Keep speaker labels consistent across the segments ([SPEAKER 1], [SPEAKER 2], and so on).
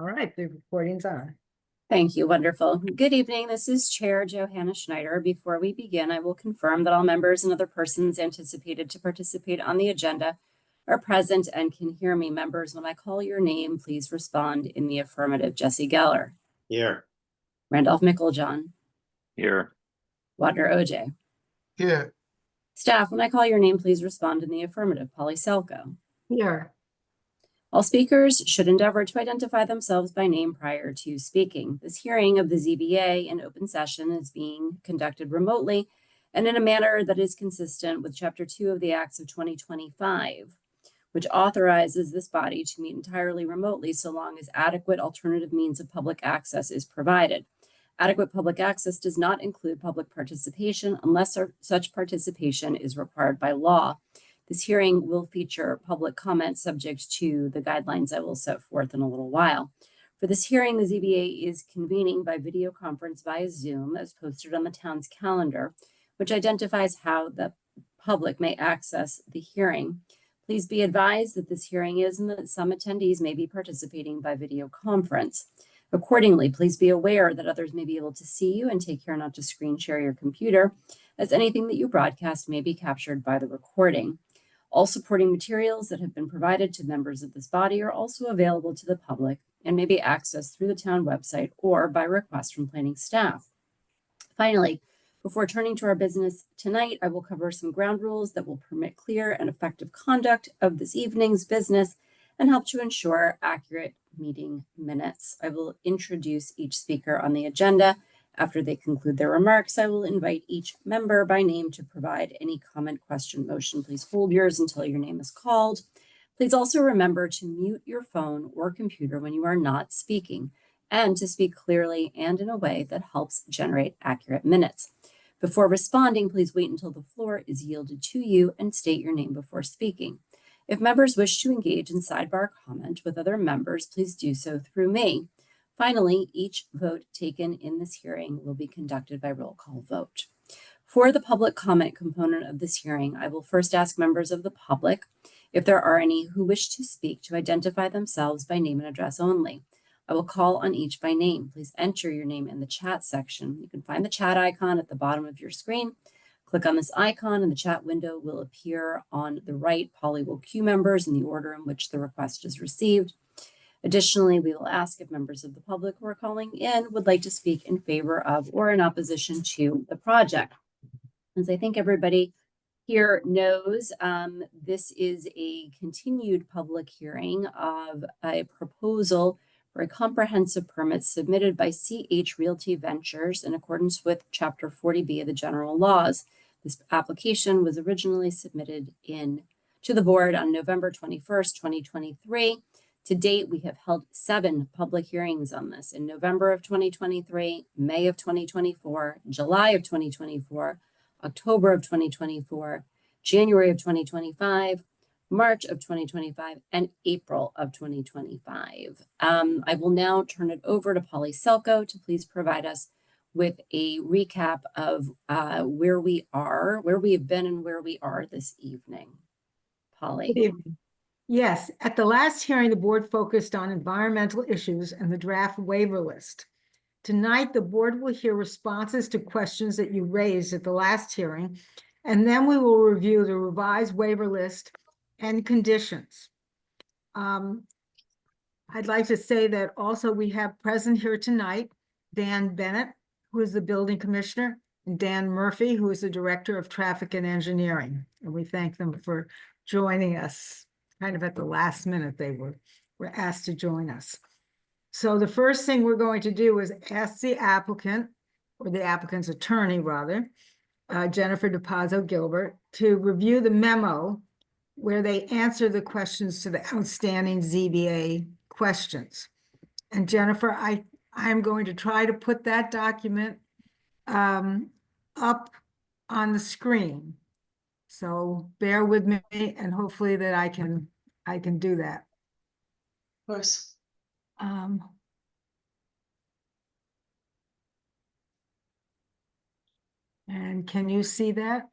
[SPEAKER 1] All right, the recording's on.
[SPEAKER 2] Thank you. Wonderful. Good evening. This is Chair Johanna Schneider. Before we begin, I will confirm that all members and other persons anticipated to participate on the agenda are present and can hear me. Members, when I call your name, please respond in the affirmative. Jesse Geller.
[SPEAKER 3] Here.
[SPEAKER 2] Randolph Micklejohn.
[SPEAKER 3] Here.
[SPEAKER 2] Wadner OJ.
[SPEAKER 3] Here.
[SPEAKER 2] Staff, when I call your name, please respond in the affirmative. Polly Selko.
[SPEAKER 1] Here.
[SPEAKER 2] All speakers should endeavor to identify themselves by name prior to speaking. This hearing of the ZBA in open session is being conducted remotely and in a manner that is consistent with Chapter 2 of the Acts of 2025, which authorizes this body to meet entirely remotely so long as adequate alternative means of public access is provided. Adequate public access does not include public participation unless such participation is required by law. This hearing will feature public comment subject to the guidelines I will set forth in a little while. For this hearing, the ZBA is convening by video conference via Zoom as posted on the town's calendar, which identifies how the public may access the hearing. Please be advised that this hearing is and that some attendees may be participating by video conference. Accordingly, please be aware that others may be able to see you and take care not to screen share your computer, as anything that you broadcast may be captured by the recording. All supporting materials that have been provided to members of this body are also available to the public and may be accessed through the town website or by request from planning staff. Finally, before turning to our business tonight, I will cover some ground rules that will permit clear and effective conduct of this evening's business and help to ensure accurate meeting minutes. I will introduce each speaker on the agenda. After they conclude their remarks, I will invite each member by name to provide any comment, question, motion. Please hold yours until your name is called. Please also remember to mute your phone or computer when you are not speaking and to speak clearly and in a way that helps generate accurate minutes. Before responding, please wait until the floor is yielded to you and state your name before speaking. If members wish to engage in sidebar comment with other members, please do so through me. Finally, each vote taken in this hearing will be conducted by roll call vote. For the public comment component of this hearing, I will first ask members of the public, if there are any who wish to speak, to identify themselves by name and address only. I will call on each by name. Please enter your name in the chat section. You can find the chat icon at the bottom of your screen. Click on this icon and the chat window will appear on the right. Polly will queue members in the order in which the request is received. Additionally, we will ask if members of the public who are calling in would like to speak in favor of or in opposition to the project. As I think everybody here knows, this is a continued public hearing of a proposal for a comprehensive permit submitted by CH Realty Ventures in accordance with Chapter 40B of the General Laws. This application was originally submitted to the board on November 21st, 2023. To date, we have held 7 public hearings on this in November of 2023, May of 2024, July of 2024, October of 2024, January of 2025, March of 2025, and April of 2025. I will now turn it over to Polly Selko to please provide us with a recap of where we have been and where we are this evening. Polly.
[SPEAKER 1] Good evening. Yes, at the last hearing, the board focused on environmental issues and the draft waiver list. Tonight, the board will hear responses to questions that you raised at the last hearing, and then we will review the revised waiver list and conditions. I'd like to say that also we have present here tonight, Dan Bennett, who is the building commissioner, and Dan Murphy, who is the director of traffic and engineering. And we thank them for joining us. Kind of at the last minute, they were asked to join us. So the first thing we're going to do is ask the applicant, or the applicant's attorney rather, Jennifer DePazzo Gilbert, to review the memo where they answer the questions to the outstanding ZBA questions. And Jennifer, I'm going to try to put that document up on the screen. So bear with me, and hopefully that I can do that.
[SPEAKER 4] Of course.
[SPEAKER 1] And can you see that?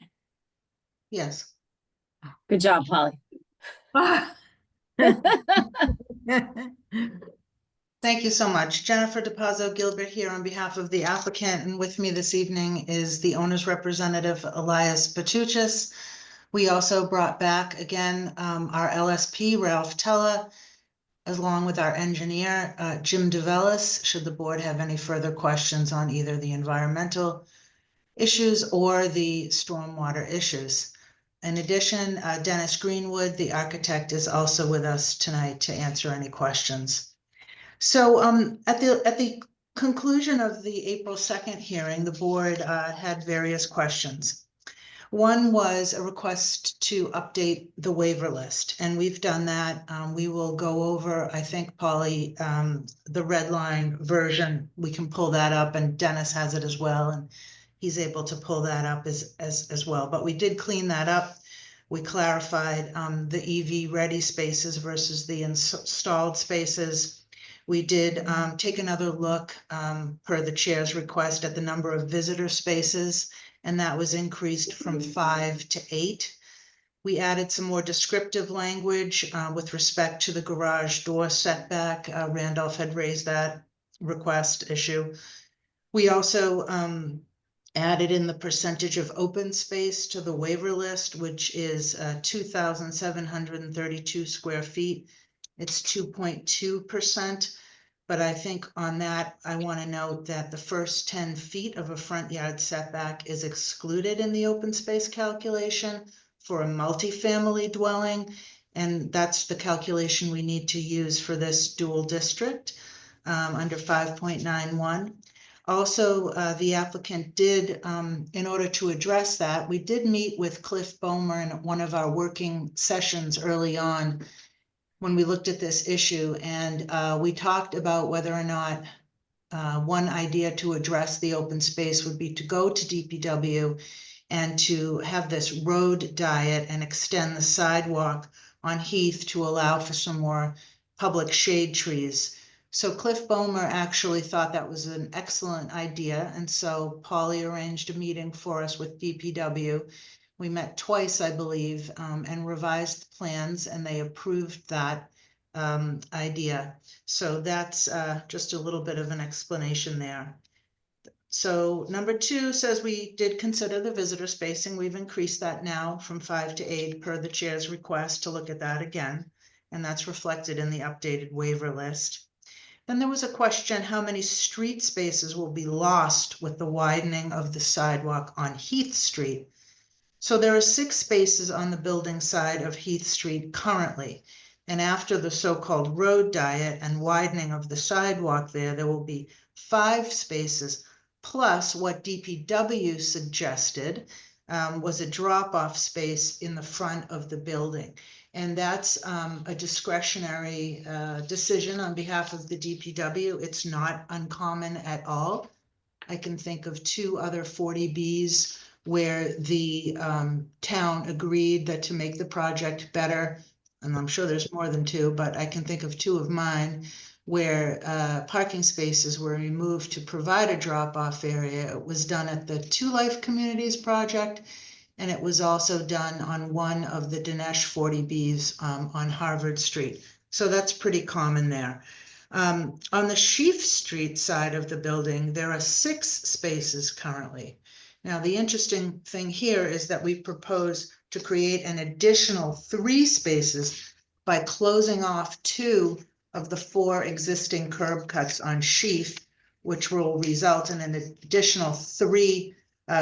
[SPEAKER 4] Yes.
[SPEAKER 2] Good job, Polly.
[SPEAKER 4] Thank Thank you so much. Jennifer DePazzo Gilbert here on behalf of the applicant, and with me this evening is the owner's representative, Elias Patuchis. We also brought back again our LSP, Ralph Tella, along with our engineer, Jim DeVellis, should the board have any further questions on either the environmental issues or the stormwater issues. In addition, Dennis Greenwood, the architect, is also with us tonight to answer any questions. So at the conclusion of the April 2nd hearing, the board had various questions. One was a request to update the waiver list, and we've done that. We will go over, I think, Polly, the red line version. We can pull that up, and Dennis has it as well, and he's able to pull that up as well. But we did clean that up. We clarified the EV ready spaces versus the installed spaces. We did take another look per the chair's request at the number of visitor spaces, and that was increased from 5 to 8. We added some more descriptive language with respect to the garage door setback. Randolph had raised that request issue. We also added in the percentage of open space to the waiver list, which is 2,732 square feet. It's 2.2%. But I think on that, I want to note that the first 10 feet of a front yard setback is excluded in the open space calculation for a multifamily dwelling. And that's the calculation we need to use for this dual district under 5.91. Also, the applicant did, in order to address that, we did meet with Cliff Bomer in one of our working sessions early on when we looked at this issue, and we talked about whether or not one idea to address the open space would be to go to DPW and to have this road diet and extend the sidewalk on Heath to allow for some more public shade trees. So Cliff Bomer actually thought that was an excellent idea, and so Polly arranged a meeting for us with DPW. We met twice, I believe, and revised the plans, and they approved that idea. So that's just a little bit of an explanation there. So number 2 says we did consider the visitor spacing. We've increased that now from 5 to 8 per the chair's request to look at that again. And that's reflected in the updated waiver list. Then there was a question, how many street spaces will be lost with the widening of the sidewalk on Heath Street? So there are 6 spaces on the building side of Heath Street currently. And after the so-called road diet and widening of the sidewalk there will be 5 spaces, plus what DPW suggested was a drop-off space in the front of the building. And that's a discretionary decision on behalf of the DPW. It's not uncommon at all. I can think of 2 other 40Bs where the town agreed that to make the project better, and I'm sure there's more than 2, but I can think of 2 of mine, where parking spaces were removed to provide a drop-off area. It was done at the Two Life Communities project, and it was also done on one of the Dinesh 40Bs on Harvard Street. So that's pretty common there. On the Sheafe Street side of the building, there are 6 spaces currently. Now, the interesting thing here is that we propose to create an additional 3 spaces by closing off 2 of the 4 existing curb cuts on Sheafe, which will result in an additional 3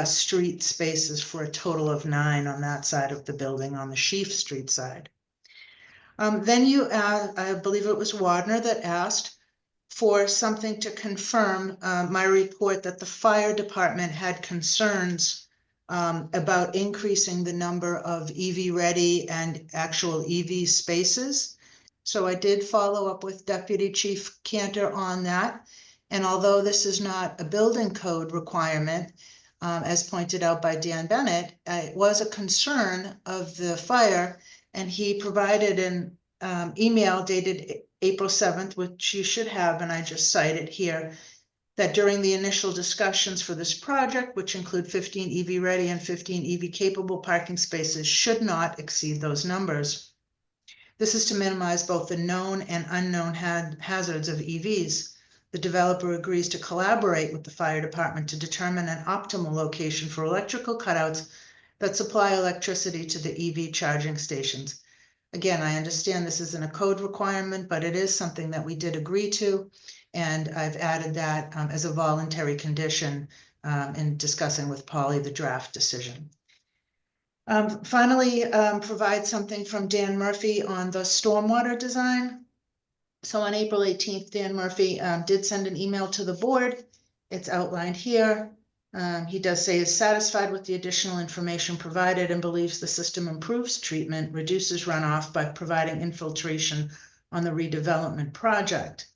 [SPEAKER 4] street spaces for a total of 9 on that side of the building on the Sheafe Street side. Then I believe it was Wadner that asked for something to confirm my report that the fire department had concerns about increasing the number of EV ready and actual EV spaces. So I did follow up with Deputy Chief Cantor on that. And although this is not a building code requirement, as pointed out by Dan Bennett, it was a concern of the fire, and he provided an email dated April 7th, which you should have, and I just cited here, that during the initial discussions for this project, which include 15 EV ready and 15 EV capable parking spaces, should not exceed those numbers. This is to minimize both the known and unknown hazards of EVs. The developer agrees to collaborate with the fire department to determine an optimal location for electrical cutouts that supply electricity to the EV charging stations. Again, I understand this isn't a code requirement, but it is something that we did agree to. And I've added that as a voluntary condition in discussing with Polly the draft decision. Finally, provide something from Dan Murphy on the stormwater design. So on April 18th, Dan Murphy did send an email to the board. It's outlined here. He does say he's satisfied with the additional information provided and believes the system improves treatment, reduces runoff by providing infiltration on the redevelopment project.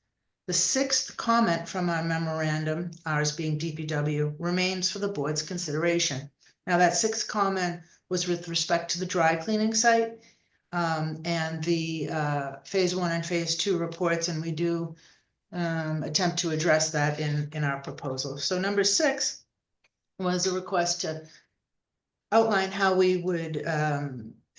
[SPEAKER 4] The 6th comment from our memorandum, ours being DPW, remains for the board's consideration. Now that 6th comment was with respect to the dry cleaning site and the phase 1 and phase 2 reports, and we do attempt to address that in our proposal. So number 6 was a request to outline how we would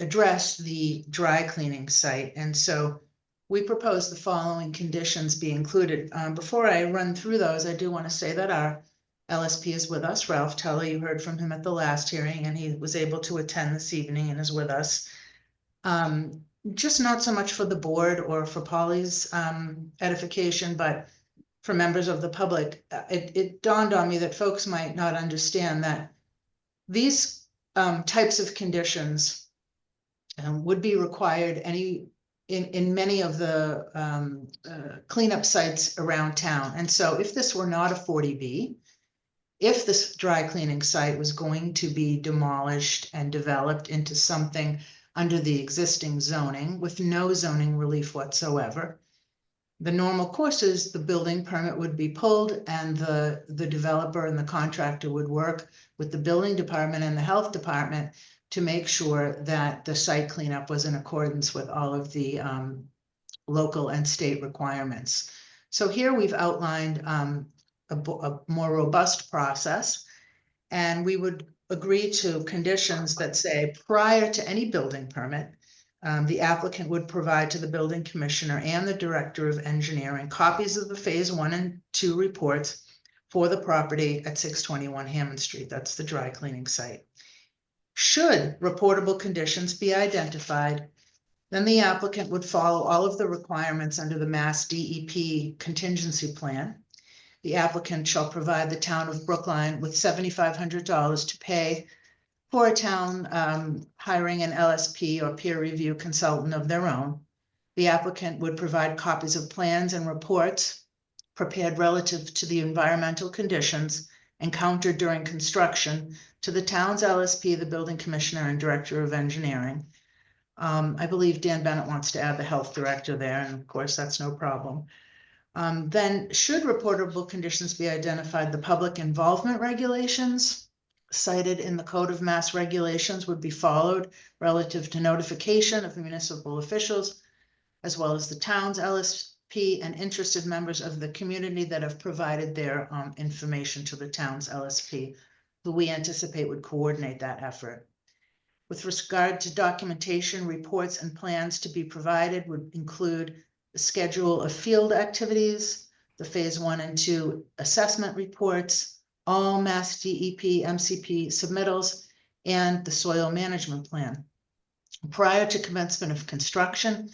[SPEAKER 4] address the dry cleaning site. And so we propose the following conditions be included. Before I run through those, I do want to say that our LSP is with us. Ralph Teller, you heard from him at the last hearing, and he was able to attend this evening and is with us. Just not so much for the board or for Polly's edification, but for members of the public. It dawned on me that folks might not understand that these types of conditions would be required in many of the cleanup sites around town. And so if this were not a 40B, if this dry cleaning site was going to be demolished and developed into something under the existing zoning with no zoning relief whatsoever, the normal course is the building permit would be pulled and the developer and the contractor would work with the building department and the health department to make sure that the site cleanup was in accordance with all of the local and state requirements. So here we've outlined a more robust process, and we would agree to conditions that say prior to any building permit, the applicant would provide to the building commissioner and the director of engineering copies of the phase 1 and 2 reports for the property at 621 Hammond Street. That's the dry cleaning site. Should reportable conditions be identified, then the applicant would follow all of the requirements under the Mass DEP contingency plan. The applicant shall provide the town of Brookline with $7,500 to pay for a town hiring an LSP or peer review consultant of their own. The applicant would provide copies of plans and reports prepared relative to the environmental conditions encountered during construction to the town's LSP, the building commissioner and director of engineering. I believe Dan Bennett wants to add the health director there, and of course that's no problem. Then should reportable conditions be identified, the public involvement regulations cited in the Code of Mass Regulations would be followed relative to notification of municipal officials, as well as the town's LSP and interested members of the community that have provided their information to the town's LSP, who we anticipate would coordinate that effort. With regard to documentation, reports and plans to be provided would include the schedule of field activities, the phase 1 and 2 assessment reports, all Mass DEP MCP submittals, and the soil management plan. Prior to commencement of construction,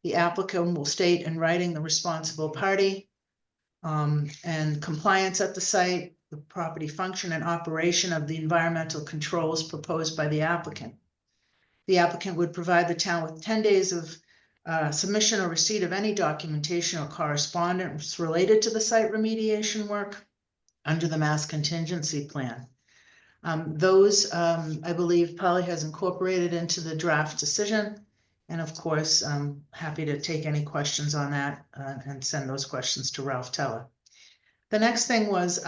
[SPEAKER 4] the applicant will state in writing the responsible party and compliance at the site, the property function and operation of the environmental controls proposed by the applicant. The applicant would provide the town with 10 days of submission or receipt of any documentation or correspondence related to the site remediation work under the Mass contingency plan. Those, I believe Polly has incorporated into the draft decision. And of course, I'm happy to take any questions on that and send those questions to Ralph Teller. The next thing was,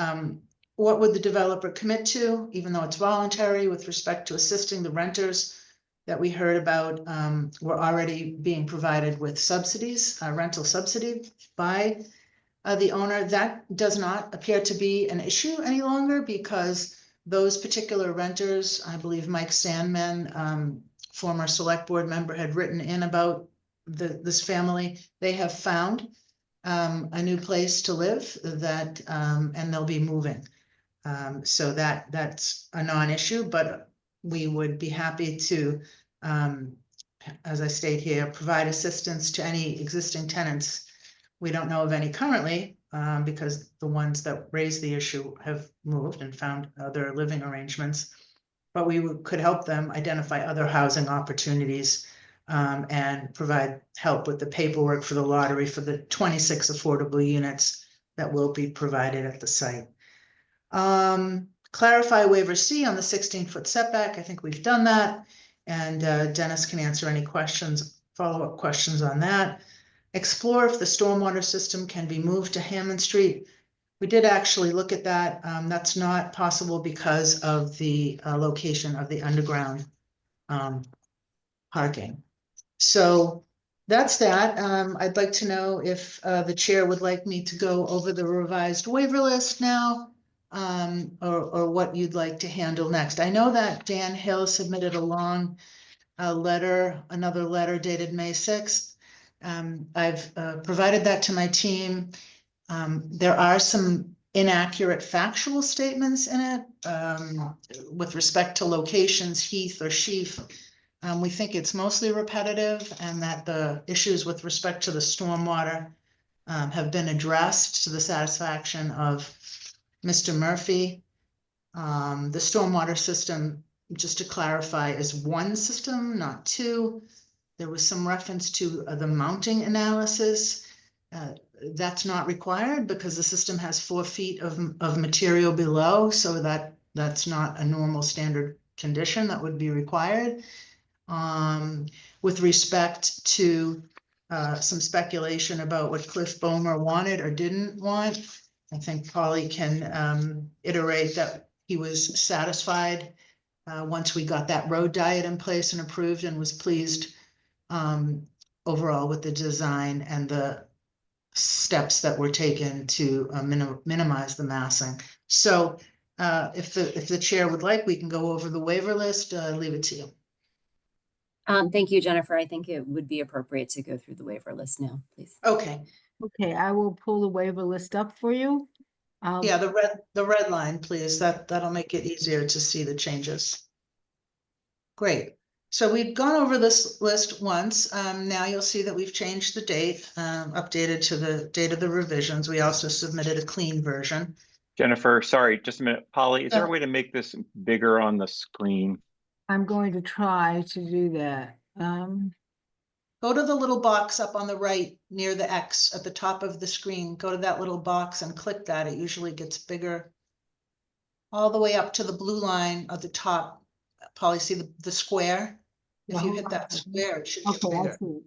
[SPEAKER 4] what would the developer commit to, even though it's voluntary, with respect to assisting the renters that we heard about were already being provided with subsidies, rental subsidy by the owner. That does not appear to be an issue any longer because those particular renters, I believe Mike Sandman, former select board member, had written in about this family, they have found a new place to live that, and they'll be moving. So that's a non-issue, but we would be happy to, as I state here, provide assistance to any existing tenants. We don't know of any currently, because the ones that raised the issue have moved and found other living arrangements. But could help them identify other housing opportunities, and provide help with the paperwork for the lottery for the 26 affordable units that will be provided at the site. Clarify waiver C on the 16-foot setback. I think we've done that. And Dennis can answer any questions, follow-up questions on that. Explore if the stormwater system can be moved to Hammond Street. We did actually look at that. That's not possible because of the location of the underground parking. So that's that. I'd like to know if the chair would like me to go over the revised waiver list now, or what you'd like to handle next. I know that Dan Hill submitted a long letter, another letter dated May 6th. I've provided that to my team. There are some inaccurate factual statements in it with respect to locations, Heath or Sheafe. We think it's mostly repetitive and that the issues with respect to the stormwater have been addressed to the satisfaction of Mr. Murphy. The stormwater system, just to clarify, is one system, not two. There was some reference to the mounting analysis. That's not required because the system has 4 feet of material below, so that's not a normal standard condition that would be required. With respect to some speculation about what Cliff Bomer wanted or didn't want, I think Polly can iterate that he was satisfied once we got that road diet in place and approved, and was pleased overall with the design and the steps that were taken to minimize the massing. So if the chair would like, we can go over the waiver list. Leave it to you.
[SPEAKER 2] Thank you, Jennifer. I think it would be appropriate to go through the waiver list now, please.
[SPEAKER 4] Okay.
[SPEAKER 1] Okay, I will pull the waiver list up for you.
[SPEAKER 4] Yeah, the red line, please. That'll make it easier to see the changes. Great. So we've gone over this list once. Now you'll see that we've changed the date, updated to the date of the revisions. We also submitted a clean version.
[SPEAKER 3] Jennifer, sorry, just a minute. Polly, is there a
[SPEAKER 4] Yeah.
[SPEAKER 3] way to make this bigger on the screen?
[SPEAKER 1] I'm going to try to do that.
[SPEAKER 4] Go to the little box up on the right near the X at the top of the screen. Go to that little box and click that. It usually gets bigger. All the way up to the blue line at the top. Polly, see the square? If you hit that square, it should get
[SPEAKER 1] Okay, I
[SPEAKER 4] bigger.
[SPEAKER 1] see.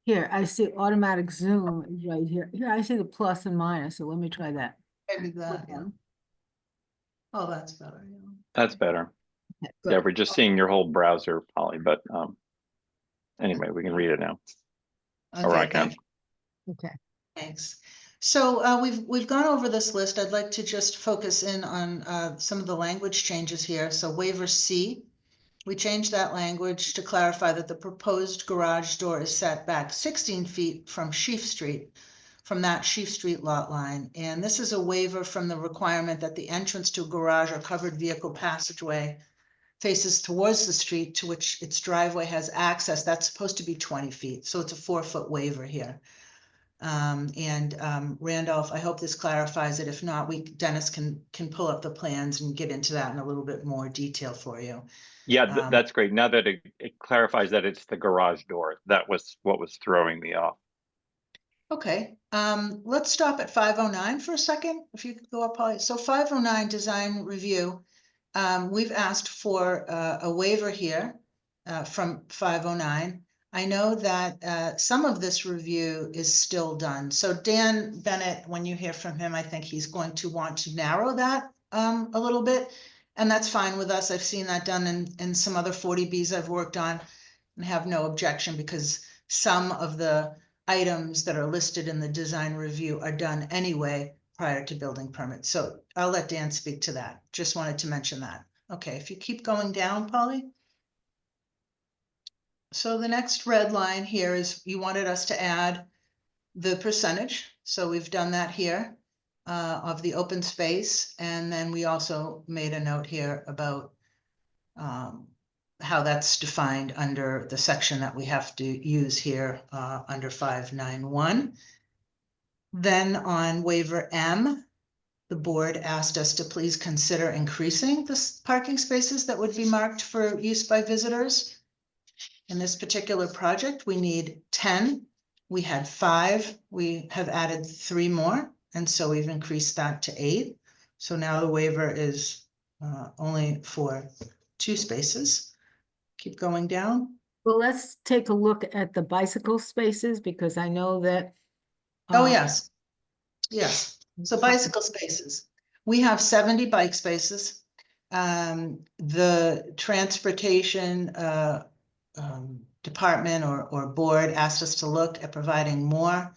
[SPEAKER 1] Here, I see automatic zoom is right here. Here, I see the plus and minus, so let me try that.
[SPEAKER 4] Maybe that, yeah. Oh, that's better. Yeah.
[SPEAKER 3] That's better.
[SPEAKER 1] Okay,
[SPEAKER 3] Yeah,
[SPEAKER 1] good.
[SPEAKER 3] we're just seeing your whole browser, Polly, but anyway, we can read it now. Or I can.
[SPEAKER 1] Okay.
[SPEAKER 4] Thanks. So we've gone over this list. I'd like to just focus in on some of the language changes here. So waiver C, we changed that language to clarify that the proposed garage door is set back 16 feet from Sheafe Street, from that Sheafe Street lot line. And this is a waiver from the requirement that the entrance to a garage or covered vehicle passageway faces towards the street to which its driveway has access. That's supposed to be 20 feet. So it's a 4-foot waiver here. Randolph, I hope this clarifies it. If not, Dennis can pull up the plans and get into that in a little bit more detail for you.
[SPEAKER 3] Yeah, that's great. Now that it clarifies that it's the garage door, that was what was throwing me off.
[SPEAKER 4] Okay, let's stop at 509 for a second. If you could go up, Polly. So 509 design review. We've asked for a waiver here from 509. I know that some of this review is still done. So Dan Bennett, when you hear from him, I think he's going to want to narrow that a little bit. And that's fine with us. I've seen that done in some other 40Bs I've worked on and have no objection because some of the items that are listed in the design review are done anyway prior to building permit. So I'll let Dan speak to that. Just wanted to mention that. Okay, if you keep going down, Polly. So the next red line here is you wanted us to add the percentage. So we've done that here of the open space. And then we also made a note here about how that's defined under the section that we have to use here under 591. Then on waiver M, the board asked us to please consider increasing the parking spaces that would be marked for use by visitors. In this particular project, we need 10. We had 5. We have added 3 more. And so we've increased that to 8. So now the waiver is only for 2 spaces. Keep going down.
[SPEAKER 1] Well, let's take a look at the bicycle spaces because I know that.
[SPEAKER 4] Oh, yes. Yes. So bicycle spaces. We have 70 bike spaces. The transportation department or board asked us to look at providing more,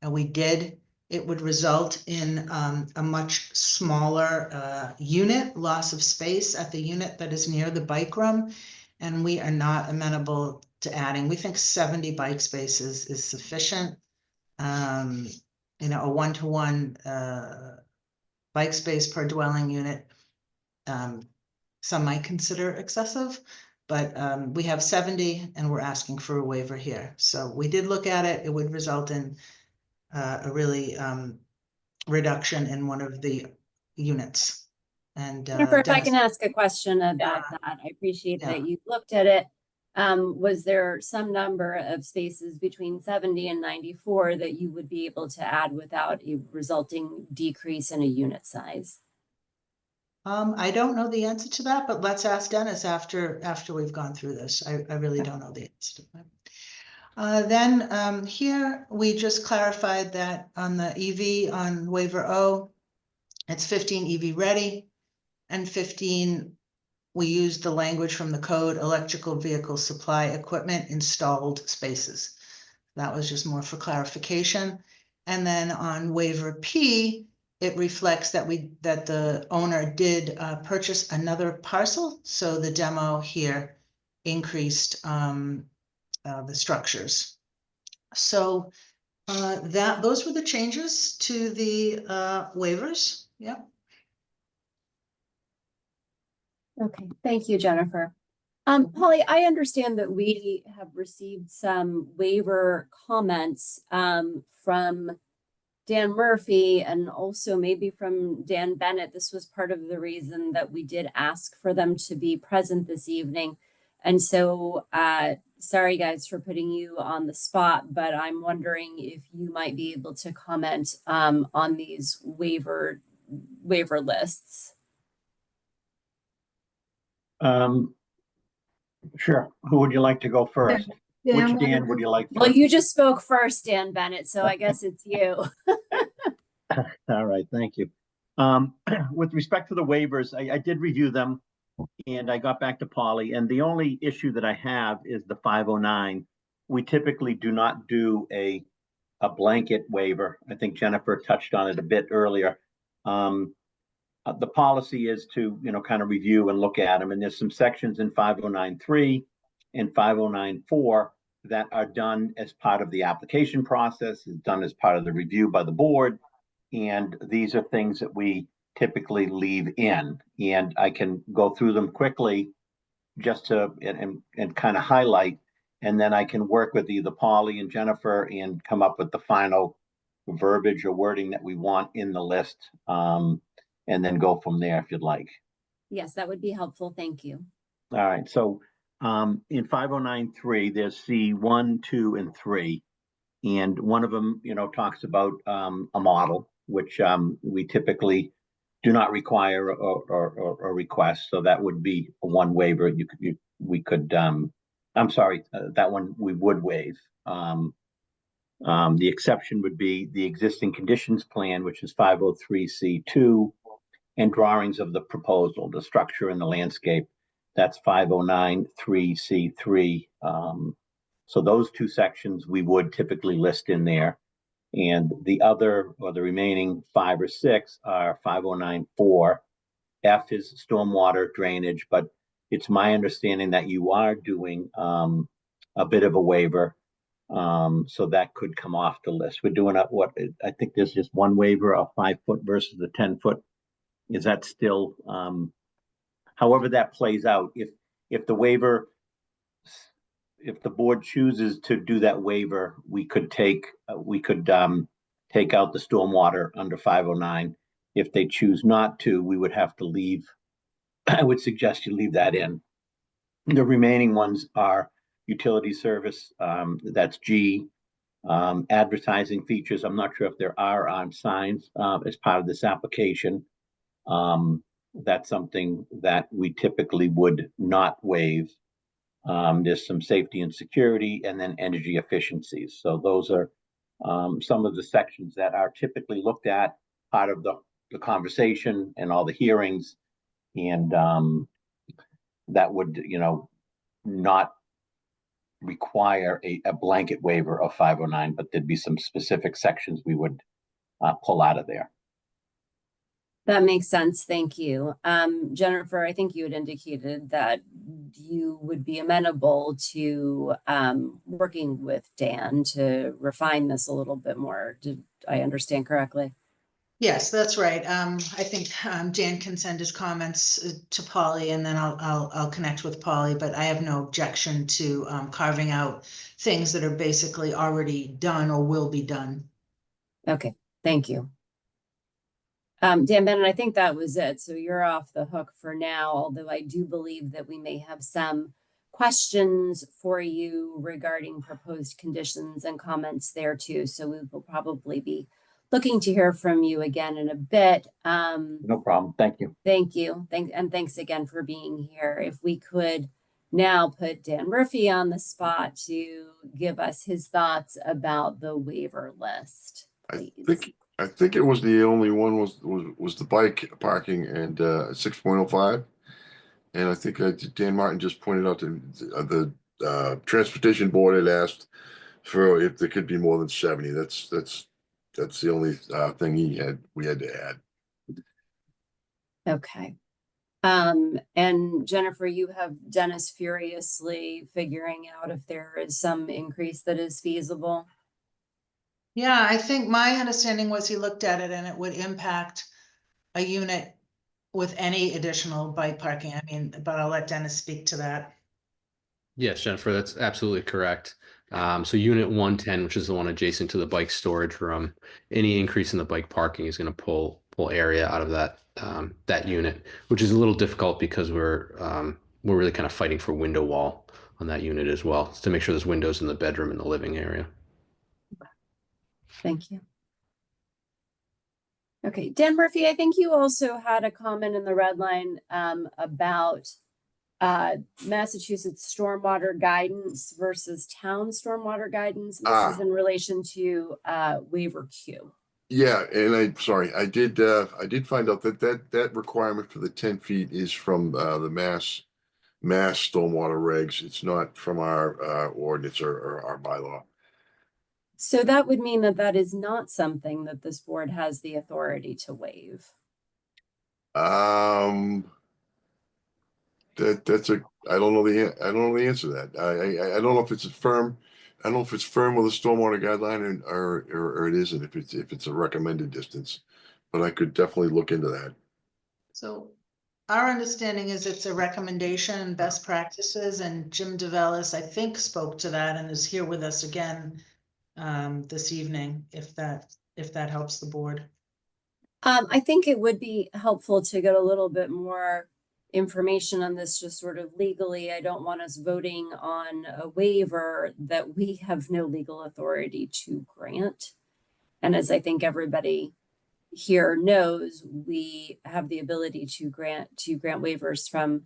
[SPEAKER 4] and we did. It would result in a much smaller unit, loss of space at the unit that is near the bike room, and we are not amenable to adding. We think 70 bike spaces is sufficient. You know, a 1-to-1 bike space per dwelling unit, some might consider excessive, but we have 70 and we're asking for a waiver here. So we did look at it. It would result in a really reduction in one of the units. And
[SPEAKER 2] Jennifer, if I can ask a question about that, I appreciate that you looked at it. Was there some number of spaces between 70 and 94 that you would be able to add without a resulting decrease in a unit size?
[SPEAKER 4] I don't know the answer to that, but let's ask Dennis after we've gone through this. I really don't know the answer to that. Then here we just clarified that on the EV on waiver O, it's 15 EV ready and 15 we used the language from the code, electrical vehicle supply equipment installed spaces. That was just more for clarification. And then on waiver P, it reflects that the owner did purchase another parcel. So the demo here increased the structures. So those were the changes to the waivers. Yep.
[SPEAKER 2] Okay, thank you, Jennifer. Polly, I understand that we have received some waiver comments from Dan Murphy and also maybe from Dan Bennett. This was part of the reason that we did ask for them to be present this evening. And so, sorry guys for putting you on the spot, but I'm wondering if you might be able to comment on these waiver lists.
[SPEAKER 5] Sure. Who would you like to go first?
[SPEAKER 1] Dan,
[SPEAKER 5] Which Dan would you like
[SPEAKER 2] Well,
[SPEAKER 5] first?
[SPEAKER 2] you just spoke first, Dan Bennett, so I guess it's you.
[SPEAKER 5] All right, thank you. With respect to the waivers, I did review them and I got back to Polly, and the only issue that I have is the 509. We typically do not do a blanket waiver. I think Jennifer touched on it a bit earlier. The policy is to, kind of review and look at them. And there's some sections in 509.3 and 509.4 that are done as part of the application process, is done as part of the review by the board. And these are things that we typically leave in. And I can go through them quickly just to, and kind of highlight, and then I can work with either Polly and Jennifer and come up with the final verbiage or wording that we want in the list. And then go from there if you'd like.
[SPEAKER 2] Yes, that would be helpful. Thank you.
[SPEAKER 5] All right. So in 509.3, there's C1, 2, and 3. And one of them, talks about a model, which we typically do not require or request. So that would be one waiver. I'm sorry, that one we would waive. The exception would be the existing conditions plan, which is 503C2. And drawings of the proposal, the structure and the landscape. That's 509.3C3. So those two sections we would typically list in there. And the other, or the remaining 5 or 6 are 509.4. F is stormwater drainage, but it's my understanding that you are doing a bit of a waiver. So that could come off the list. We're doing I think there's just one waiver of 5 foot versus the 10 foot. Is that still, however that plays out, if the waiver, if the board chooses to do that waiver, we could take out the stormwater under 509. If they choose not to, we would have to leave. I would suggest you leave that in. The remaining ones are utility service, that's G. Advertising features, I'm not sure if there are on signs as part of this application. That's something that we typically would not waive. There's some safety and security, and then energy efficiencies. So those are some of the sections that are typically looked at, part of the conversation and all the hearings. And that would, not require a blanket waiver of 509, but there'd be some specific sections we would pull out of there.
[SPEAKER 2] That makes sense. Thank you. Jennifer, I think you had indicated that you would be amenable to working with Dan to refine this a little bit more. Did I understand correctly?
[SPEAKER 4] Yes, that's right. I think Dan can send his comments to Polly, and then I'll connect with Polly, but I have no objection to carving out things that are basically already done or will be done.
[SPEAKER 2] Okay, thank you. Dan Bennett, I think that was it. So you're off the hook for now, although I do believe that we may have some questions for you regarding proposed conditions and comments there too. So we will probably be looking to hear from you again in a bit.
[SPEAKER 5] No problem. Thank you.
[SPEAKER 2] Thank you. Thanks again for being here. If we could now put Dan Murphy on the spot to give us his thoughts about the waiver list, please.
[SPEAKER 6] I think it was the only one was the bike parking and 6.05. And I think Dan Martin just pointed out that the transportation board had asked for if there could be more than 70. That's the only thing we had to add.
[SPEAKER 2] Okay. And Jennifer, you have Dennis furiously figuring out if there is some increase that is feasible.
[SPEAKER 4] Yeah, I think my understanding was he looked at it and it would impact a unit with any additional bike parking. I mean, but I'll let Dennis speak to that.
[SPEAKER 7] Yes, Jennifer, that's absolutely correct. So unit 110, which is the one adjacent to the bike storage room, any increase in the bike parking is going to pull area out of that unit, which is a little difficult because we're really kind of fighting for window wall on that unit as well, to make sure there's windows in the bedroom and the living area.
[SPEAKER 2] Thank you. Okay, Dan Murphy, I think you also had a comment in the red line about Massachusetts stormwater guidance versus town stormwater guidance. This is in relation to waiver Q.
[SPEAKER 6] Yeah, and I did find out that requirement for the 10 feet is from the mass stormwater regs. It's not from our ordinance or our bylaw.
[SPEAKER 2] So that would mean that is not something that this board has the authority to waive.
[SPEAKER 6] I don't know the answer to that. I don't know if it's firm with a stormwater guideline or it isn't, if it's a recommended distance, but I could definitely look into that.
[SPEAKER 4] So our understanding is it's a recommendation and best practices, and Jim DeVellis, I think, spoke to that and is here with us again this evening, if that helps the board.
[SPEAKER 2] I think it would be helpful to get a little bit more information on this, just sort of legally. I don't want us voting on a waiver that we have no legal authority to grant. And as I think everybody here knows, we have the ability to grant waivers from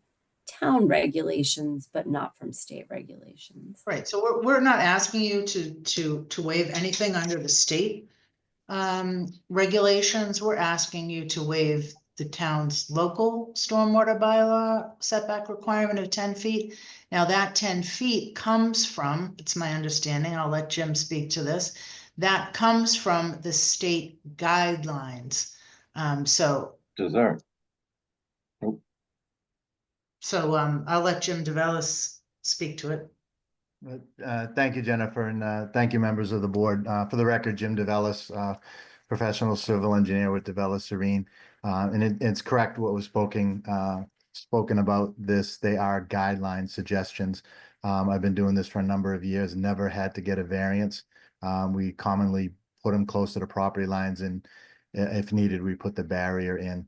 [SPEAKER 2] town regulations, but not from state regulations.
[SPEAKER 4] Right, so we're not asking you to waive anything under the state regulations. We're asking you to waive the town's local stormwater bylaw setback requirement of 10 feet. Now that 10 feet comes from, it's my understanding, I'll let Jim speak to this, that comes from the state guidelines.
[SPEAKER 5] Dessert.
[SPEAKER 4] So I'll let Jim DeVellis speak to it.
[SPEAKER 8] Thank you, Jennifer, and thank you, members of the board. For the record, Jim DeVellis, professional civil engineer with DeVellis Serene. And it's correct what was spoken about this. They are guideline suggestions. I've been doing this for a number of years, never had to get a variance. We commonly put them close to the property lines, and if needed, we put the barrier in.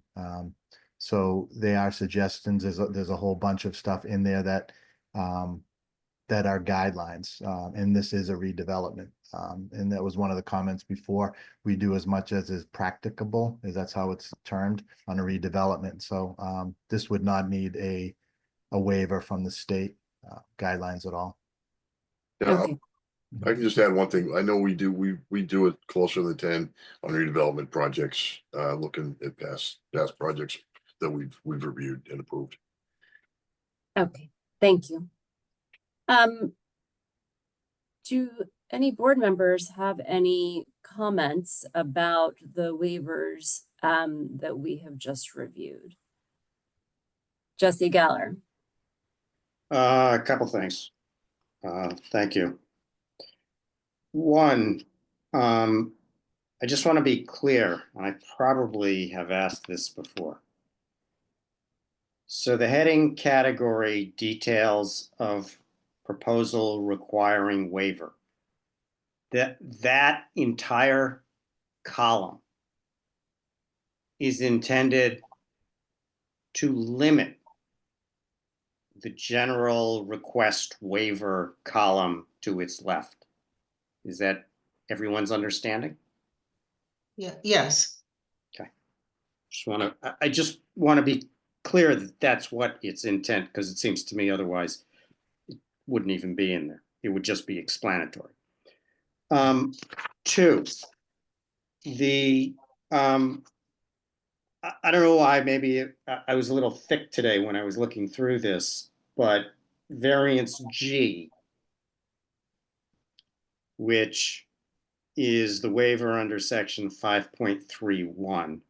[SPEAKER 8] So they are suggestions. There's a whole bunch of stuff in there that that are guidelines, and this is a redevelopment. And that was one of the comments before. We do as much as is practicable, as that's how it's termed on a redevelopment. So this would not need a waiver from the state guidelines at all.
[SPEAKER 6] Yeah,
[SPEAKER 2] Okay.
[SPEAKER 6] I can just add one thing. I know we do it closer than 10 on redevelopment projects, looking at past projects that we've reviewed and approved.
[SPEAKER 2] Okay, thank you. Do any board members have any comments about the waivers that we have just reviewed? Jesse Geller.
[SPEAKER 9] A couple things. Thank you. One, I just want to be clear, and I probably have asked this before. So the heading category details of proposal requiring waiver. That entire column is intended to limit the general request waiver column to its left. Is that everyone's understanding?
[SPEAKER 4] Yeah, yes.
[SPEAKER 9] Okay. I just want to be clear that that's what its intent, because it seems to me otherwise it wouldn't even be in there. It would just be explanatory. Two, I don't know why, maybe I was a little thick today when I was looking through this, but variance G, which is the waiver under section 5.31,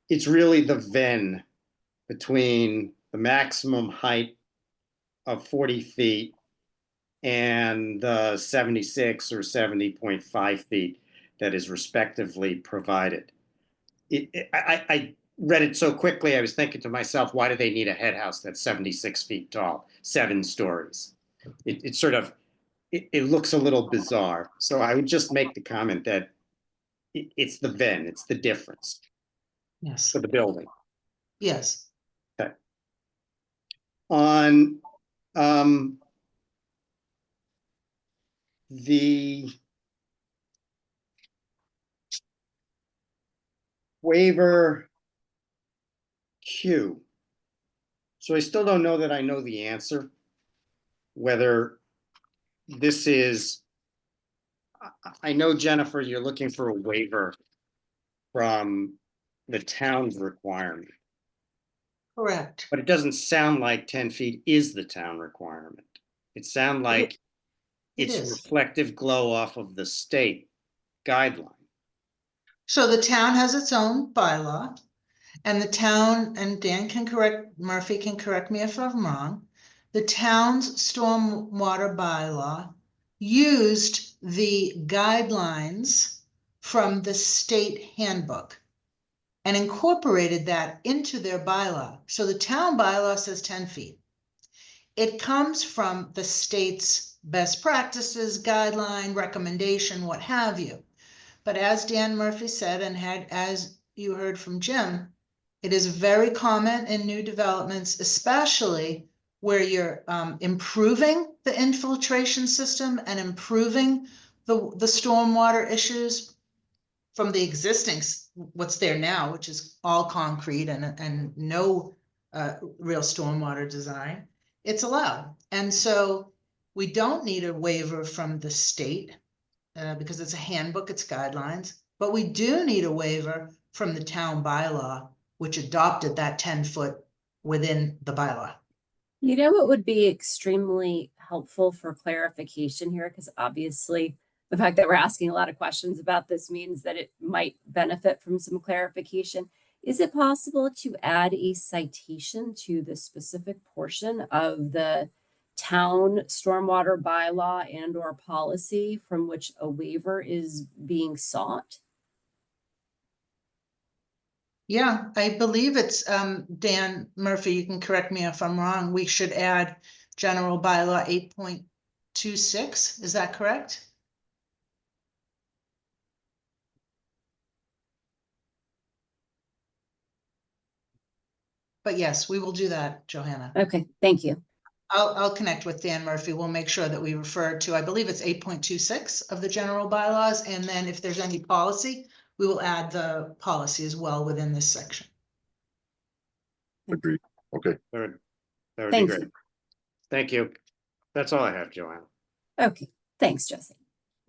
[SPEAKER 9] it's really the Venn between the maximum height of 40 feet and the 76 or 70.5 feet that is respectively provided. I read it so quickly, I was thinking to myself, why do they need a head house that's 76 feet tall, 7 stories? It sort of, it looks a little bizarre. So I would just make the comment that it's the Venn, it's the difference
[SPEAKER 4] Yes.
[SPEAKER 9] for the building.
[SPEAKER 4] Yes.
[SPEAKER 9] Okay. On the waiver Q. So I still don't know that I know the answer, whether this is, I know, Jennifer, you're looking for a waiver from the town's requirement.
[SPEAKER 4] Correct.
[SPEAKER 9] But it doesn't sound like 10 feet is the town requirement. It sounds like it's
[SPEAKER 4] is.
[SPEAKER 9] reflective glow off of the state guideline.
[SPEAKER 4] So the town has its own bylaw, and the town, and Murphy can correct me if I'm wrong, the town's stormwater bylaw used the guidelines from the state handbook and incorporated that into their bylaw. So the town bylaw says 10 feet. It comes from the state's best practices, guideline, recommendation, what have you. But as Dan Murphy said, and as you heard from Jim, it is very common in new developments, especially where you're improving the infiltration system and improving the stormwater issues from the existing, what's there now, which is all concrete and no real stormwater design. It's allowed. And so we don't need a waiver from the state because it's a handbook, it's guidelines, but we do need a waiver from the town bylaw, which adopted that 10-foot within the bylaw.
[SPEAKER 2] You know what would be extremely helpful for clarification here? Because obviously the fact that we're asking a lot of questions about this means that it might benefit from some clarification. Is it possible to add a citation to the specific portion of the town stormwater bylaw and or policy from which a waiver is being sought?
[SPEAKER 4] Yeah, I believe it's, Dan Murphy, you can correct me if I'm wrong, we should add general bylaw 8.26, is that correct? But yes, we will do that, Johanna.
[SPEAKER 2] Okay, thank you.
[SPEAKER 4] I'll connect with Dan Murphy. We'll make sure that we refer to, I believe it's 8.26 of the general bylaws. And then if there's any policy, we will add the policy as well within this section.
[SPEAKER 6] Agreed. Okay.
[SPEAKER 9] That would be
[SPEAKER 2] Thank
[SPEAKER 9] great.
[SPEAKER 2] you.
[SPEAKER 9] Thank you. That's all I have, Joanna.
[SPEAKER 2] Okay, thanks, Jesse.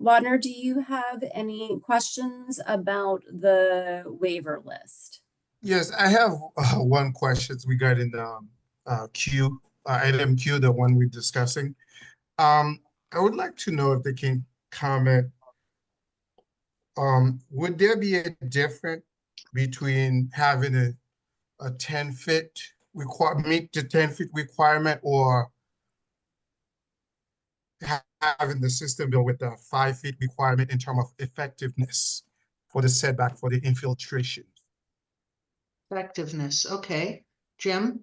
[SPEAKER 2] Wadner, do you have any questions about the waiver list?
[SPEAKER 10] Yes, I have one question regarding the item Q, the one we're discussing. I would like to know if they can comment. Would there be a difference between having a 10-foot meet the 10-foot requirement, or having the system built with the 5-foot requirement in terms of effectiveness for the setback for the infiltration?
[SPEAKER 4] Effectiveness, okay. Jim?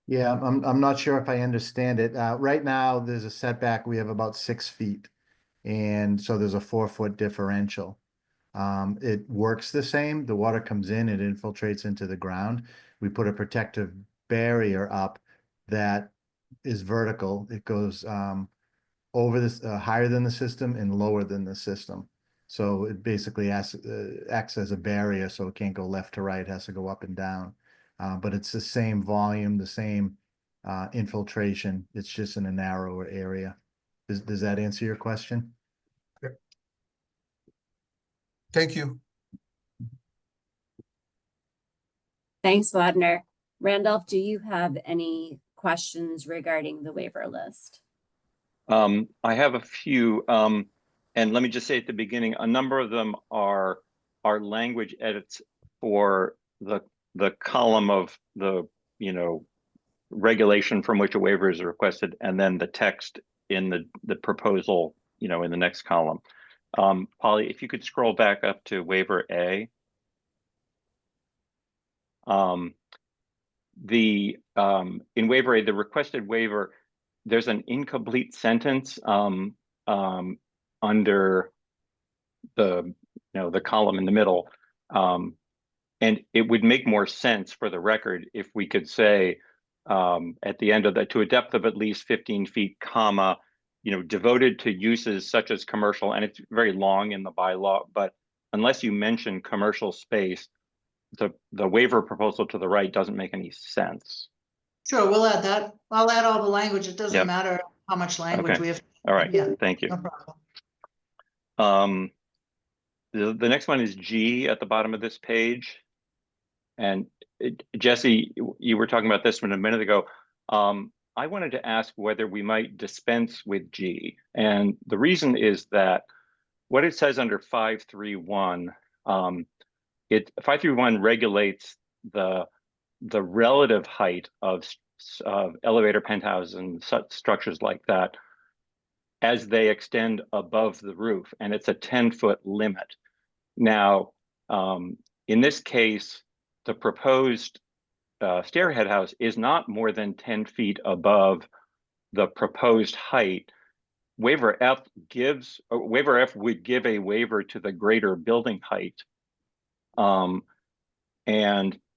[SPEAKER 8] Yeah, I'm not sure if I understand it. Right now, there's a setback, we have about 6 feet. And so there's a 4-foot differential. It works the same. The water comes in, it infiltrates into the ground. We put a protective barrier up that is vertical. It goes over this higher than the system and lower than the system. So it basically acts as a barrier, so it can't go left to right, it has to go up and down. But it's the same volume, the same infiltration. It's just in a narrower area. Does that answer your question?
[SPEAKER 10] Thank you.
[SPEAKER 2] Thanks, Wadner. Randolph, do you have any questions regarding the waiver list?
[SPEAKER 3] I have a few, and let me just say at the beginning, a number of them are language edits for the column of the, regulation from which a waiver is requested, and then the text in the proposal, in the next column. Polly, if you could scroll back up to waiver A. In waiver A, the requested waiver, there's an incomplete sentence under the column in the middle, and it would make more sense for the record if we could say at the end of that, to a depth of at least 15 feet, comma, devoted to uses such as commercial, and it's very long in the bylaw, but unless you mention commercial space, the waiver proposal to the right doesn't make any sense.
[SPEAKER 4] Sure, we'll add that. I'll add all the language. It doesn't
[SPEAKER 3] Yep.
[SPEAKER 4] matter how much language
[SPEAKER 3] Okay.
[SPEAKER 4] we have.
[SPEAKER 3] All right,
[SPEAKER 4] Yeah,
[SPEAKER 3] thank you.
[SPEAKER 4] no problem.
[SPEAKER 3] The next one is G at the bottom of this page. And Jesse, you were talking about this one a minute ago. I wanted to ask whether we might dispense with G. And the reason is that what it says under 531, 531 regulates the relative height of elevator, penthouses, and such structures like that as they extend above the roof, and it's a 10-foot limit. Now, in this case, the proposed stairhead house is not more than 10 feet above the proposed height. Waiver F would give a waiver to the greater building height. And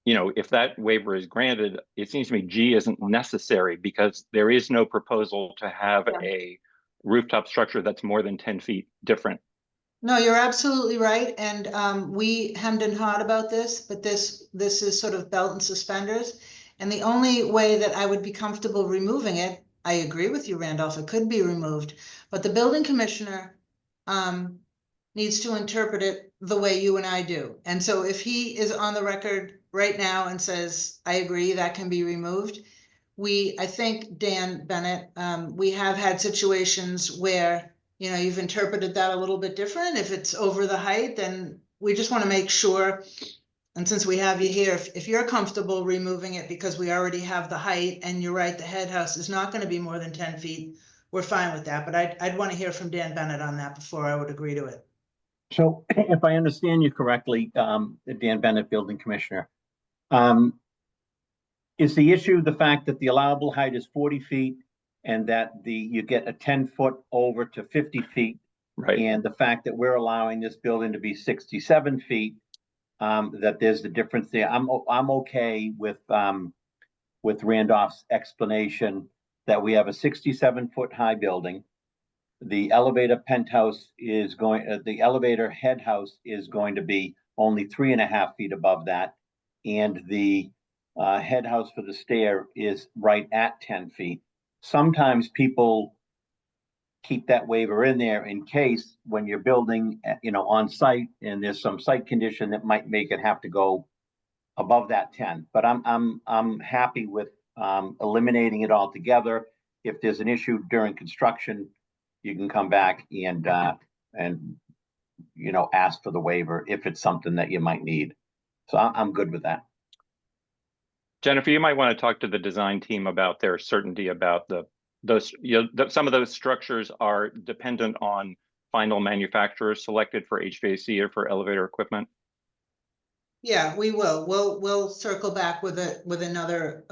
[SPEAKER 3] if that waiver is granted, it seems to me G isn't necessary because there is no proposal to have a rooftop structure that's more than 10 feet different.
[SPEAKER 4] No, you're absolutely right. And we hemmed and hawed about this, but this is sort of belt and suspenders. And the only way that I would be comfortable removing it, I agree with you, Randolph, it could be removed, but the building commissioner needs to interpret it the way you and I do. And so if he is on the record right now and says, I agree, that can be removed. I think, Dan Bennett, we have had situations where you've interpreted that a little bit different. If it's over the height, then we just want to make sure And since we have you here, if you're comfortable removing it because we already have the height, and you're right, the head house is not gonna be more than 10 feet, we're fine with that, but I'd want to hear from Dan Bennett on that before I would agree to it.
[SPEAKER 5] So if I understand you correctly, Dan Bennett, Building Commissioner, is the issue the fact that the allowable height is 40 feet and that you get a 10-foot over to 50 feet?
[SPEAKER 3] Right.
[SPEAKER 5] And the fact that we're allowing this building to be 67 feet, that there's the difference there. I'm okay with Randolph's explanation that we have a 67-foot high building. The elevator penthouse is going, the elevator head house is going to be only 3.5 feet above that. And the head house for the stair is right at 10 feet. Sometimes people keep that waiver in there in case when you're building, on site and there's some site condition that might make it have to go above that 10. But I'm happy with eliminating it altogether. If there's an issue during construction, you can come back and ask for the waiver if it's something that you might need. So I'm good with that.
[SPEAKER 3] Jennifer, you might want to talk to the design team about their certainty about some of those structures are dependent on final manufacturers selected for HVAC or for elevator equipment.
[SPEAKER 4] Yeah, we will. We'll circle back with another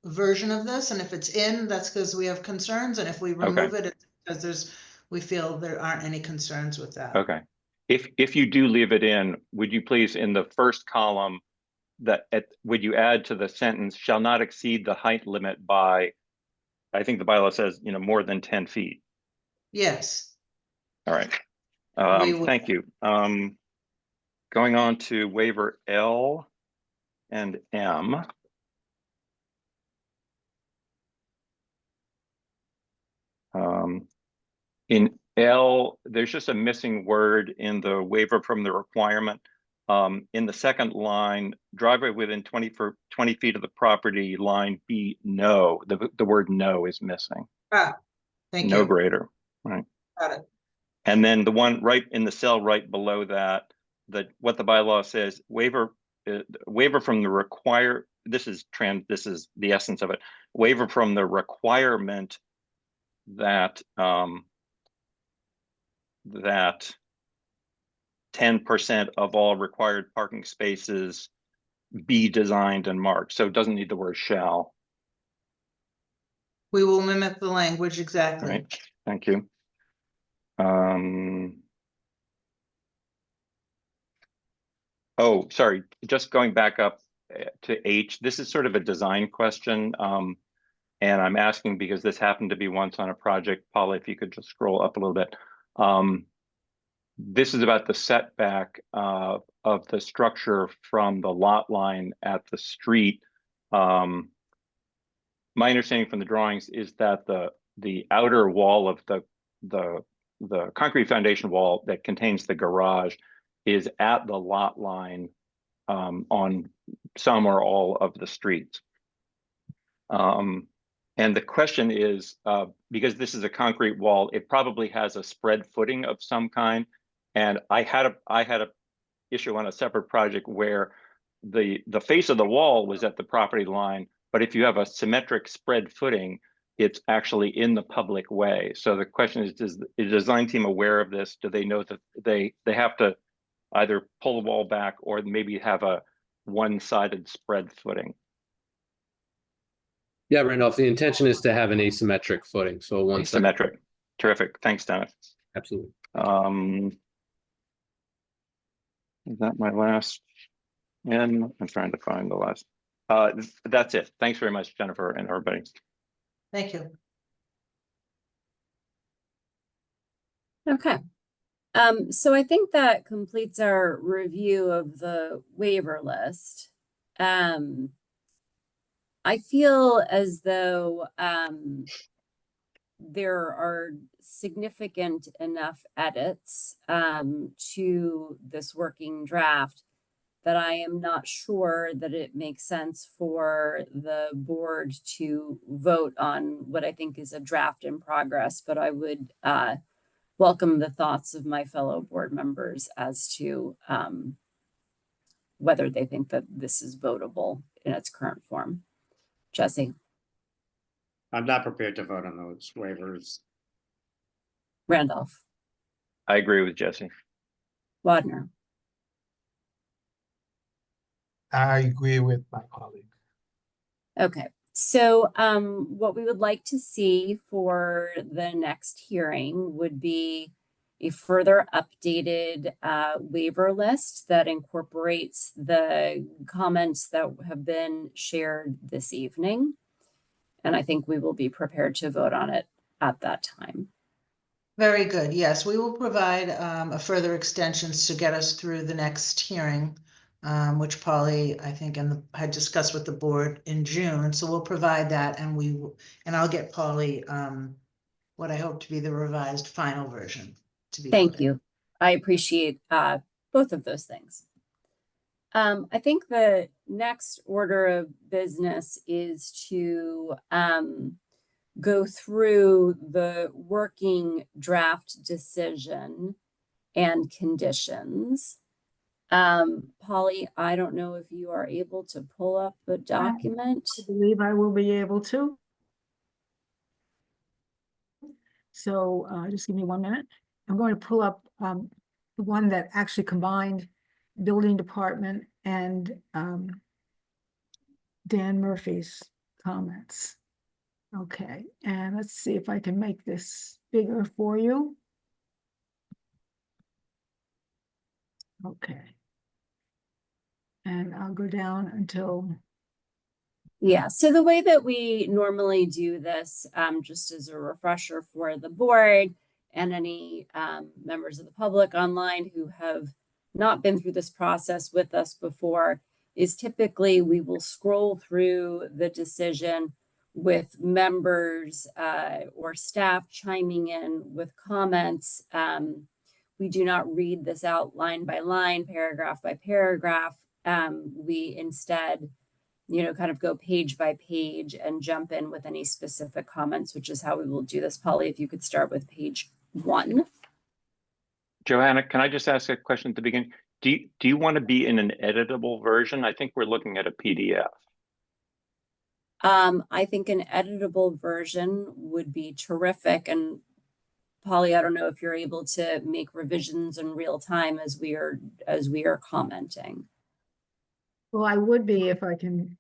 [SPEAKER 4] version of this, and if it's in, that's because we have concerns, and if we remove it, it's because we feel there aren't any concerns with that.
[SPEAKER 3] Okay. If you do leave it in, would you please, in the first column, would you add to the sentence, shall not exceed the height limit by, I think the bylaw says, more than 10 feet.
[SPEAKER 4] Yes.
[SPEAKER 3] All right. Thank you. Going on to waiver L and M. In L, there's just a missing word in the waiver from the requirement. In the second line, driveway within 20 feet of the property line B, no. The word no is missing.
[SPEAKER 4] Thank you.
[SPEAKER 3] No greater, right?
[SPEAKER 4] Got it.
[SPEAKER 3] And then the one right in the cell right below that, what the bylaw says, waiver from the require. This is the essence of it. Waiver from the requirement that that 10% of all required parking spaces be designed and marked. So it doesn't need the word shall.
[SPEAKER 4] We will mimic the language exactly.
[SPEAKER 3] Right. Thank you. Oh, sorry. Just going back up to H. This is sort of a design question. And I'm asking because this happened to be once on a project. Paula, if you could just scroll up a little bit. This is about the setback of the structure from the lot line at the street. My understanding from the drawings is that the outer wall of the concrete foundation wall that contains the garage is at the lot line on some or all of the streets. And the question is, because this is a concrete wall, it probably has a spread footing of some kind. And I had a issue on a separate project where the face of the wall was at the property line, but if you have a symmetric spread footing, it's actually in the public way. So the question is the design team aware of this? Do they know that they have to either pull the wall back or maybe have a one-sided spread footing?
[SPEAKER 7] Yeah, Randolph, the intention is to have an asymmetric footing. So one
[SPEAKER 3] Asymmetric. Terrific. Thanks, Dennis.
[SPEAKER 7] Absolutely.
[SPEAKER 3] Is that my last? And I'm trying to find the last. That's it. Thanks very much, Jennifer and everybody.
[SPEAKER 4] Thank you.
[SPEAKER 2] Okay. So I think that completes our review of the waiver list. I feel as though there are significant enough edits to this working draft that I am not sure that it makes sense for the board to vote on what I think is a draft in progress, but I would welcome the thoughts of my fellow board members as to whether they think that this is votable in its current form. Jesse,
[SPEAKER 9] I'm not prepared to vote on those waivers.
[SPEAKER 2] Randolph,
[SPEAKER 3] I agree with Jesse.
[SPEAKER 2] Wadner,
[SPEAKER 10] I agree with my colleague.
[SPEAKER 2] okay. So what we would like to see for the next hearing would be a further updated waiver list that incorporates the comments that have been shared this evening. And I think we will be prepared to vote on it at that time.
[SPEAKER 4] Very good. Yes, we will provide a further extensions to get us through the next hearing, which Polly, I think, had discussed with the board in June. So we'll provide that, and I'll get Polly what I hope to be the revised final version to be
[SPEAKER 2] Thank
[SPEAKER 4] voted.
[SPEAKER 2] you. I appreciate both of those things. I think the next order of business is to go through the working draft decision and conditions. Polly, I don't know if you are able to pull up the document.
[SPEAKER 1] I believe I will be able to. So just give me 1 minute. I'm going to pull up the one that actually combined building department and Dan Murphy's comments. Okay, and let's see if I can make this bigger for you. Okay. And I'll go down until.
[SPEAKER 2] Yeah, so the way that we normally do this, just as a refresher for the board and any members of the public online who have not been through this process with us before, is typically we will scroll through the decision with members or staff chiming in with comments. We do not read this out line by line, paragraph by paragraph. We instead, kind of go page by page and jump in with any specific comments, which is how we will do this. Polly, if you could start with page 1.
[SPEAKER 3] Johanna, can I just ask a question at the beginning? Do you want to be in an editable version? I think we're looking at a PDF.
[SPEAKER 2] I think an editable version would be terrific. And Polly, I don't know if you're able to make revisions in real time as we are commenting.
[SPEAKER 1] Well, I would be if I can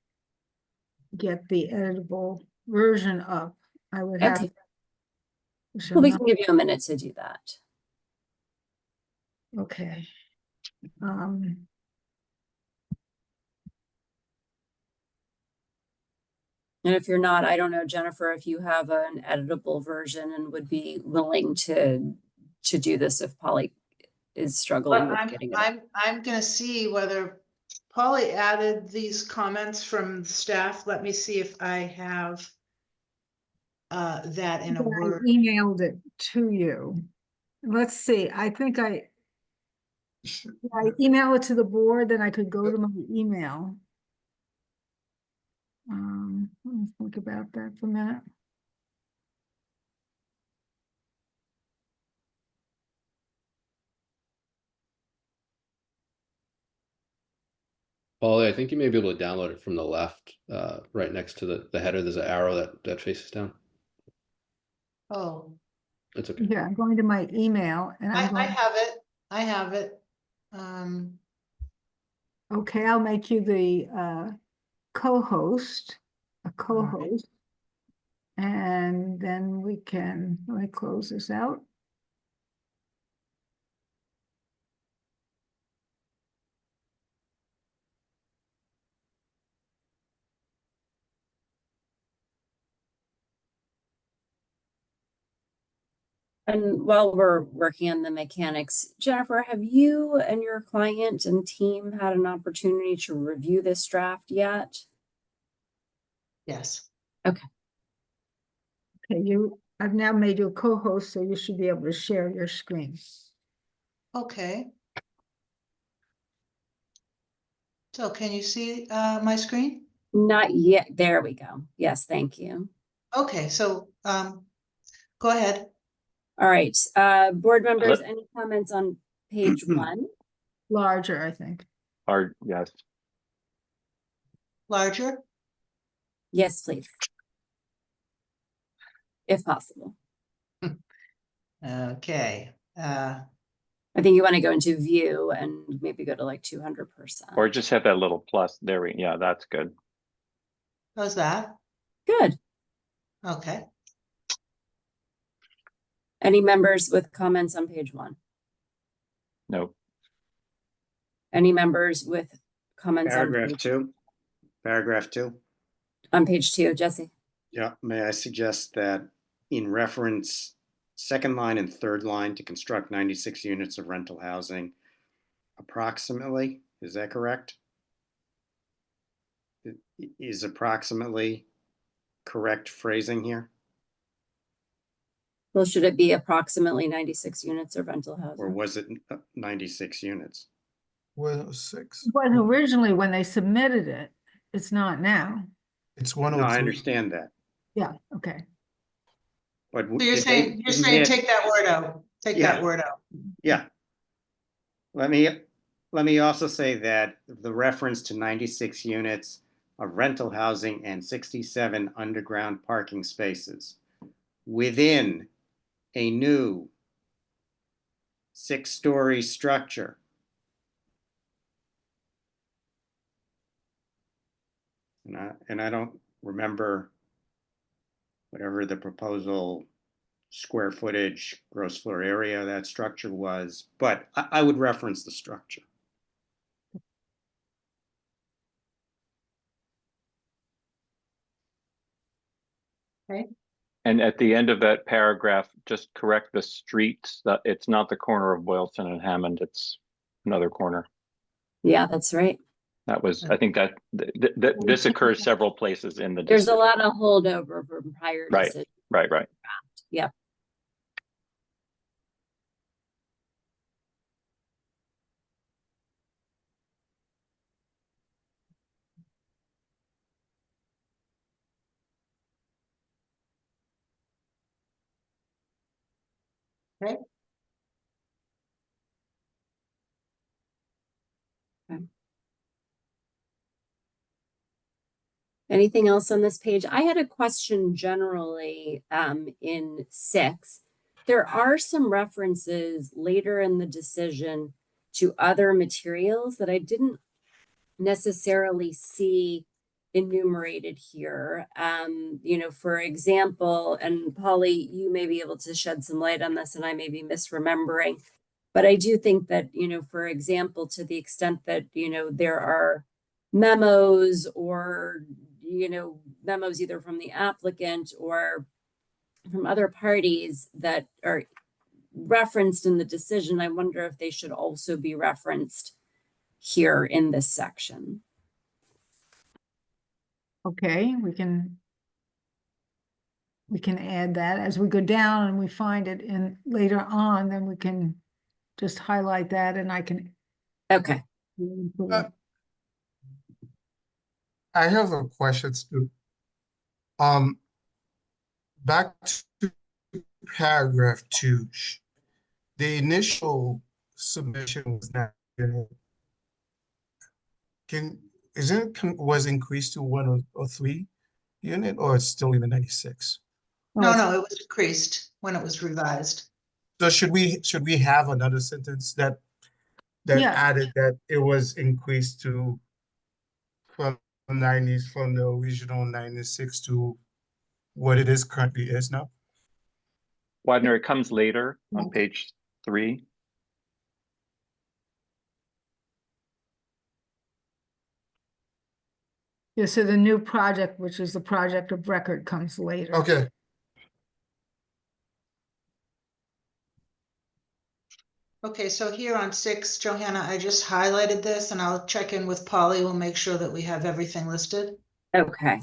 [SPEAKER 1] get the editable version up. I would have.
[SPEAKER 2] Okay.
[SPEAKER 1] To
[SPEAKER 2] Well, we can give you a minute to do that.
[SPEAKER 1] Okay.
[SPEAKER 2] And if you're not, I don't know, Jennifer, if you have an editable version and would be willing to do this if Polly is struggling with getting it up.
[SPEAKER 4] I'm gonna see whether Polly added these comments from staff. Let me see if I have that in a Word.
[SPEAKER 1] I emailed it to you. Let's see, I think I email it to the board, then I could go to my email. Let me think about that for a minute.
[SPEAKER 7] Polly, I think you may be able to download it from the left, right next to the header. There's an arrow that faces down.
[SPEAKER 4] Oh,
[SPEAKER 7] It's okay.
[SPEAKER 1] Yeah, I'm going to my email and I'm
[SPEAKER 4] I
[SPEAKER 1] going,
[SPEAKER 4] have it. I have it.
[SPEAKER 1] okay, I'll make you the co-host, a co-host. And then let me close this out.
[SPEAKER 2] And while we're working on the mechanics, Jennifer, have you and your client and team had an opportunity to review this draft yet?
[SPEAKER 4] Yes.
[SPEAKER 2] Okay.
[SPEAKER 1] Okay, I've now made you a co-host, so you should be able to share your screen.
[SPEAKER 4] Okay. So can you see my screen?
[SPEAKER 2] Not yet. There we go. Yes, thank you.
[SPEAKER 4] Okay, so go ahead.
[SPEAKER 2] All right. Board members, any comments on page 1?
[SPEAKER 1] Larger, I think.
[SPEAKER 3] Are, yes.
[SPEAKER 4] Larger?
[SPEAKER 2] Yes, please. If possible.
[SPEAKER 4] Okay,
[SPEAKER 2] I think you want to go into view and maybe go to like 200%.
[SPEAKER 3] Or just have that little plus there. Yeah, that's good.
[SPEAKER 4] how's that?
[SPEAKER 2] Good.
[SPEAKER 4] Okay,
[SPEAKER 2] Any members with comments on page 1?
[SPEAKER 3] No.
[SPEAKER 2] Any members with comments
[SPEAKER 9] Paragraph 2. Paragraph 2.
[SPEAKER 2] on page 2, Jesse?
[SPEAKER 9] Yeah, may I suggest that in reference, second line and third line, to construct 96 units of rental housing approximately, is that correct? Is approximately correct phrasing here?
[SPEAKER 2] Well, should it be approximately 96 units of rental
[SPEAKER 9] Or
[SPEAKER 2] housing?
[SPEAKER 9] was it 96 units?
[SPEAKER 10] Well, 6.
[SPEAKER 1] But originally, when they submitted it, it's not now.
[SPEAKER 10] It's
[SPEAKER 9] No,
[SPEAKER 10] 103.
[SPEAKER 9] I understand that.
[SPEAKER 1] Yeah, okay.
[SPEAKER 9] But
[SPEAKER 4] so you're
[SPEAKER 9] did
[SPEAKER 4] saying,
[SPEAKER 9] they
[SPEAKER 4] you're saying
[SPEAKER 9] submit-
[SPEAKER 4] take that word out, take
[SPEAKER 9] Yeah.
[SPEAKER 4] that word out.
[SPEAKER 9] Yeah. Let me also say that the reference to 96 units of rental housing and 67 underground parking spaces within a new 6-story structure. And I don't remember whatever the proposal square footage, gross floor area of that structure was, but I would reference the structure.
[SPEAKER 3] And at the end of that paragraph, just correct the streets. That it's not the corner of Boylston and Hammond. It's another corner.
[SPEAKER 2] Yeah, that's right.
[SPEAKER 3] That was, I think that this occurs several places in the
[SPEAKER 2] There's a
[SPEAKER 3] decision.
[SPEAKER 2] lot of holdover from prior
[SPEAKER 3] Right.
[SPEAKER 2] decisions.
[SPEAKER 3] Right.
[SPEAKER 2] Yeah.
[SPEAKER 4] Okay.
[SPEAKER 2] Okay. Anything else on this page? I had a question generally in 6. There are some references later in the decision to other materials that I didn't necessarily see enumerated here. For example, and Polly, you may be able to shed some light on this and I may be misremembering, but I do think that, for example, to the extent that, there are memos or, memos either from the applicant or from other parties that are referenced in the decision, I wonder if they should also be referenced here in this section.
[SPEAKER 1] Okay, we can add that as we go down and we find it in later on, then we can just highlight that and I can.
[SPEAKER 2] Okay.
[SPEAKER 10] I have a question too. Back to paragraph 2, the initial submission was not, was increased to 103 unit, or it's still in the 96?
[SPEAKER 4] No, it was increased when it was revised.
[SPEAKER 10] So should we have another sentence that
[SPEAKER 1] Yeah.
[SPEAKER 10] added that it was increased to from the original 96 to what it is currently is now?
[SPEAKER 3] Widener, it comes later on page 3.
[SPEAKER 1] Yeah, so the new project, which is the project of record, comes later.
[SPEAKER 10] Okay.
[SPEAKER 4] Okay, so here on 6, Johanna, I just highlighted this and I'll check in with Polly. We'll make sure that we have everything listed.
[SPEAKER 2] Okay.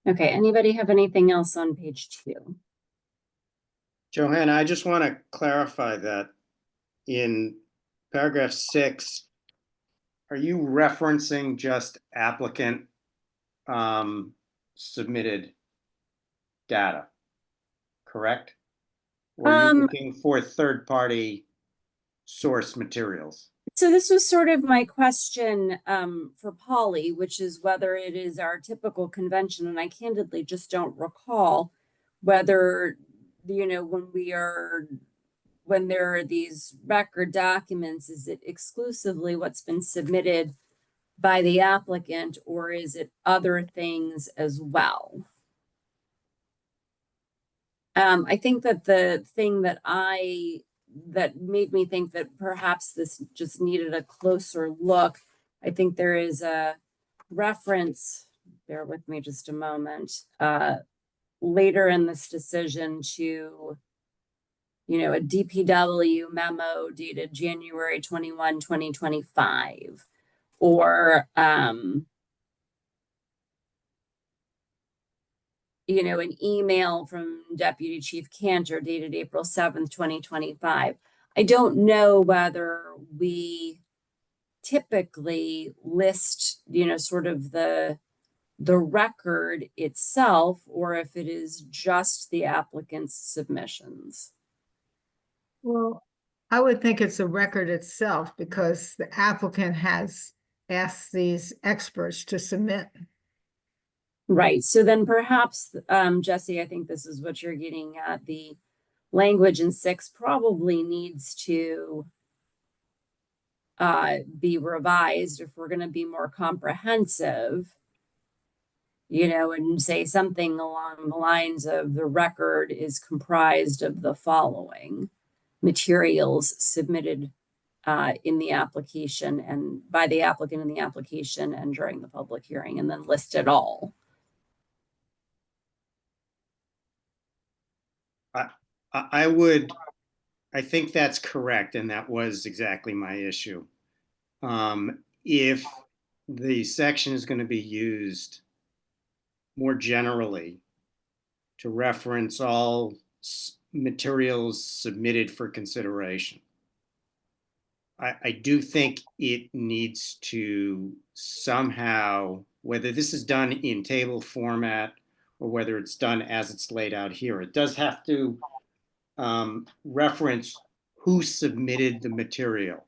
[SPEAKER 2] Okay, anybody have anything else on page 2?
[SPEAKER 9] Johanna, I just want to clarify that in paragraph 6, are you referencing just applicant submitted data, correct? Or are you
[SPEAKER 2] Um,
[SPEAKER 9] looking for third-party source materials?
[SPEAKER 2] So this was sort of my question for Polly, which is whether it is our typical convention, and I candidly just don't recall whether, you know, when there are these record documents, is it exclusively what's been submitted by the applicant, or is it other things as well? I think that the thing that made me think that perhaps this just needed a closer look, I think there is a reference, bear with me just a moment, later in this decision to, you know, a DPW memo dated January 21, 2025, or, you know, an email from Deputy Chief Cantor dated April 7th, 2025. I don't know whether we typically list, you know, sort of the record itself, or if it is just the applicant's submissions.
[SPEAKER 1] Well, I would think it's a record itself because the applicant has asked these experts to submit.
[SPEAKER 2] Right. So then perhaps, Jesse, I think this is what you're getting at. The language in 6 probably needs to be revised if we're going to be more comprehensive, you know, and say something along the lines of the record is comprised of the following materials submitted in the application and by the applicant in the application and during the public hearing, and then list it all.
[SPEAKER 9] I think that's correct, and that was exactly my issue. If the section is going to be used more generally to reference all materials submitted for consideration, I do think it needs to somehow, whether this is done in table format or whether it's done as it's laid out here, it does have to reference who submitted the material.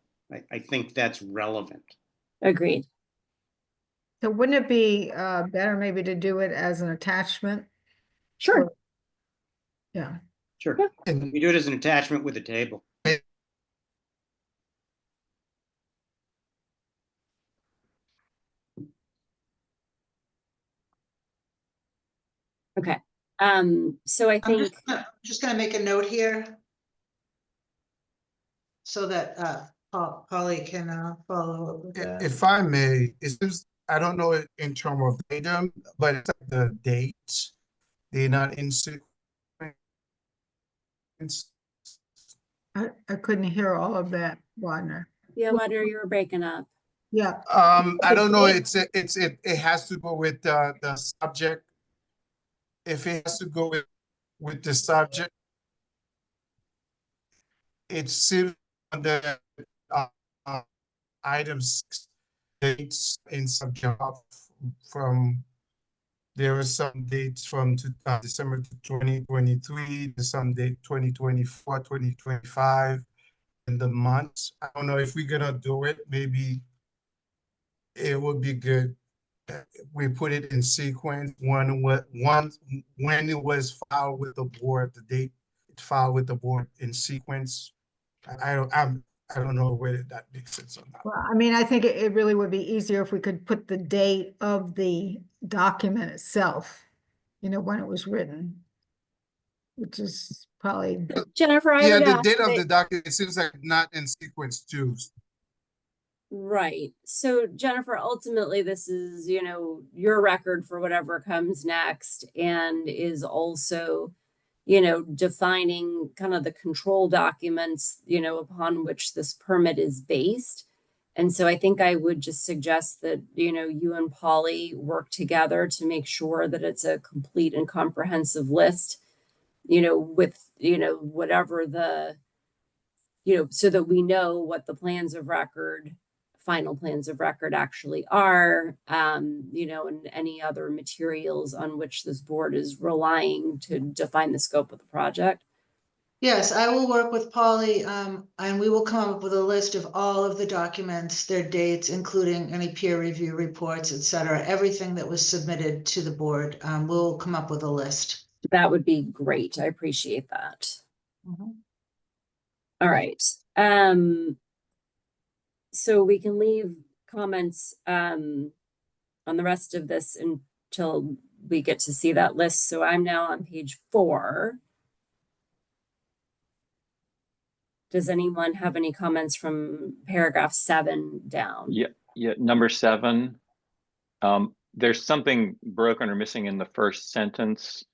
[SPEAKER 9] I think that's relevant.
[SPEAKER 2] Agreed.
[SPEAKER 1] So wouldn't it be better maybe to do it as an attachment?
[SPEAKER 2] Sure.
[SPEAKER 1] Or- yeah.
[SPEAKER 9] Sure.
[SPEAKER 2] Yeah.
[SPEAKER 10] And
[SPEAKER 9] We do it as an attachment with a table.
[SPEAKER 2] Okay. So I
[SPEAKER 4] I'm
[SPEAKER 2] think
[SPEAKER 4] just gonna make a note here. So that Polly can follow up with that.
[SPEAKER 10] if I may, it seems, I don't know it in terms of datum, but it's like the dates, they're not in sequence.
[SPEAKER 1] I couldn't hear all of that, Wagner.
[SPEAKER 2] yeah, Wadner, you were breaking up.
[SPEAKER 1] Yeah,
[SPEAKER 10] I don't know, it has to go with the subject. If it has to go with the subject, it's still under item 6, dates in subject from, there are some dates from December 2023, there's some date 2024, 2025, and the months. I don't know if we're gonna do it, maybe it would be good. We put it in sequence, when it was filed with the board, the date it filed with the board in sequence. I don't know whether that makes sense or not.
[SPEAKER 1] well, I mean, I think it really would be easier if we could put the date of the document itself, you know, when it was written, which is probably,
[SPEAKER 2] Jennifer, I
[SPEAKER 10] Yeah,
[SPEAKER 2] would
[SPEAKER 10] the
[SPEAKER 2] ask
[SPEAKER 10] date of
[SPEAKER 2] that-
[SPEAKER 10] the document, it seems like not in sequence too.
[SPEAKER 2] Right. So Jennifer, ultimately this is, you know, your record for whatever comes next and is also, you know, defining kind of the control documents, you know, upon which this permit is based. And so I think I would just suggest that, you know, you and Polly work together to make sure that it's a complete and comprehensive list, you know, with, you know, whatever the, you know, so that we know what the plans of record, final plans of record actually are, you know, and any other materials on which this board is relying to define the scope of the project.
[SPEAKER 4] Yes, I will work with Polly, and we will come up with a list of all of the documents, their dates, including any peer review reports, et cetera, everything that was submitted to the board. We'll come up with a list.
[SPEAKER 2] That would be great. I appreciate that.
[SPEAKER 4] Mhm.
[SPEAKER 2] All right. So we can leave comments on the rest of this until we get to see that list. So I'm now on page 4. Does anyone have any comments from paragraph 7 down?
[SPEAKER 3] Yeah, number 7. There's something broken or missing in the first sentence.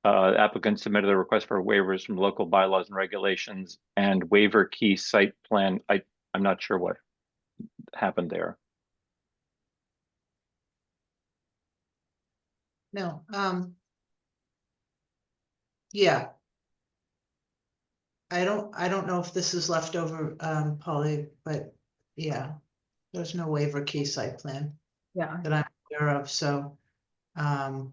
[SPEAKER 3] Applicant submitted a request for waivers from local bylaws and regulations and waiver key site plan. I'm not sure what happened there.
[SPEAKER 4] No, yeah. I don't know if this is left over, Polly, but yeah, there's no waiver key site plan
[SPEAKER 1] Yeah,
[SPEAKER 4] that I'm aware of, so I'm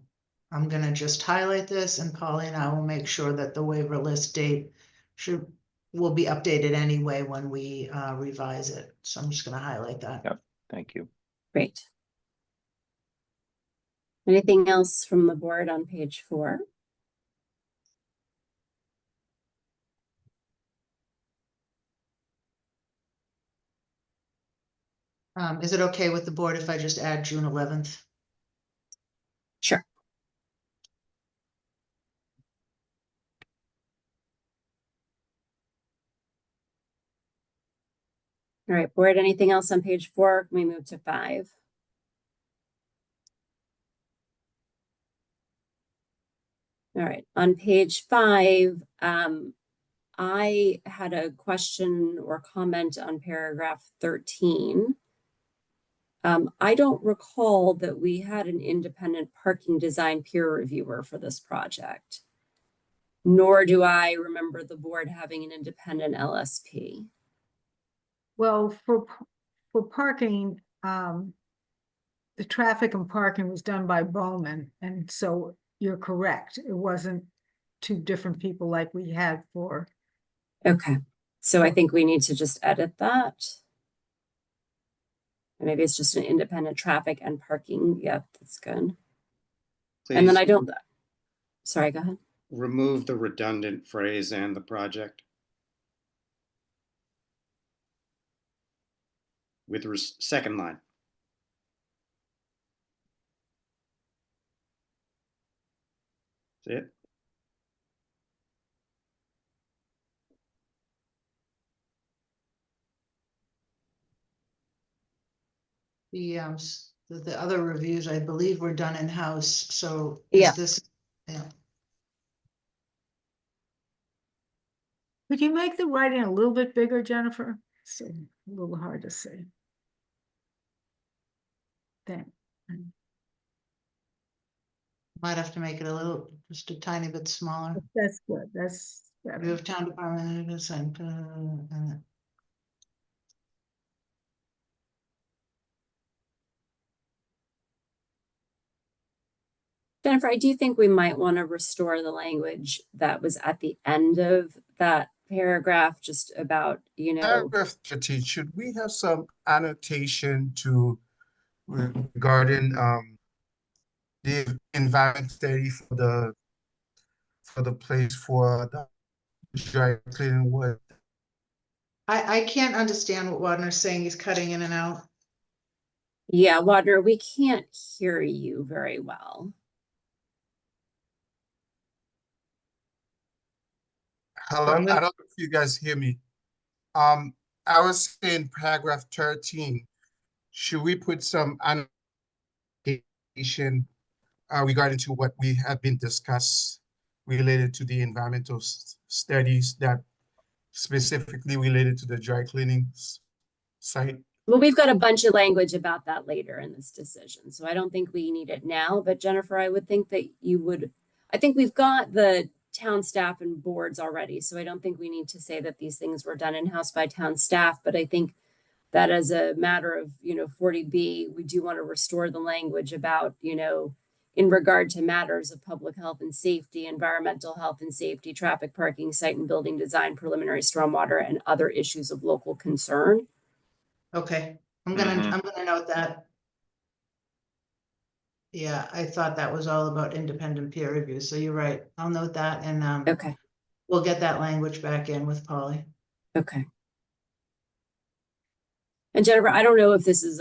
[SPEAKER 4] gonna just highlight this, and Polly and I will make sure that the waiver list date will be updated anyway when we revise it. So I'm just gonna highlight that.
[SPEAKER 3] Yep, thank you.
[SPEAKER 2] Great. Anything else from the board on page 4?
[SPEAKER 4] Is it okay with the board if I just add June 11th?
[SPEAKER 2] Sure. All right, board, anything else on page 4? Can we move to 5? All right, on page 5, I had a question or comment on paragraph 13. I don't recall that we had an independent parking design peer reviewer for this project, nor do I remember the board having an independent LSP.
[SPEAKER 1] well, for parking, the traffic and parking was done by Bowman, and so you're correct. It wasn't 2 different people like we had for.
[SPEAKER 2] Okay, so I think we need to just edit that. Maybe it's just an independent traffic and parking. Yep, that's good. And then I don't, sorry, go ahead.
[SPEAKER 9] Remove the redundant phrase "and the project" with second line. That's it.
[SPEAKER 4] The other reviews, I believe, were done in-house, so
[SPEAKER 2] Yeah.
[SPEAKER 4] is this, yeah.
[SPEAKER 1] Could you make the writing a little bit bigger, Jennifer? It's a little hard to see. Thank.
[SPEAKER 4] Might have to make it just a tiny bit smaller.
[SPEAKER 1] That's good. That's better.
[SPEAKER 4] Review of town department,
[SPEAKER 2] Jennifer, I do think we might want to restore the language that was at the end of that paragraph, just about,
[SPEAKER 10] Paragraph 13, should we have some annotation regarding the environment study for the place for the dry cleaning wood?
[SPEAKER 4] I can't understand what Wadner's saying. He's cutting in and out.
[SPEAKER 2] Yeah, Wadner, we can't hear you very well.
[SPEAKER 10] Hello, I don't know if you guys hear me. I was saying paragraph 13, should we put some annotation regarding to what we have been discussed related to the environmental studies that specifically related to the dry cleaning site?
[SPEAKER 2] Well, we've got a bunch of language about that later in this decision, so I don't think we need it now. But Jennifer, I would think that you would, I think we've got the town staff and boards already, so I don't think we need to say that these things were done in-house by town staff, but I think that as a matter of, 40B, we do want to restore the language about, in regard to matters of public health and safety, environmental health and safety, traffic, parking, site and building design, preliminary stormwater, and other issues of local concern.
[SPEAKER 4] Okay, I'm
[SPEAKER 3] Mhm.
[SPEAKER 4] gonna note that. Yeah, I thought that was all about independent peer review, so you're right. I'll note that and
[SPEAKER 2] Okay,
[SPEAKER 4] we'll get that language back in with Polly.
[SPEAKER 2] okay. And Jennifer, I don't know if this is,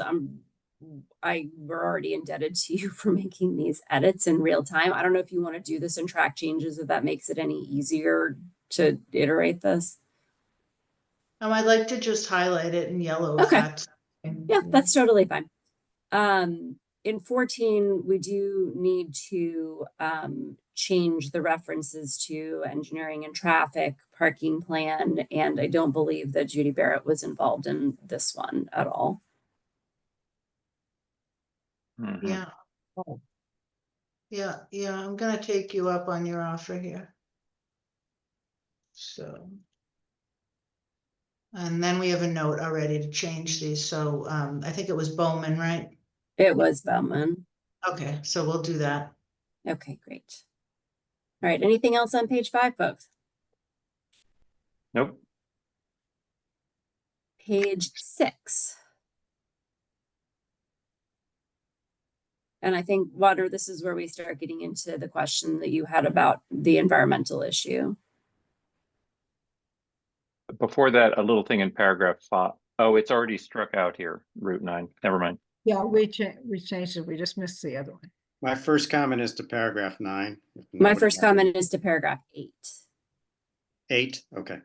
[SPEAKER 2] we're already indebted to you for making these edits in real time. I don't know if you want to do this and track changes, if that makes it any easier to iterate this.
[SPEAKER 4] I'd like to just highlight it in yellow if
[SPEAKER 2] Okay.
[SPEAKER 4] that's.
[SPEAKER 2] Yeah, that's totally fine. In 14, we do need to change the references to engineering and traffic, parking plan, and I don't believe that Judy Barrett was involved in this one at all.
[SPEAKER 3] Mhm.
[SPEAKER 4] Yeah. Yeah, I'm gonna take you up on your offer here. So. And then we have a note already to change these, so I think it was Bowman, right?
[SPEAKER 2] It was Bowman.
[SPEAKER 4] Okay, so we'll do that.
[SPEAKER 2] Okay, great. All right, anything else on page 5, folks?
[SPEAKER 3] Nope.
[SPEAKER 2] Page 6. And I think, Water, this is where we start getting into the question that you had about the environmental issue.
[SPEAKER 3] Before that, a little thing in paragraph 5. Oh, it's already struck out here, Route 9. Never mind.
[SPEAKER 1] Yeah, we changed it. We just missed the other one.
[SPEAKER 9] My first comment is to paragraph 9.
[SPEAKER 2] My first comment is to paragraph 8.
[SPEAKER 9] 8, okay.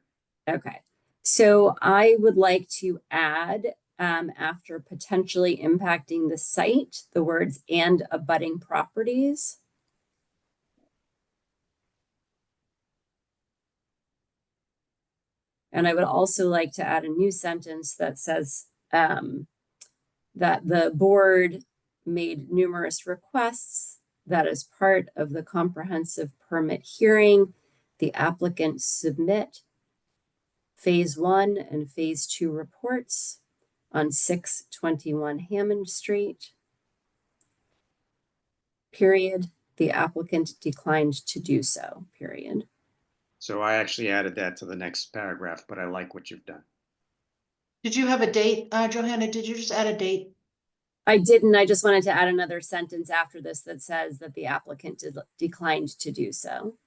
[SPEAKER 2] Okay, so I would like to add, after potentially impacting the site, the words "and abutting properties." And I would also like to add a new sentence that says that the board made numerous requests that as part of the comprehensive permit hearing, the applicant submit Phase 1 and Phase 2 reports on 621 Hammond Street. Period. The applicant declined to do so, period.
[SPEAKER 9] So I actually added that to the next paragraph, but I like what you've done.
[SPEAKER 4] Did you have a date, Johanna? Did you just add a date?
[SPEAKER 2] I didn't. I just wanted to add another sentence after this that says that the applicant declined to do so.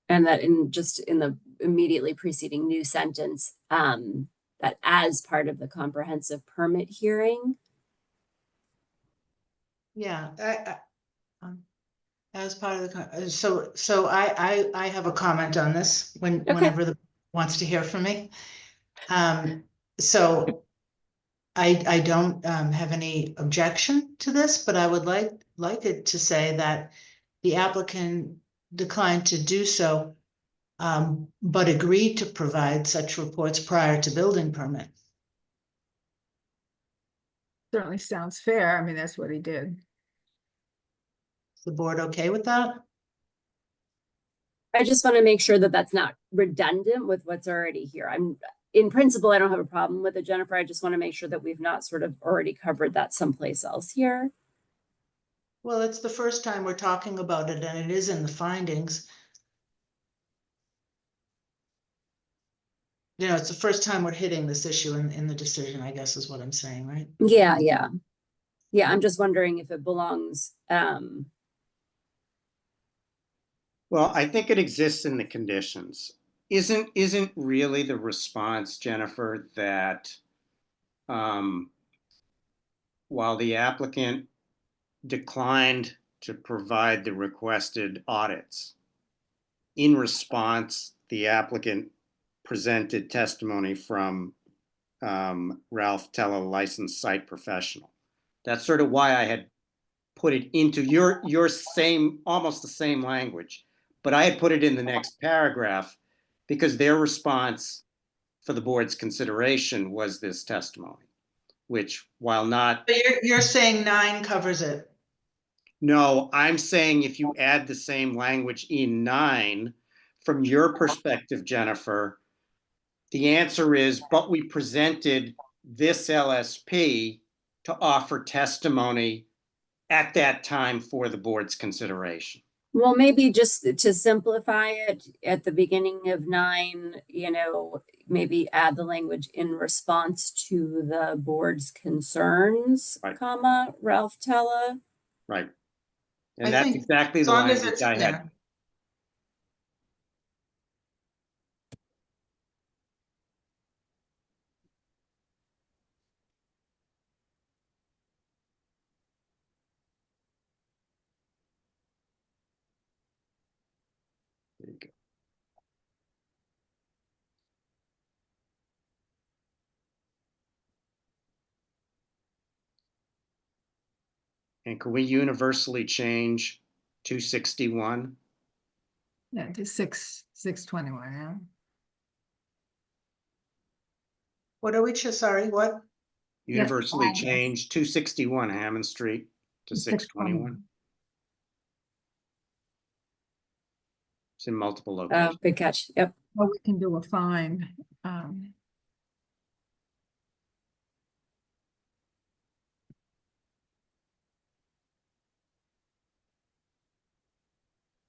[SPEAKER 2] And that in the immediately preceding new sentence, that as part of the comprehensive permit hearing.
[SPEAKER 4] Yeah, as part of the, so I have a comment on this whenever the wants to hear from me. So I don't have any objection to this, but I would like it to say that the applicant declined to do so, but agreed to provide such reports prior to building permit.
[SPEAKER 1] Certainly sounds fair. I mean, that's what he did.
[SPEAKER 4] Is the board okay with that?
[SPEAKER 2] I just want to make sure that that's not redundant with what's already here. In principle, I don't have a problem with it, Jennifer. I just want to make sure that we've not sort of already covered that someplace else here.
[SPEAKER 4] Well, it's the first time we're talking about it, and it is in the findings. You know, it's the first time we're hitting this issue in the decision, I guess is what I'm saying, right?
[SPEAKER 2] Yeah. Yeah, I'm just wondering if it belongs.
[SPEAKER 9] Well, I think it exists in the conditions. Isn't really the response, Jennifer, that while the applicant declined to provide the requested audits, in response, the applicant presented testimony from Ralph Tella, licensed site professional. That's sort of why I had put it into your same, almost the same language, but I had put it in the next paragraph because their response for the board's consideration was this testimony, which while not.
[SPEAKER 4] But you're saying 9 covers it.
[SPEAKER 9] No, I'm saying if you add the same language in 9, from your perspective, Jennifer, the answer is, but we presented this LSP to offer testimony at that time for the board's consideration.
[SPEAKER 2] Well, maybe just to simplify it at the beginning of 9, maybe add the language in response to the board's concerns,
[SPEAKER 9] Right.
[SPEAKER 2] comma, Ralph Tella.
[SPEAKER 9] Right.
[SPEAKER 4] I
[SPEAKER 9] And that's
[SPEAKER 4] think
[SPEAKER 9] exactly
[SPEAKER 4] as
[SPEAKER 9] the
[SPEAKER 4] long as
[SPEAKER 9] language
[SPEAKER 4] it's
[SPEAKER 9] I
[SPEAKER 4] in
[SPEAKER 9] had.
[SPEAKER 4] there.
[SPEAKER 9] There you go. And can we universally change 261?
[SPEAKER 1] Yeah, to 621, yeah.
[SPEAKER 4] What are we, sorry, what?
[SPEAKER 9] Universally
[SPEAKER 1] add.
[SPEAKER 9] change 261 Hammond Street to 621. It's in multiple locations.
[SPEAKER 2] Good catch. Yep.
[SPEAKER 1] Well, we can do a find.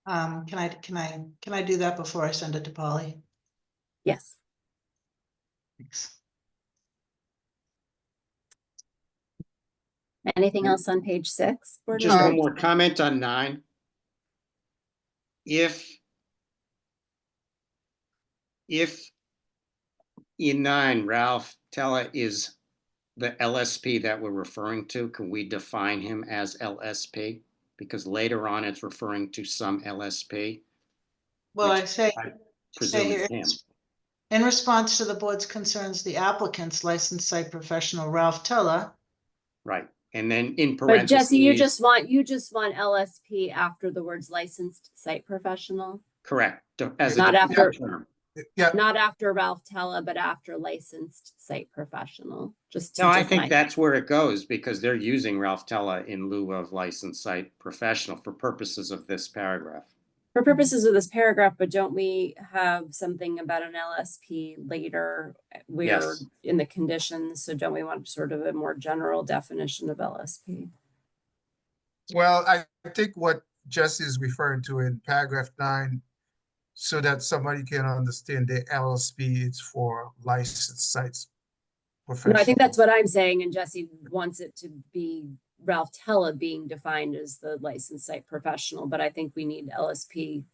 [SPEAKER 4] Can I do that before I send it to Polly?
[SPEAKER 2] Yes.
[SPEAKER 4] Thanks.
[SPEAKER 2] Anything else on page 6? Board
[SPEAKER 9] Just
[SPEAKER 2] members?
[SPEAKER 9] one more comment on 9. If in 9, Ralph Tella is the LSP that we're referring to, can we define him as LSP? Because later on it's referring to some LSP.
[SPEAKER 4] Well,
[SPEAKER 9] which
[SPEAKER 4] I say
[SPEAKER 9] presume
[SPEAKER 4] here,
[SPEAKER 9] it's him.
[SPEAKER 4] in response to the board's concerns, the applicant's licensed site professional Ralph Tella.
[SPEAKER 9] Right. And then in
[SPEAKER 2] But
[SPEAKER 9] parentheses.
[SPEAKER 2] Jesse, you just want LSP after the words licensed site professional,
[SPEAKER 9] Correct. As a
[SPEAKER 2] not after,
[SPEAKER 9] term.
[SPEAKER 10] Yeah,
[SPEAKER 2] not after Ralph Tella, but after licensed site professional. Just to
[SPEAKER 9] No, I
[SPEAKER 2] define.
[SPEAKER 9] think that's where it goes because they're using Ralph Tella in lieu of licensed site professional for purposes of this paragraph.
[SPEAKER 2] For purposes of this paragraph, but don't we have something about an LSP later where
[SPEAKER 9] Yes.
[SPEAKER 2] in the conditions? So don't we want sort of a more general definition of LSP?
[SPEAKER 10] well, I think what Jesse is referring to in paragraph 9, so that somebody can understand the LSP, it's for licensed sites
[SPEAKER 2] No,
[SPEAKER 10] professional.
[SPEAKER 2] I think that's what I'm saying, and Jesse wants it to be Ralph Tella being defined as the licensed site professional, but I think we need LSP.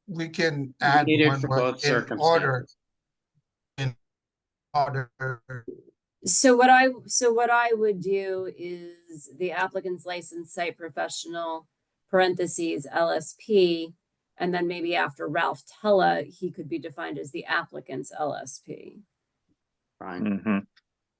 [SPEAKER 10] We can add
[SPEAKER 9] Need it
[SPEAKER 10] one
[SPEAKER 9] for
[SPEAKER 10] word
[SPEAKER 9] both
[SPEAKER 10] in order.
[SPEAKER 9] circumstances.
[SPEAKER 10] In order.
[SPEAKER 2] So what I would do is the applicant's licensed site professional, parentheses, LSP, and then maybe after Ralph Tella, he could be defined as the applicant's LSP.
[SPEAKER 9] Fine.
[SPEAKER 3] Mhm.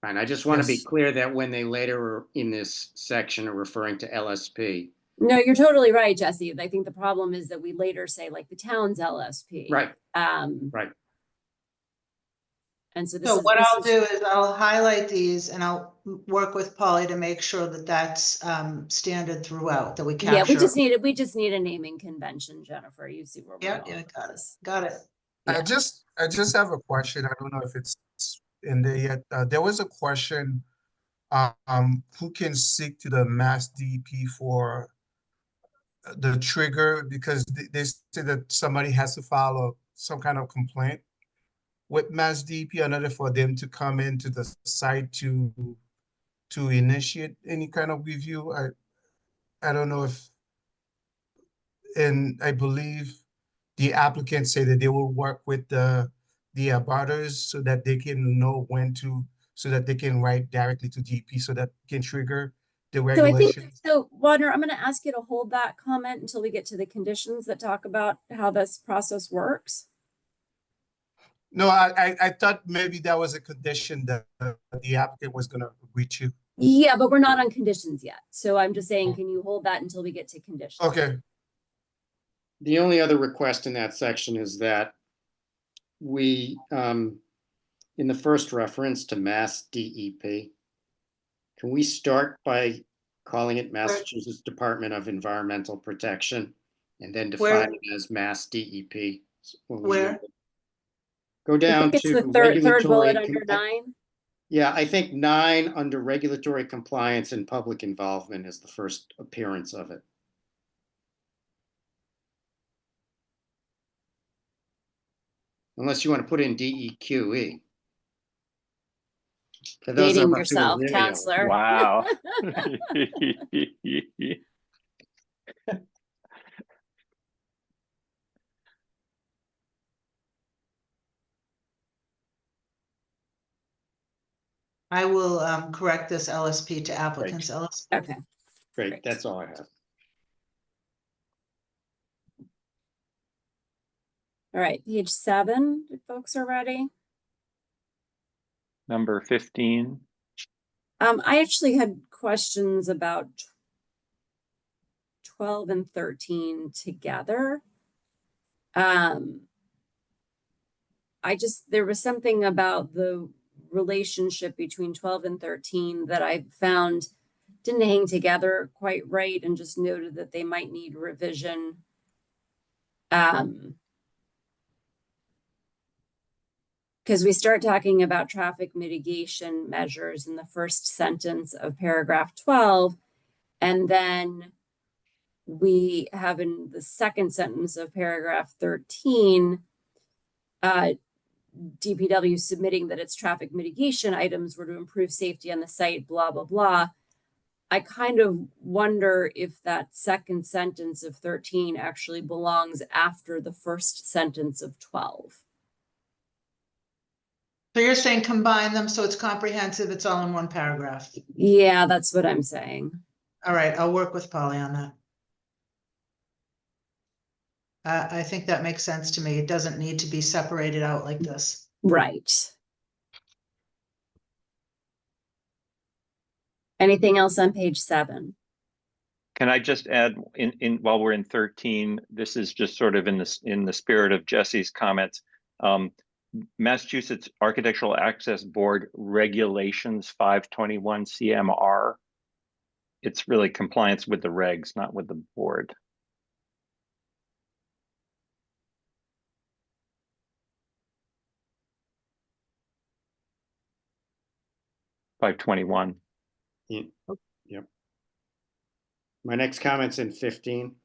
[SPEAKER 9] Fine. I just want to be
[SPEAKER 10] Yes.
[SPEAKER 9] clear that when they later in this section are referring to LSP.
[SPEAKER 2] No, you're totally right, Jesse. I think the problem is that we later say like the town's LSP.
[SPEAKER 9] Right.
[SPEAKER 2] Um,
[SPEAKER 9] Right.
[SPEAKER 2] And so this
[SPEAKER 4] So
[SPEAKER 2] is.
[SPEAKER 4] what
[SPEAKER 2] this
[SPEAKER 4] I'll
[SPEAKER 2] is-
[SPEAKER 4] do is I'll highlight these and I'll work with Polly to make sure that that's standard throughout, that we capture.
[SPEAKER 2] Yeah, we just need a naming convention, Jennifer. You see where we're
[SPEAKER 4] Yeah,
[SPEAKER 2] going with
[SPEAKER 4] got it,
[SPEAKER 2] this.
[SPEAKER 4] got it.
[SPEAKER 2] Yeah.
[SPEAKER 10] I just have a question. I don't know if it's in there yet. There was a question, who can seek to the Mass DEP for the trigger, because they say that somebody has to file some kind of complaint with Mass DEP in order for them to come into the site to initiate any kind of review. I don't know if, and I believe the applicants say that they will work with the abutters so that they can know when to, so that they can write directly to DEP so that can trigger the
[SPEAKER 2] So I
[SPEAKER 10] regulations.
[SPEAKER 2] think, Wadner, I'm going to ask you to hold that comment until we get to the conditions that talk about how this process works.
[SPEAKER 10] No, I thought maybe that was a condition that the applicant was gonna agree to.
[SPEAKER 2] Yeah, but we're not on conditions yet. So I'm just saying, can you hold that until we get to conditions?
[SPEAKER 10] Okay,
[SPEAKER 9] The only other request in that section is that we, in the first reference to Mass DEP, can we start by calling it Massachusetts Department of Environmental Protection and then define it as Mass DEP?
[SPEAKER 4] Where?
[SPEAKER 9] Go
[SPEAKER 2] I
[SPEAKER 9] down
[SPEAKER 2] think it's
[SPEAKER 9] to
[SPEAKER 2] the third bullet
[SPEAKER 9] regulatory.
[SPEAKER 2] under 9.
[SPEAKER 9] Yeah, I think 9 under regulatory compliance and public involvement is the first appearance of it. Unless you want to put in DEQE. For those
[SPEAKER 2] Dating
[SPEAKER 9] of us who are
[SPEAKER 2] yourself,
[SPEAKER 9] really old.
[SPEAKER 2] counselor.
[SPEAKER 3] Wow.
[SPEAKER 4] I will correct this LSP to applicants LSP.
[SPEAKER 2] Okay.
[SPEAKER 9] Great,
[SPEAKER 2] Great.
[SPEAKER 9] that's all I have.
[SPEAKER 2] All right, page 7, if folks are ready.
[SPEAKER 3] Number 15.
[SPEAKER 2] I actually had questions about 12 and 13 together. There was something about the relationship between 12 and 13 that I found didn't hang together quite right, and just noted that they might need revision. Because we start talking about traffic mitigation measures in the first sentence of paragraph 12, and then we have in the second sentence of paragraph 13, DPW submitting that its traffic mitigation items were to improve safety on the site, blah, blah, blah. I kind of wonder if that second sentence of 13 actually belongs after the first sentence of 12.
[SPEAKER 4] So you're saying combine them so it's comprehensive, it's all in one paragraph.
[SPEAKER 2] Yeah, that's what I'm saying.
[SPEAKER 4] All right, I'll work with Polly on that. I think that makes sense to me. It doesn't need to be separated out like this.
[SPEAKER 2] Right. Anything else on page 7?
[SPEAKER 3] Can I just add in while we're in 13, this is just sort of in the spirit of Jesse's comments. Massachusetts Architectural Access Board Regulations 521 CMR. It's really compliance with the regs, not with the board. .521.
[SPEAKER 9] Yeah. Yep. My next comment's in 15.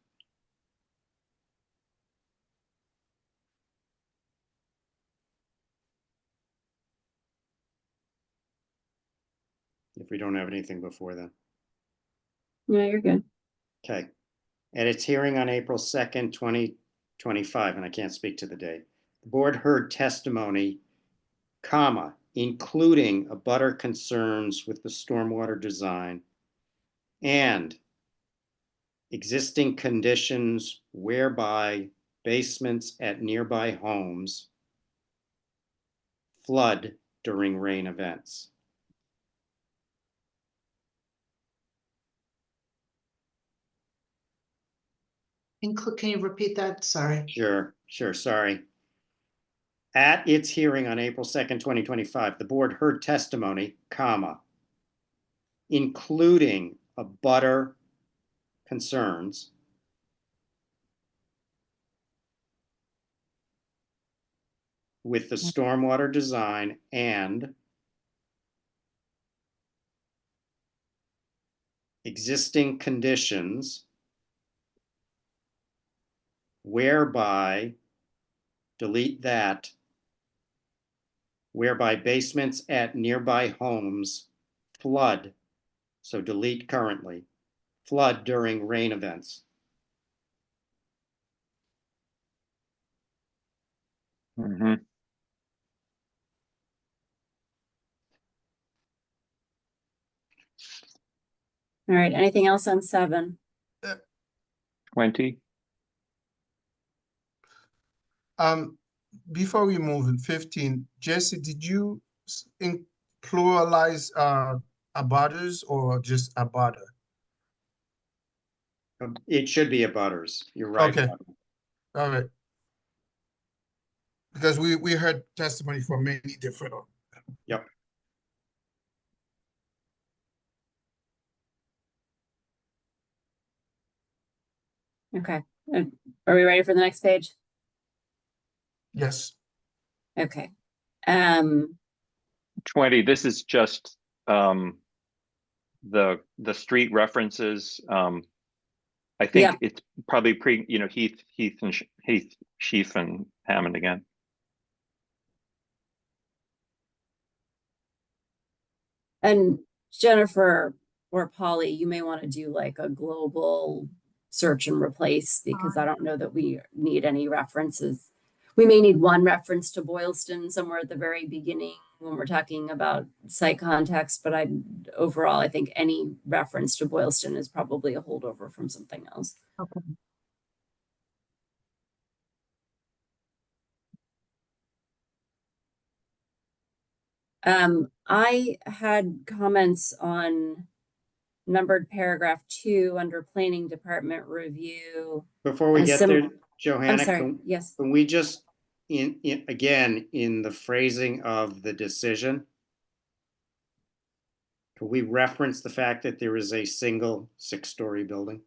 [SPEAKER 9] If we don't have anything before then.
[SPEAKER 2] Yeah, you're good.
[SPEAKER 9] Okay. At its hearing on April 2nd, 2025, and I can't speak to the date, the board heard testimony, comma, including abutter concerns with the stormwater design and existing conditions whereby basements at nearby homes flood during rain events.
[SPEAKER 4] Can you repeat that? Sorry.
[SPEAKER 9] Sure, sorry. At its hearing on April 2nd, 2025, the board heard testimony, comma, including abutter concerns with the stormwater design and existing conditions whereby, delete that, whereby basements at nearby homes flood, so delete currently, flood during rain events.
[SPEAKER 3] Mm-hmm.
[SPEAKER 2] All right, anything else on 7?
[SPEAKER 3] 20.
[SPEAKER 10] Before we move in 15, Jesse, did you pluralize abutters or just abutter?
[SPEAKER 9] It should be abutters. You're right.
[SPEAKER 10] Okay. All right. Because we heard testimony from many different.
[SPEAKER 9] Yep.
[SPEAKER 2] Okay. Are we ready for the next page?
[SPEAKER 10] Yes.
[SPEAKER 2] Okay.
[SPEAKER 3] 20, this is just the street references. I think
[SPEAKER 2] Yeah.
[SPEAKER 3] it's probably Heath, Sheafe, and Hammond again.
[SPEAKER 2] And Jennifer or Polly, you may want to do like a global search and replace, because I don't know that we need any references. We may need one reference to Boylston somewhere at the very beginning when we're talking about site context, but overall, I think any reference to Boylston is probably a holdover from something else.
[SPEAKER 1] Okay.
[SPEAKER 2] I had comments on numbered paragraph 2 under planning department review.
[SPEAKER 9] Before we
[SPEAKER 2] And
[SPEAKER 9] get there, Johanna,
[SPEAKER 2] I'm sorry, yes.
[SPEAKER 9] can we just, again, in the phrasing of the decision, can we reference the fact that there is a single 6-story building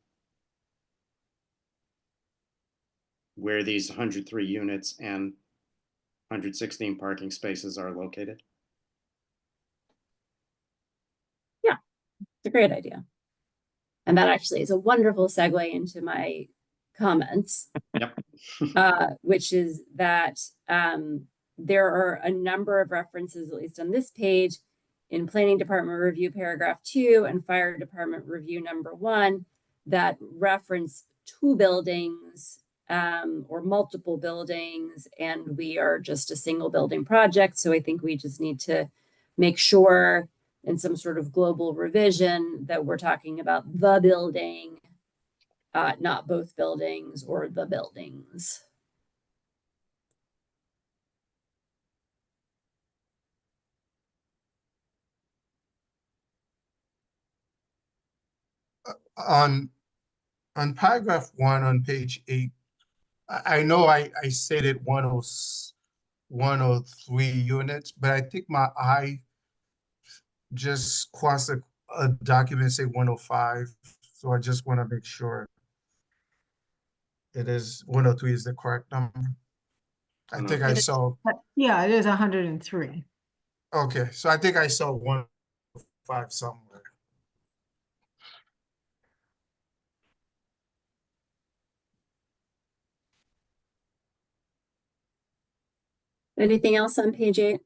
[SPEAKER 9] where these 103 units and 116 parking spaces are located?
[SPEAKER 2] It's a great idea. And that actually is a wonderful segue into my comments.
[SPEAKER 9] Yep.
[SPEAKER 2] Which is that there are a number of references, at least on this page, in planning department review paragraph 2 and fire department review number 1 that reference 2 buildings or multiple buildings, and we are just a single building project. So I think we just need to make sure in some sort of global revision that we're talking about the building, not both buildings or the buildings.
[SPEAKER 10] On paragraph 1 on page 8, I know I stated 103 units, but I think my eye just crossed a document say 105. So I just want to make sure it is 103 is the correct number. I think I saw,
[SPEAKER 1] Yeah, it is 103.
[SPEAKER 10] okay, so I think I saw 105 somewhere.
[SPEAKER 2] Anything else on page 8?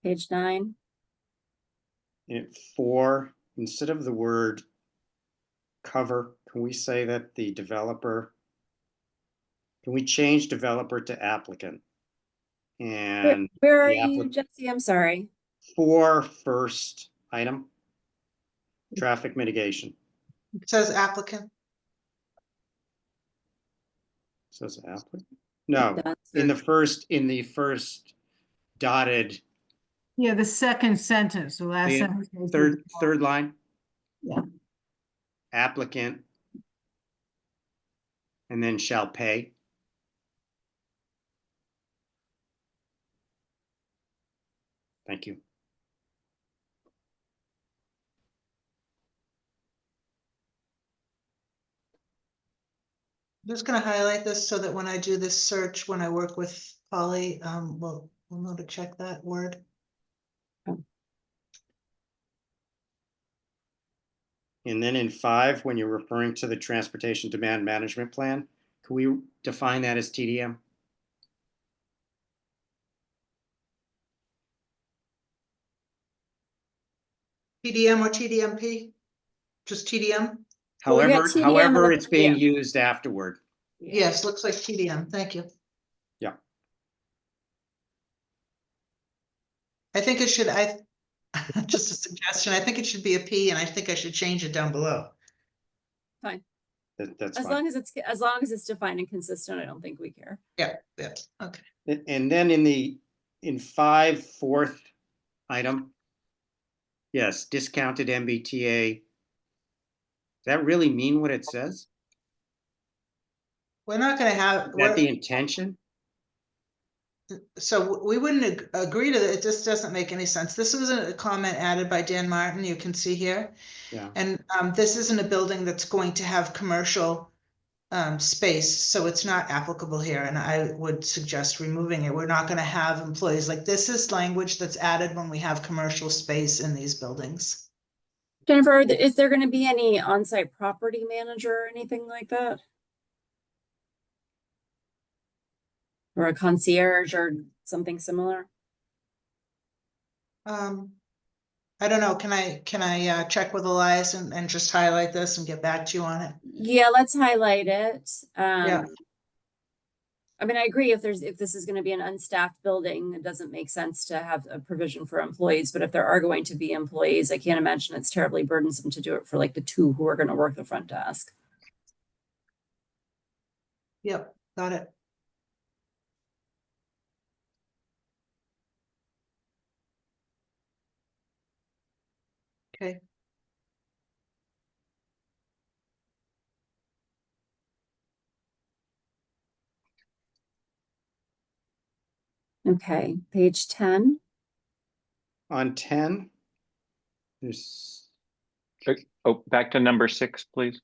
[SPEAKER 2] Page 9?
[SPEAKER 9] And 4, instead of the word cover, can we say that the developer, can we change developer to applicant? And
[SPEAKER 2] Where are
[SPEAKER 9] the
[SPEAKER 2] you, Jesse? I'm sorry.
[SPEAKER 9] 4 first item, traffic mitigation.
[SPEAKER 4] It says applicant.
[SPEAKER 9] Says applicant? No,
[SPEAKER 2] That's
[SPEAKER 9] in the first dotted,
[SPEAKER 1] Yeah, the second sentence, the last
[SPEAKER 9] the
[SPEAKER 1] sentence. is
[SPEAKER 9] third line.
[SPEAKER 1] Yeah.
[SPEAKER 9] Applicant. And then shall pay. Thank you.
[SPEAKER 4] I'm just going to highlight this so that when I do this search, when I work with Polly, we'll know to check that word.
[SPEAKER 9] And then in 5, when you're referring to the transportation demand management plan, can we define that as TDM?
[SPEAKER 4] TDM or TDMP? Just TDM?
[SPEAKER 2] Well, we got
[SPEAKER 9] However,
[SPEAKER 2] TDM
[SPEAKER 9] however
[SPEAKER 2] and
[SPEAKER 9] it's being
[SPEAKER 2] TDM.
[SPEAKER 9] used afterward.
[SPEAKER 4] Yes, looks like TDM. Thank you.
[SPEAKER 9] Yeah.
[SPEAKER 4] I think it should, just a suggestion, I think it should be a P, and I think I should change it down below.
[SPEAKER 2] Fine.
[SPEAKER 9] That's
[SPEAKER 2] As
[SPEAKER 9] fine.
[SPEAKER 2] long as it's defined and consistent, I don't think we care.
[SPEAKER 4] Yeah, okay.
[SPEAKER 9] And then in 5, fourth item, yes, discounted MBTA. Does that really mean what it says?
[SPEAKER 4] We're not gonna have,
[SPEAKER 9] Is that the intention?
[SPEAKER 4] so we wouldn't agree to that, it just doesn't make any sense. This was a comment added by Dan Martin, you can see here.
[SPEAKER 9] Yeah.
[SPEAKER 4] And this isn't a building that's going to have commercial space, so it's not applicable here, and I would suggest removing it. We're not gonna have employees, like, this is language that's added when we have commercial space in these buildings.
[SPEAKER 2] Jennifer, is there going to be any on-site property manager or anything like that? Or a concierge or something similar?
[SPEAKER 4] I don't know, can I check with Elias and just highlight this and get back to you on it?
[SPEAKER 2] Yeah, let's highlight it.
[SPEAKER 4] Yeah.
[SPEAKER 2] I mean, I agree if this is going to be an unstaffed building, it doesn't make sense to have a provision for employees, but if there are going to be employees, I can't imagine it's terribly burdensome to do it for like the 2 who are going to work the front desk.
[SPEAKER 4] Yep, got it. Okay.
[SPEAKER 2] Okay, page 10.
[SPEAKER 9] On 10, there's,
[SPEAKER 3] Oh, back to number 6, please.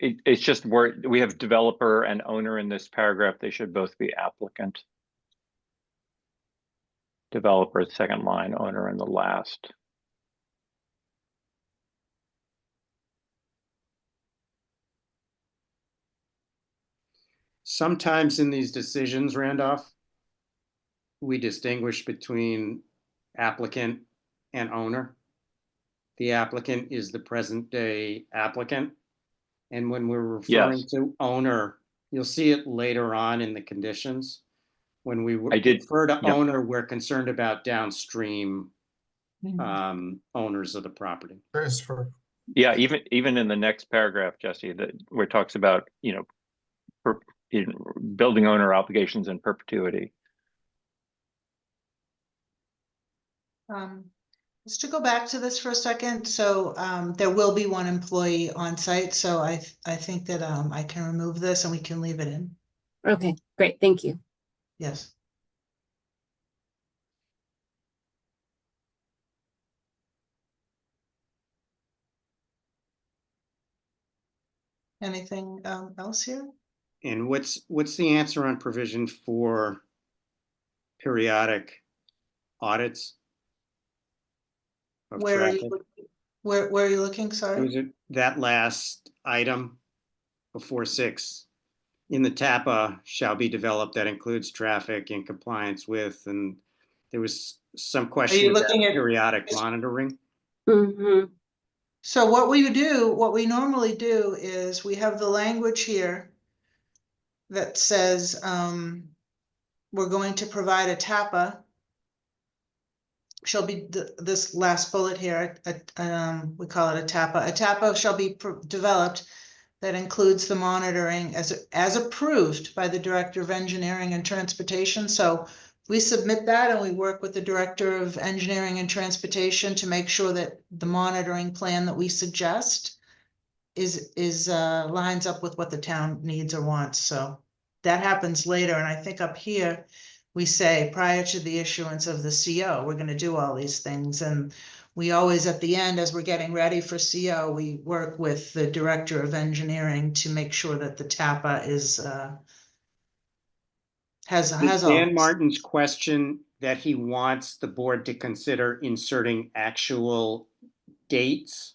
[SPEAKER 3] It's just we have developer and owner in this paragraph. They should both be applicant. Developer, second line, owner in the last.
[SPEAKER 9] sometimes in these decisions, Randolph, we distinguish between applicant and owner. The applicant is the present day applicant. And when we're referring
[SPEAKER 3] Yes.
[SPEAKER 9] to owner, you'll see it later on in the conditions. When we
[SPEAKER 3] I did,
[SPEAKER 9] refer to
[SPEAKER 3] yep.
[SPEAKER 9] owner, we're concerned about downstream owners of the property.
[SPEAKER 10] Transfer.
[SPEAKER 3] Yeah, even in the next paragraph, Jesse, where it talks about, building owner obligations in perpetuity.
[SPEAKER 4] Just to go back to this for a second, so there will be 1 employee on site, so I think that I can remove this and we can leave it in.
[SPEAKER 2] Okay, great, thank you.
[SPEAKER 4] Yes. Anything else here?
[SPEAKER 9] And what's the answer on provision for periodic audits of
[SPEAKER 4] Where are
[SPEAKER 9] traffic?
[SPEAKER 4] you, where are you looking, sorry?
[SPEAKER 9] Was it that last item before 6? In the TAPA shall be developed that includes traffic in compliance with, and there was some question about
[SPEAKER 4] looking at-
[SPEAKER 9] periodic monitoring.
[SPEAKER 2] Mm-hmm.
[SPEAKER 4] So what we normally do is we have the language here that says we're going to provide a TAPA. Shall be this last bullet here, we call it a TAPA. A TAPA shall be developed that includes the monitoring as approved by the Director of Engineering and Transportation. So we submit that and we work with the Director of Engineering and Transportation to make sure that the monitoring plan that we suggest is lines up with what the town needs or wants. So that happens later. And I think up here, we say prior to the issuance of the CO, we're going to do all these things. And we always, at the end, as we're getting ready for CO, we work with the Director of Engineering to make sure that the TAPA is has all.
[SPEAKER 9] Dan Martin's question that he wants the board to consider inserting actual dates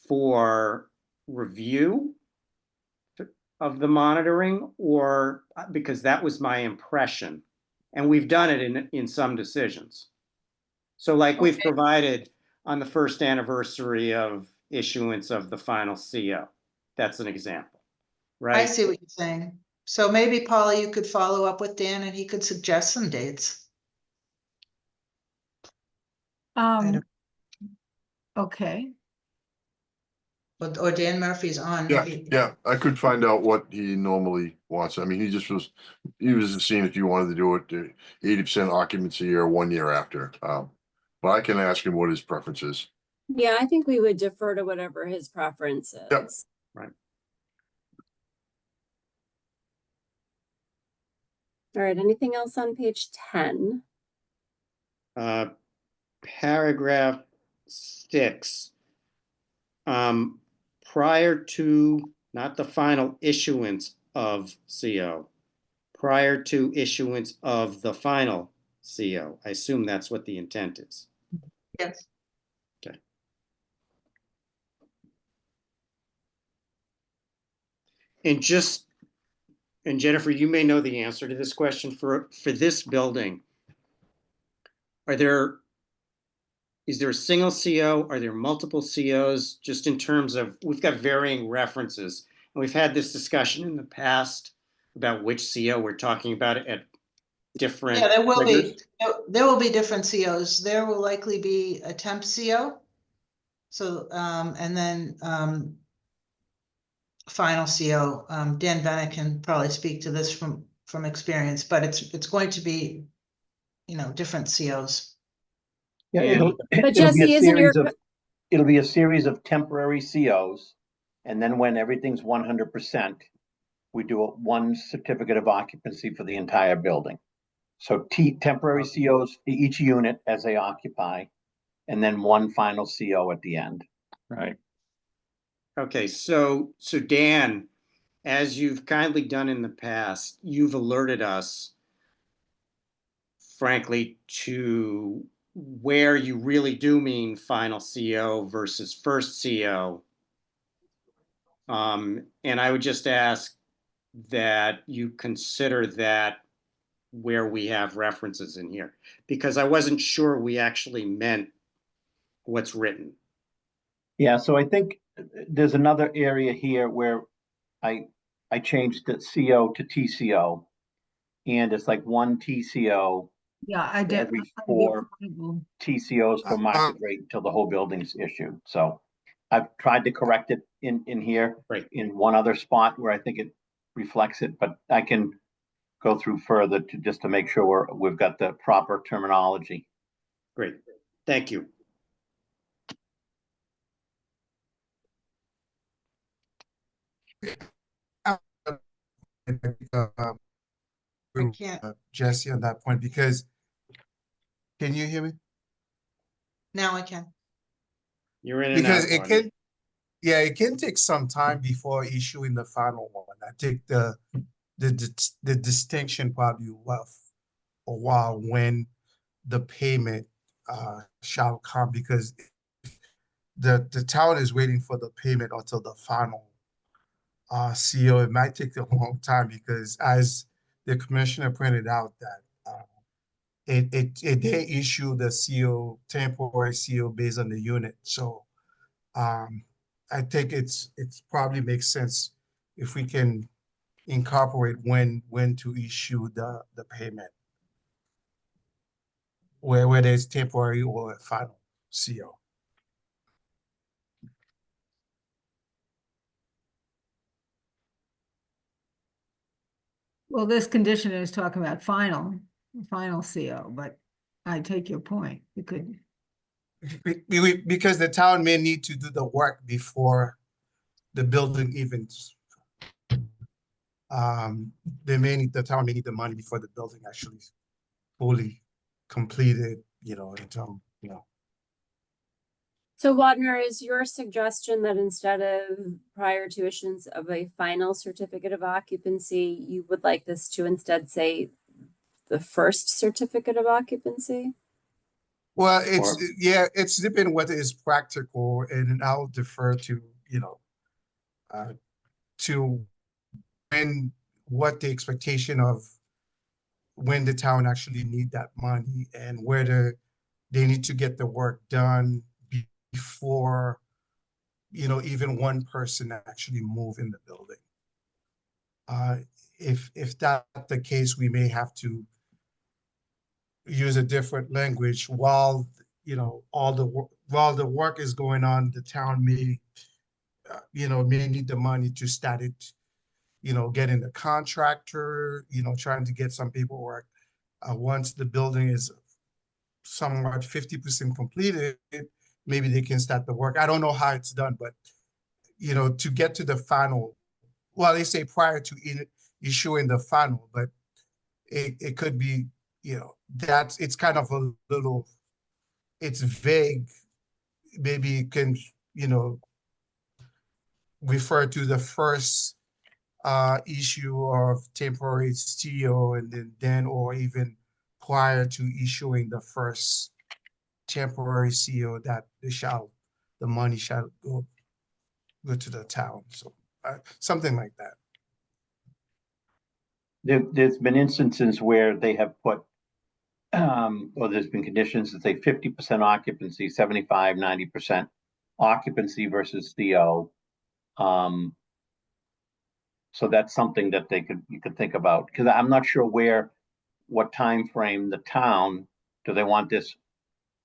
[SPEAKER 9] for review of the monitoring, or because that was my impression, and we've done it in some decisions. So like we've provided on the first anniversary of issuance of the final CO. That's an example, right?
[SPEAKER 4] I see what you're saying. So maybe, Paula, you could follow up with Dan and he could suggest some dates.
[SPEAKER 1] Okay.
[SPEAKER 4] Or Dan Murphy's on.
[SPEAKER 6] Yeah,
[SPEAKER 4] maybe.
[SPEAKER 6] yeah, I could find out what he normally wants. I mean, he was just seeing if you wanted to do it 80% occupancy or 1 year after. But I can ask him what his preference is.
[SPEAKER 2] Yeah, I think we would defer to whatever his preference is.
[SPEAKER 6] Yep.
[SPEAKER 9] Right.
[SPEAKER 2] All right, anything else on page 10?
[SPEAKER 9] Paragraph 6. prior to, not the final issuance of CO, prior to issuance of the final CO. I assume that's what the intent is.
[SPEAKER 4] Yes.
[SPEAKER 9] Okay. And Jennifer, you may know the answer to this question. For this building, is there a single CO? Are there multiple COs? Just in terms of, we've got varying references. And we've had this discussion in the past about which CO we're talking about at different.
[SPEAKER 4] Yeah, there will
[SPEAKER 9] triggers.
[SPEAKER 4] be, there will be different COs. There will likely be a temp CO. So, and then, final CO, Dan Bennett can probably speak to this from experience, but it's going to be, different COs.
[SPEAKER 5] Yeah,
[SPEAKER 9] And-
[SPEAKER 5] it'll be
[SPEAKER 2] Jesse,
[SPEAKER 5] a
[SPEAKER 2] isn't your
[SPEAKER 5] series of, it'll be a series of temporary COs. And then when everything's 100%, we do one certificate of occupancy for the entire building. So temporary COs for each unit as they occupy, and then one final CO at the end.
[SPEAKER 3] Right.
[SPEAKER 9] Okay, so Dan, as you've kindly done in the past, you've alerted us, frankly, to where you really do mean final CO versus first CO. And I would just ask that you consider that where we have references in here, because I wasn't sure we actually meant what's written.
[SPEAKER 5] Yeah, so I think there's another area here where I changed the CO to TCO. And it's like one TCO
[SPEAKER 1] Yeah, I
[SPEAKER 5] for
[SPEAKER 1] did.
[SPEAKER 5] every 4 TCOs for
[SPEAKER 10] Uh,
[SPEAKER 5] market rate until the whole building's issued. So I've tried to correct it in here.
[SPEAKER 9] Right.
[SPEAKER 5] In one other spot where I think it reflects it, but I can go through further to make sure we've got the proper terminology.
[SPEAKER 9] Great, thank you.
[SPEAKER 4] I can't,
[SPEAKER 10] Jesse on that point, because, can you hear me?
[SPEAKER 4] now I can.
[SPEAKER 9] You're in and
[SPEAKER 10] Because
[SPEAKER 9] out,
[SPEAKER 10] it
[SPEAKER 9] Barney.
[SPEAKER 10] can, yeah, it can take some time before issuing the final one. I think the distinction probably left a while when the payment shall come, because the town is waiting for the payment until the final CO. It might take a long time because, as the commissioner pointed out, that they issue the CO, temporary CO based on the unit. So I think it's probably makes sense if we can incorporate when to issue the payment, whether it's temporary or a final CO.
[SPEAKER 1] Well, this condition is talking about final CO, but I take your point. You could,
[SPEAKER 10] Because the town may need to do the work before the building even, the town may need the money before the building actually fully completed,
[SPEAKER 2] So Wadner, is your suggestion that instead of prior to issuance of a final certificate of occupancy, you would like this to instead say the first certificate of occupancy?
[SPEAKER 10] Well,
[SPEAKER 5] Or-
[SPEAKER 10] it's depending what is practical, and I'll defer to, to what the expectation of when the town actually need that money, and whether they need to get the work done before, even one person actually move in the building. If that's the case, we may have to use a different language while, while the work is going on. The town may, may need the money to start it, getting the contractor, trying to get some paperwork. Once the building is somewhat 50% completed, maybe they can start the work. I don't know how it's done, but, to get to the final, well, they say prior to issuing the final, but it could be, it's kind of a little, it's vague. Maybe it can, refer to the first issue of temporary CO, and then or even prior to issuing the first temporary CO that the money shall go to the town. So something like that.
[SPEAKER 5] There's been instances where they have put, or there's been conditions that say 50% occupancy, 75, 90% occupancy versus CO. So that's something that you could think about, because I'm not sure what time frame the town, do they want this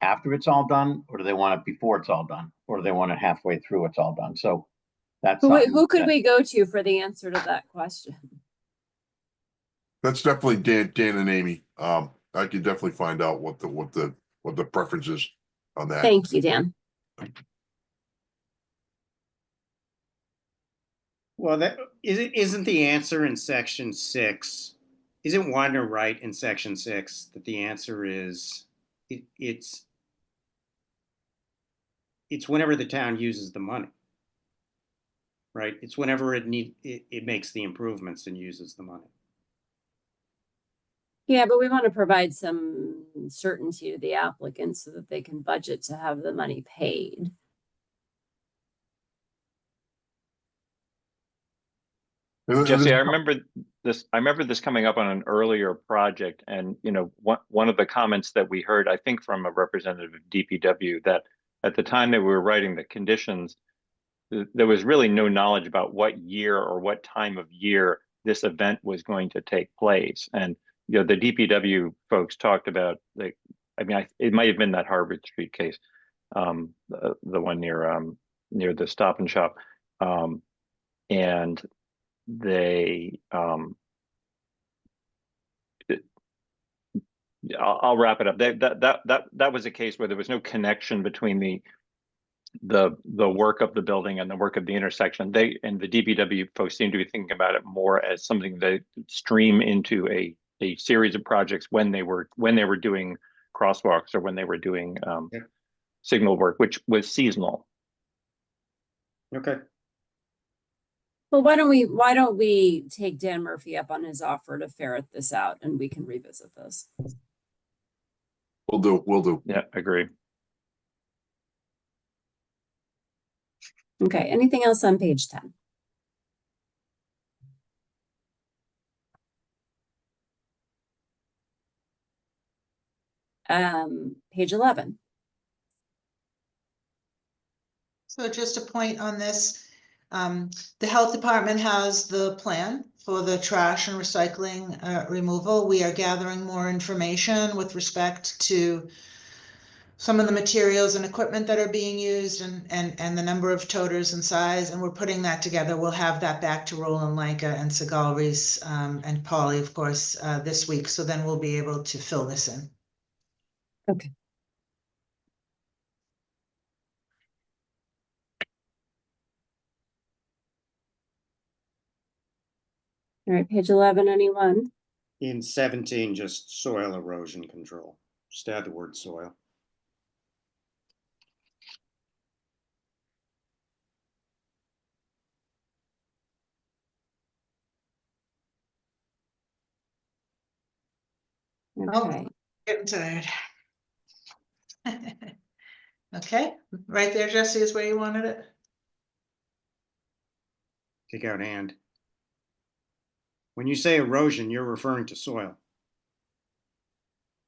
[SPEAKER 5] after it's all done, or do they want it before it's all done, or do they want it halfway through it's all done? So that's
[SPEAKER 2] Who could we go to for the answer to that question?
[SPEAKER 6] That's definitely Dan and Amy. I can definitely find out what the preference is on that.
[SPEAKER 2] Thank you, Dan.
[SPEAKER 9] Well, that isn't the answer in section 6. Isn't Wadner right in section 6 that the answer is it's whenever the town uses the money, right? It's whenever it makes the improvements and uses the money.
[SPEAKER 2] Yeah, but we want to provide some certainty to the applicants so that they can budget to have the money paid.
[SPEAKER 3] Jesse, I remember this coming up on an earlier project, and one of the comments that we heard, I think from a representative of DPW, that at the time that we were writing the conditions, there was really no knowledge about what year or what time of year this event was going to take place. And the DPW folks talked about, it might have been that Harvard Street case, the one near the Stop and Shop, and they I'll wrap it up. That was a case where there was no connection between the work of the building and the work of the intersection. They and the DPW folks seem to be thinking about it more as something that stream into a series of projects when they were doing crosswalks or when they were doing signal work, which was seasonal.
[SPEAKER 9] Okay.
[SPEAKER 2] Well, why don't we take Dan Murphy up on his offer to ferret this out, and we can revisit this.
[SPEAKER 6] We'll do.
[SPEAKER 3] Yeah, agree.
[SPEAKER 2] Okay, anything else on page 10? Page 11.
[SPEAKER 4] So just a point on this, the health department has the plan for the trash and recycling removal. We are gathering more information with respect to some of the materials and equipment that are being used and the number of toters and size, and we're putting that together. We'll have that back to Roland Lanka and Segal Reese and Polly, of course, this week. So then we'll be able to fill this in.
[SPEAKER 2] Okay. All right, page 11, anyone?
[SPEAKER 9] In 17, just soil erosion control. Just add the word soil.
[SPEAKER 2] Okay.
[SPEAKER 4] Getting tired. Okay, right there, Jesse, is where you wanted it.
[SPEAKER 9] Take out and. When you say erosion, you're referring to soil,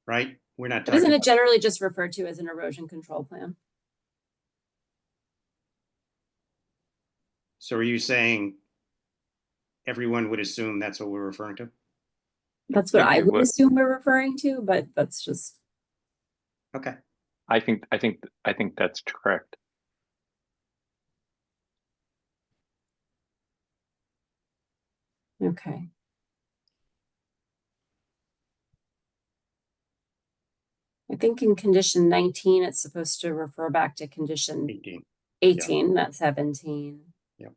[SPEAKER 9] right? We're not talking.
[SPEAKER 2] Isn't it generally just referred to as an erosion control plan?
[SPEAKER 9] So are you saying everyone would assume that's what we're referring to?
[SPEAKER 2] That's what I would assume we're referring to, but that's just.
[SPEAKER 9] Okay.
[SPEAKER 3] I think that's correct.
[SPEAKER 2] Okay. I think in condition 19, it's supposed to refer back to condition 18, not 17.
[SPEAKER 9] Yeah.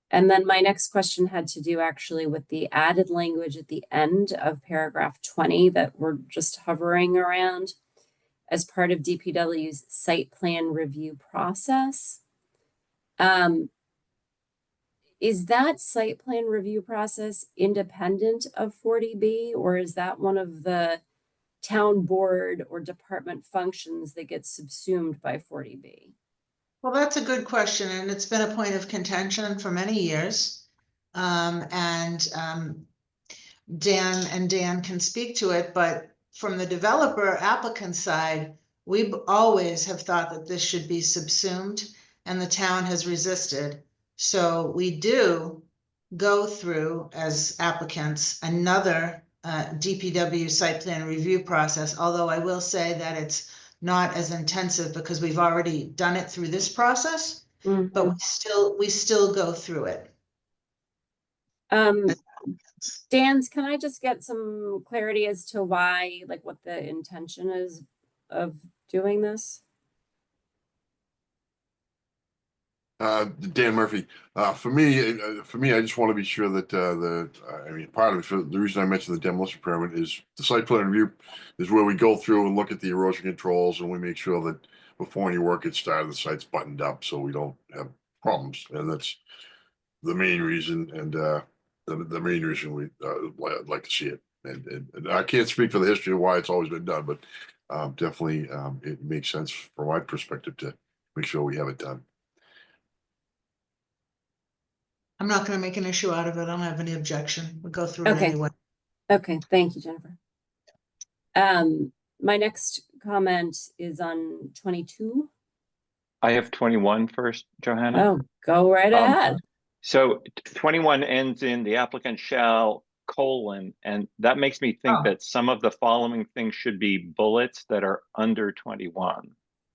[SPEAKER 2] And then my next question had to do actually with the added language at the end of paragraph 20 that we're just hovering around. as part of DPW's site plan review process. Is that site plan review process independent of 40B, or is that one of the town board or department functions that gets subsumed by 40B?
[SPEAKER 4] Well, that's a good question, and it's been a point of contention for many years. Dan can speak to it, but from the developer applicant side, we always have thought that this should be subsumed, and the town has resisted. So we do go through, as applicants, another DPW site plan review process, although I will say that it's not as intensive because we've already done it through this process, but we still go through it.
[SPEAKER 2] Dan's, can I just get some clarity as to why, like what the intention is of doing this?
[SPEAKER 6] Dan Murphy, for me, I just want to be sure that part of it, the reason I mentioned the demolition permit is the site plan review is where we go through and look at the erosion controls, and we make sure that before any work gets started, the site's buttoned up so we don't have problems. And that's the main reason, and the main reason I'd like to see it. And I can't speak for the history of why it's always been done, but definitely it makes sense from my perspective to make sure we have it done.
[SPEAKER 4] I'm not going to make an issue out of it. I don't have any objection. We'll go through it
[SPEAKER 2] Okay.
[SPEAKER 4] anyway.
[SPEAKER 2] Okay, thank you, Jennifer. My next comment is on 22.
[SPEAKER 3] I have 21 first, Johanna.
[SPEAKER 2] Oh, go right ahead.
[SPEAKER 3] So 21 ends in the applicant shall : and that makes me think that some of the following things should be bullets that are under 21.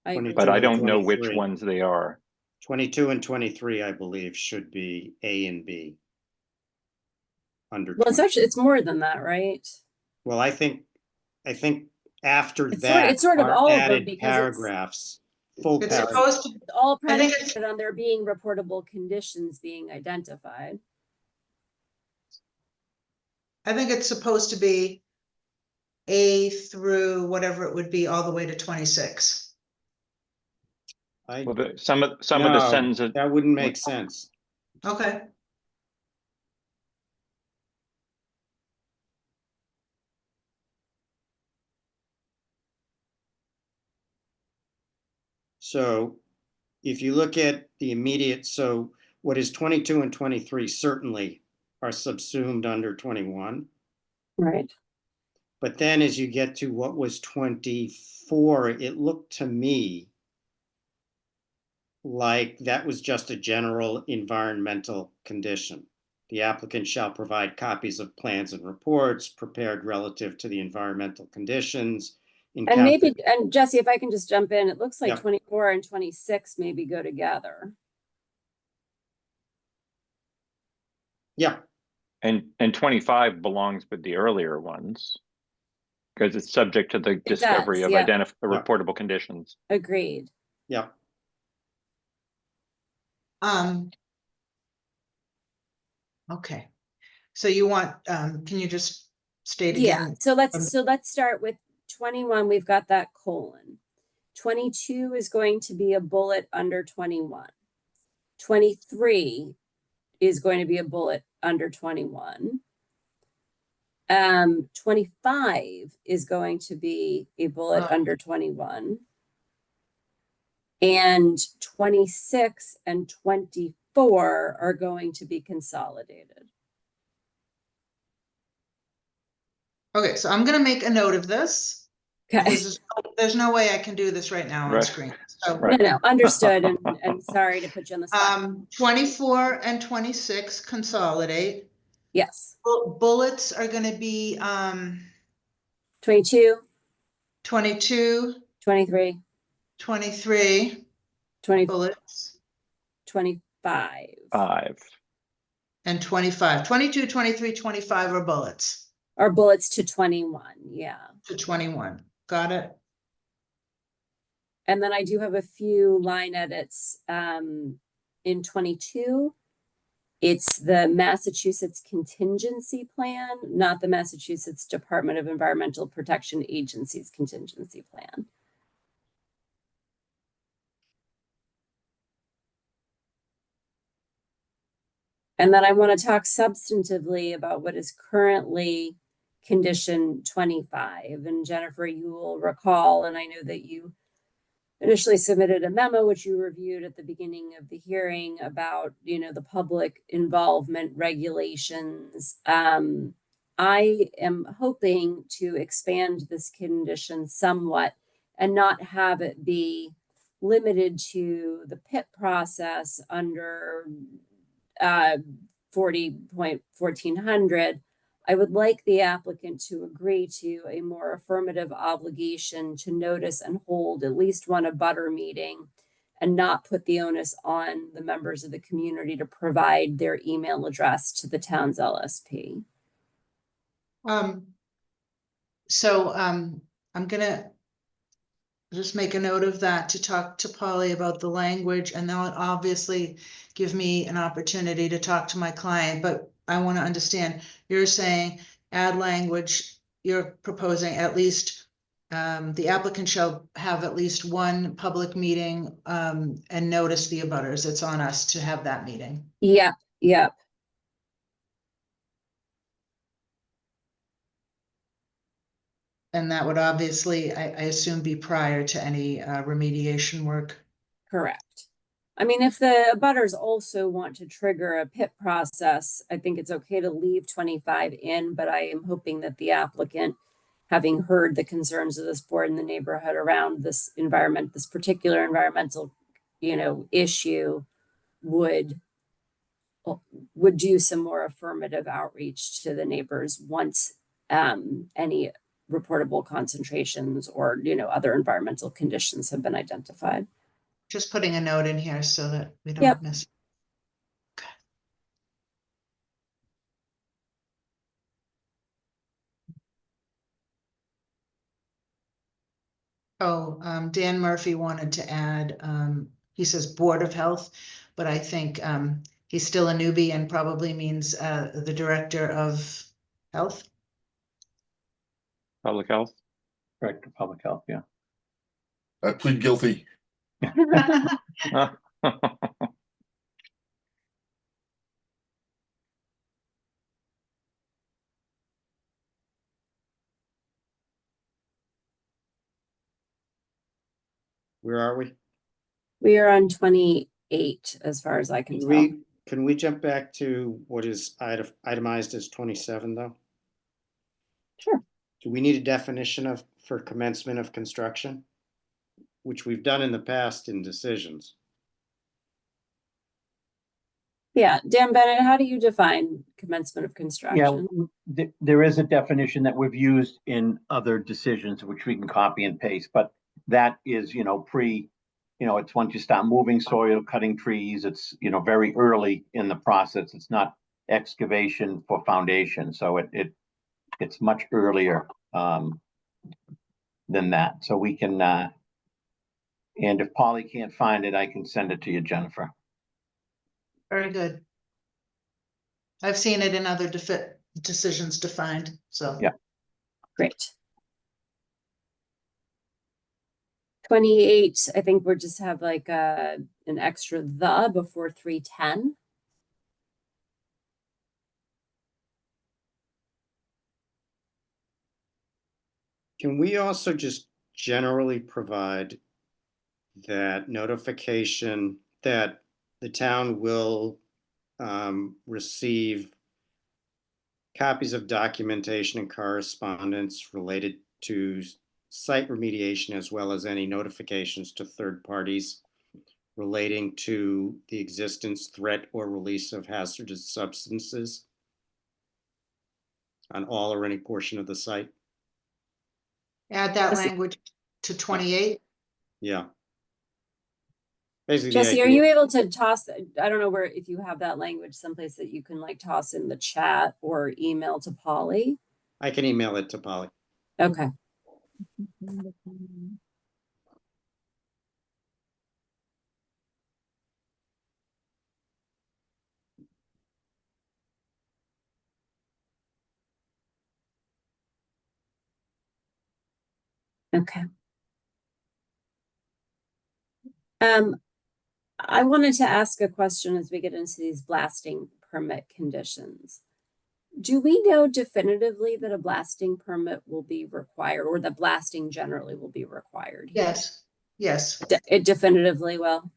[SPEAKER 3] But I don't know which ones they are.
[SPEAKER 9] 22 and 23, I believe, should be A and B. Under.
[SPEAKER 2] Well, it's more than that, right?
[SPEAKER 9] Well, I think after
[SPEAKER 2] It's
[SPEAKER 9] that,
[SPEAKER 2] it's sort of
[SPEAKER 9] are
[SPEAKER 2] all of them
[SPEAKER 9] added
[SPEAKER 2] because
[SPEAKER 9] paragraphs, full
[SPEAKER 4] It's
[SPEAKER 9] paragraph.
[SPEAKER 4] supposed to,
[SPEAKER 2] it's all
[SPEAKER 4] I think
[SPEAKER 2] predicated on there being reportable conditions being identified.
[SPEAKER 4] I think it's supposed to be A through whatever it would be all the way to 26.
[SPEAKER 3] Well, some of the sentences.
[SPEAKER 9] That wouldn't make sense.
[SPEAKER 4] Okay.
[SPEAKER 9] So if you look at the immediate, so what is 22 and 23 certainly are subsumed under 21.
[SPEAKER 2] Right.
[SPEAKER 9] But then as you get to what was 24, it looked to me like that was just a general environmental condition. The applicant shall provide copies of plans and reports prepared relative to the environmental conditions.
[SPEAKER 2] And Jesse, if I can just jump in, it looks like 24 and 26 maybe go together.
[SPEAKER 9] Yeah.
[SPEAKER 3] And 25 belongs with the earlier ones because it's subject to the discovery of reportable conditions.
[SPEAKER 2] Agreed.
[SPEAKER 9] Yeah.
[SPEAKER 4] Okay. So you want, can you just state again?
[SPEAKER 2] Yeah. So let's start with 21. We've got that : 22 is going to be a bullet under 21. 23 is going to be a bullet under 21. 25 is going to be a bullet under 21. And 26 and 24 are going to be consolidated.
[SPEAKER 4] Okay, so I'm going to make a note of this.
[SPEAKER 2] Okay.
[SPEAKER 4] There's no way I can do this right now on screen. So,
[SPEAKER 2] No, understood. and sorry to put you on the spot.
[SPEAKER 4] 24 and 26 consolidate.
[SPEAKER 2] Yes.
[SPEAKER 4] Bullets are going to be
[SPEAKER 2] 22,
[SPEAKER 4] 22,
[SPEAKER 2] 23,
[SPEAKER 4] 23,
[SPEAKER 2] 20,
[SPEAKER 4] bullets,
[SPEAKER 2] 25.
[SPEAKER 3] 5.
[SPEAKER 4] and 25. 22, 23, 25 are bullets.
[SPEAKER 2] Or bullets to 21, yeah.
[SPEAKER 4] To 21. Got it?
[SPEAKER 2] And then I do have a few line edits in 22. It's the Massachusetts contingency plan, not the Massachusetts Department of Environmental Protection Agency's contingency plan. And then I want to talk substantively about what is currently condition 25. And Jennifer, you will recall, and I know that you initially submitted a memo, which you reviewed at the beginning of the hearing about, the public involvement regulations. I am hoping to expand this condition somewhat and not have it be limited to the PIP process under 40.1400. I would like the applicant to agree to a more affirmative obligation to notice and hold at least one abutter meeting and not put the onus on the members of the community to provide their email address to the town's LSP.
[SPEAKER 4] I'm gonna just make a note of that to talk to Polly about the language, and that'll obviously give me an opportunity to talk to my client, but I want to understand, you're saying add language, you're proposing at least the applicant shall have at least one public meeting and notice the abutters. It's on us to have that meeting.
[SPEAKER 2] Yep.
[SPEAKER 4] And that would obviously, I assume, be prior to any remediation work.
[SPEAKER 2] Correct. I mean, if the abutters also want to trigger a PIP process, I think it's okay to leave 25 in, but I am hoping that the applicant, having heard the concerns of this board and the neighborhood around this environment, this particular environmental, issue, would do some more affirmative outreach to the neighbors once any reportable concentrations or, other environmental conditions have been identified.
[SPEAKER 4] Just putting a note in here so that we don't
[SPEAKER 2] Yep.
[SPEAKER 4] miss. Okay. Oh, Dan Murphy wanted to add, he says Board of Health, but I think he's still a newbie and probably means the Director of Health.
[SPEAKER 3] Public health.
[SPEAKER 5] Director of Public Health, yeah.
[SPEAKER 6] I plead guilty.
[SPEAKER 9] Where are we?
[SPEAKER 2] We are on 28, as far as I can tell.
[SPEAKER 9] Can we jump back to what is itemized as 27 though?
[SPEAKER 2] Sure.
[SPEAKER 9] Do we need a definition for commencement of construction? Which we've done in the past in decisions.
[SPEAKER 2] Yeah, Dan Bennett, how do you define commencement of construction?
[SPEAKER 5] Yeah, there is a definition that we've used in other decisions, which we can copy and paste, but that is, it's once you start moving soil, cutting trees, it's, very early in the process. It's not excavation for foundation. So it's much earlier than that. So we can, and if Polly can't find it, I can send it to you, Jennifer.
[SPEAKER 4] Very good. I've seen it in other decisions defined, so.
[SPEAKER 5] Yeah.
[SPEAKER 2] Great. 28, I think we'll just have like an extra the before 310.
[SPEAKER 9] Can we also just generally provide that notification that the town will receive copies of documentation and correspondence related to site remediation, as well as any notifications to third parties relating to the existence, threat, or release of hazardous substances on all or any portion of the site?
[SPEAKER 4] Add that language to 28.
[SPEAKER 9] Yeah. Basically,
[SPEAKER 2] Jesse, are you able to toss, I don't know if you have that language someplace that you can like toss in the chat or email to Polly?
[SPEAKER 9] I can email it to Polly.
[SPEAKER 2] Okay. Okay. I wanted to ask a question as we get into these blasting permit conditions. Do we know definitively that a blasting permit will be required, or that blasting generally will be required? here?
[SPEAKER 4] Yes,
[SPEAKER 2] It definitively will.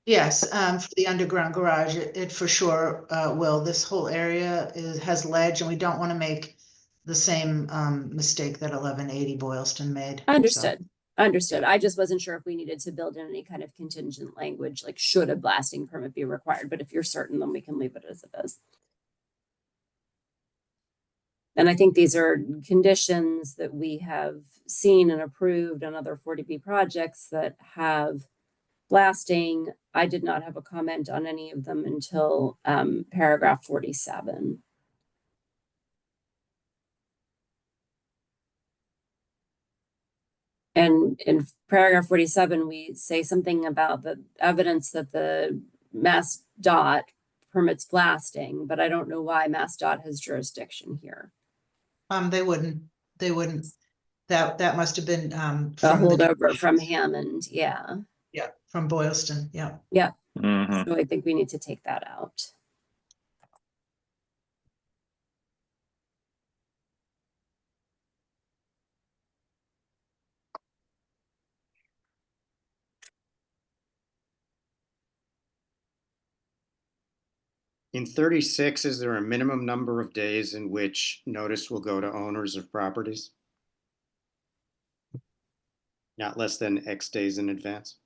[SPEAKER 4] yes, for the underground garage, it for sure will. This whole area has ledge, and we don't want to make the same mistake that 1180 Boylston made. so.
[SPEAKER 2] Understood. Understood. I just wasn't sure if we needed to build in any kind of contingent language, like should a blasting permit be required, but if you're certain, then we can leave it as it is. And I think these are conditions that we have seen and approved on other 40B projects that have blasting. I did not have a comment on any of them until paragraph 47. And in paragraph 47, we say something about the evidence that the Mass Dot permits blasting, but I don't know why Mass Dot has jurisdiction here.
[SPEAKER 4] They wouldn't, that must have been
[SPEAKER 2] A
[SPEAKER 4] from the
[SPEAKER 2] holdover from Hammond, yeah.
[SPEAKER 4] yeah, from Boylston, yeah.
[SPEAKER 2] Yeah,
[SPEAKER 3] Mhm.
[SPEAKER 2] so I think we need to take that out.
[SPEAKER 9] In 36, is there a minimum number of days in which notice will go to owners of properties? Not less than X days in advance?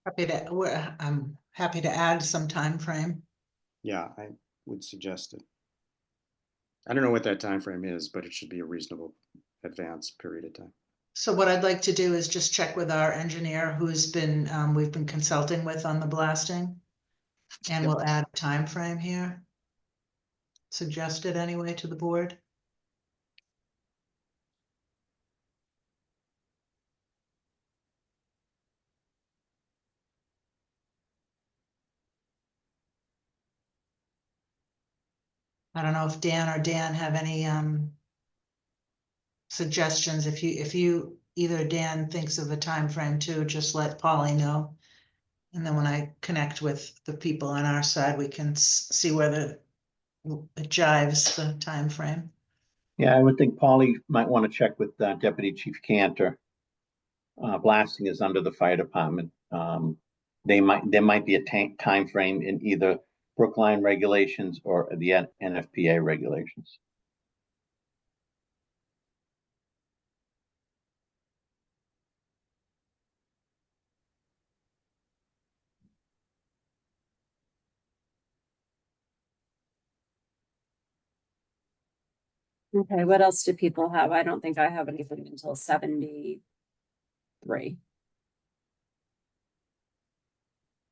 [SPEAKER 4] I'm happy to add some time frame.
[SPEAKER 9] Yeah, I would suggest it. I don't know what that time frame is, but it should be a reasonable advance period of time.
[SPEAKER 4] So what I'd like to do is just check with our engineer who's been, we've been consulting with on the blasting. And
[SPEAKER 9] Yep.
[SPEAKER 4] we'll add a time frame here. Suggested anyway to the board. I don't know if Dan or Dan have any suggestions. If you either Dan thinks of a time frame too, just let Polly know. And then when I connect with the people on our side, we can see whether it jives the time frame.
[SPEAKER 5] Yeah, I would think Polly might want to check with Deputy Chief Cantor. Blasting is under the fire department. There might be a time frame in either Brookline regulations or the NFPA regulations.
[SPEAKER 2] Okay, what else do people have? I don't think I have anything until 73.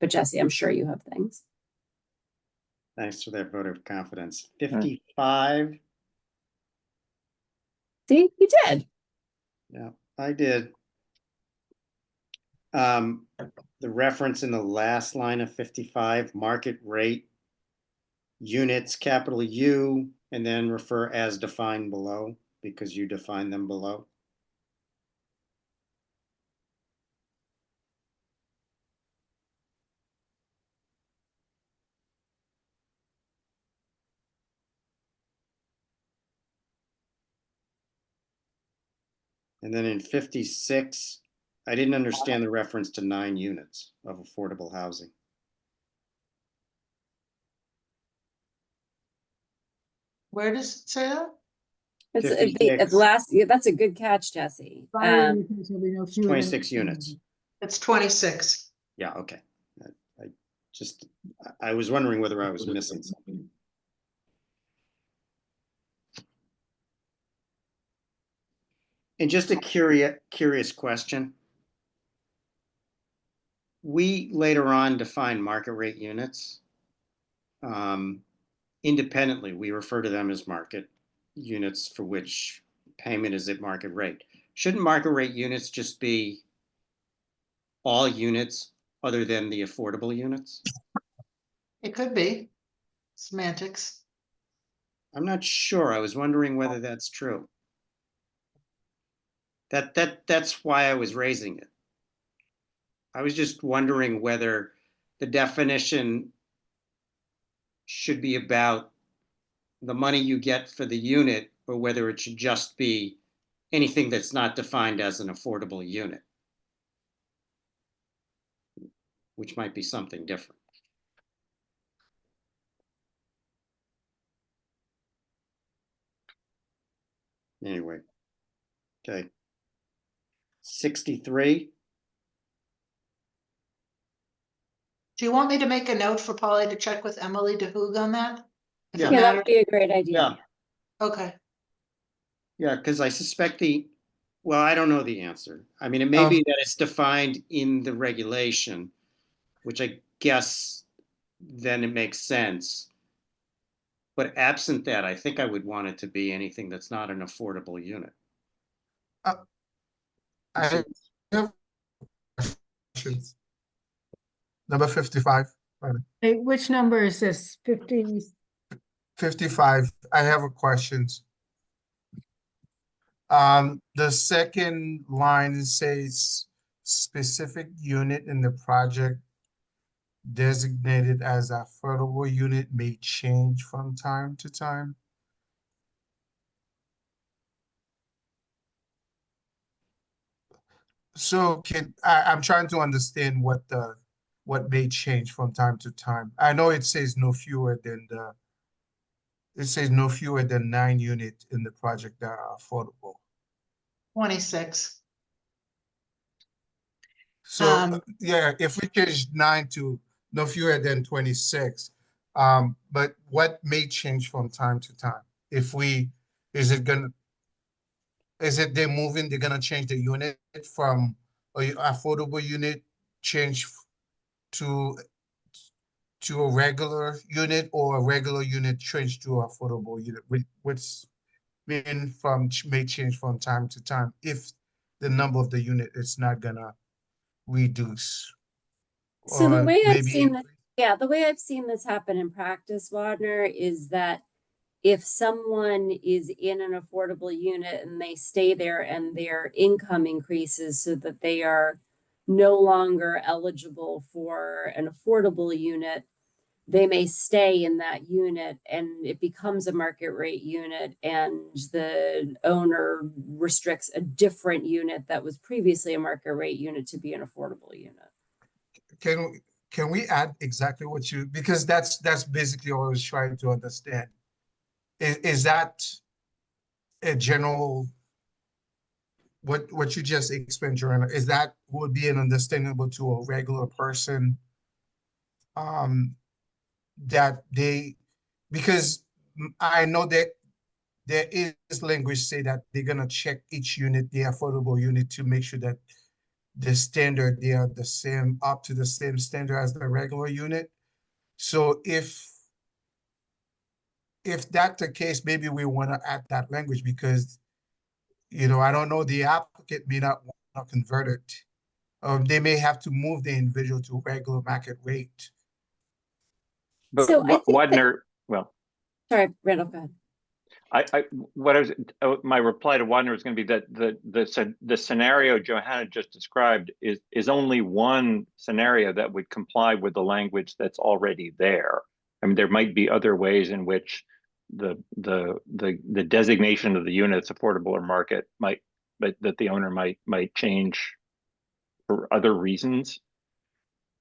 [SPEAKER 2] But Jesse, I'm sure you have things.
[SPEAKER 9] Thanks for that vote of confidence. 55.
[SPEAKER 2] See, you did.
[SPEAKER 9] Yeah, I did. The reference in the last line of 55, market rate, units, capital U, and then refer as defined below, because you define them below. And then in 56, I didn't understand the reference to 9 units of affordable housing.
[SPEAKER 4] Where does it say that?
[SPEAKER 2] It's
[SPEAKER 9] 56.
[SPEAKER 2] last. Yeah, that's a good catch, Jesse.
[SPEAKER 1] Fire units will be no fewer than
[SPEAKER 9] 26 units.
[SPEAKER 4] It's 26.
[SPEAKER 9] Yeah, okay. I was wondering whether I was missing something. And just a curious question. We later on define market rate units. Independently, we refer to them as market units for which payment is at market rate. Shouldn't market rate units just be all units other than the affordable units?
[SPEAKER 4] It could be semantics.
[SPEAKER 9] I'm not sure. I was wondering whether that's true. That's why I was raising it. I was just wondering whether the definition should be about the money you get for the unit, or whether it should just be anything that's not defined as an affordable unit, which might be something different. Anyway, okay. 63.
[SPEAKER 4] Do you want me to make a note for Polly to check with Emily DeHoog on that? If it
[SPEAKER 9] Yeah.
[SPEAKER 2] Yeah, that
[SPEAKER 4] matters?
[SPEAKER 2] would be a great idea.
[SPEAKER 4] Okay.
[SPEAKER 9] Yeah, because I suspect well, I don't know the answer. I mean, it may be that it's defined in the regulation, which I guess then it makes sense. But absent that, I think I would want it to be anything that's not an affordable unit.
[SPEAKER 10] I have questions. Number 55.
[SPEAKER 1] Hey, which number is this? 50?
[SPEAKER 10] 55. I have a questions. The second line says specific unit in the project designated as affordable unit may change from time to time. So I'm trying to understand what may change from time to time. I know it says no fewer than it says no fewer than 9 units in the project that are affordable.
[SPEAKER 4] 26.
[SPEAKER 10] So yeah, if we change 9 to no fewer than 26, but what may change from time to time? Is it they're moving, they're gonna change the unit from a affordable unit change to a regular unit, or a regular unit change to affordable unit? What's mean may change from time to time if the number of the unit is not gonna reduce,
[SPEAKER 2] So the
[SPEAKER 10] or
[SPEAKER 2] way I've
[SPEAKER 10] maybe
[SPEAKER 2] seen this, yeah, the way I've seen this happen in practice, Wadner, is that if someone is in an affordable unit and they stay there and their income increases so that they are no longer eligible for an affordable unit, they may stay in that unit and it becomes a market rate unit, and the owner restricts a different unit that was previously a market rate unit to be an affordable unit.
[SPEAKER 10] can we add exactly what you, because that's basically what I was trying to understand. Is that a general, what you just explained, Joanna, is that would be an understandable to a regular person? That because I know that there is language say that they're gonna check each unit, the affordable unit, to make sure that the standard, they are the same, up to the same standard as the regular unit. So if that's the case, maybe we want to add that language, because I don't know, the applicant may not want to convert it. They may have to move the individual to regular market rate.
[SPEAKER 3] But
[SPEAKER 2] So I think
[SPEAKER 3] Wadner, well,
[SPEAKER 2] sorry, Randall, go ahead.
[SPEAKER 3] My reply to Wadner is going to be that the scenario Johanna just described is only one scenario that would comply with the language that's already there. I mean, there might be other ways in which the designation of the unit as affordable or market but that the owner might change for other reasons.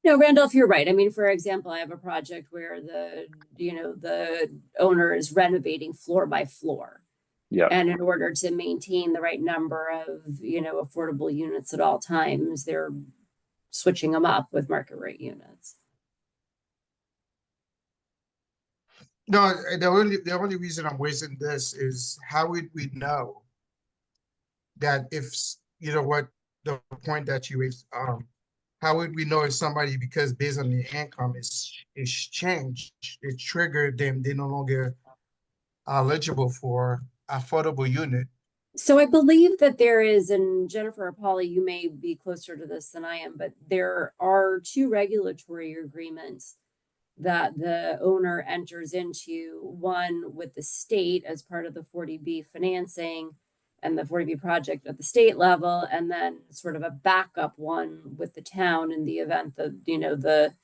[SPEAKER 2] No, Randolph, you're right. I mean, for example, I have a project where the owner is renovating floor by floor.
[SPEAKER 3] Yeah.
[SPEAKER 2] And in order to maintain the right number of, affordable units at all times, they're switching them up with market rate units.
[SPEAKER 10] No, the only reason I'm raising this is, how would we know that if, what the point that you raised, how would we know if somebody, because based on the income is changed, it triggered them, they no longer eligible for affordable unit?
[SPEAKER 2] So I believe that there is, and Jennifer or Polly, you may be closer to this than I am, but there are 2 regulatory agreements that the owner enters into, one with the state as part of the 40B financing, and the 40B project at the state level, and then sort of a backup one with the town in the event that, you know, the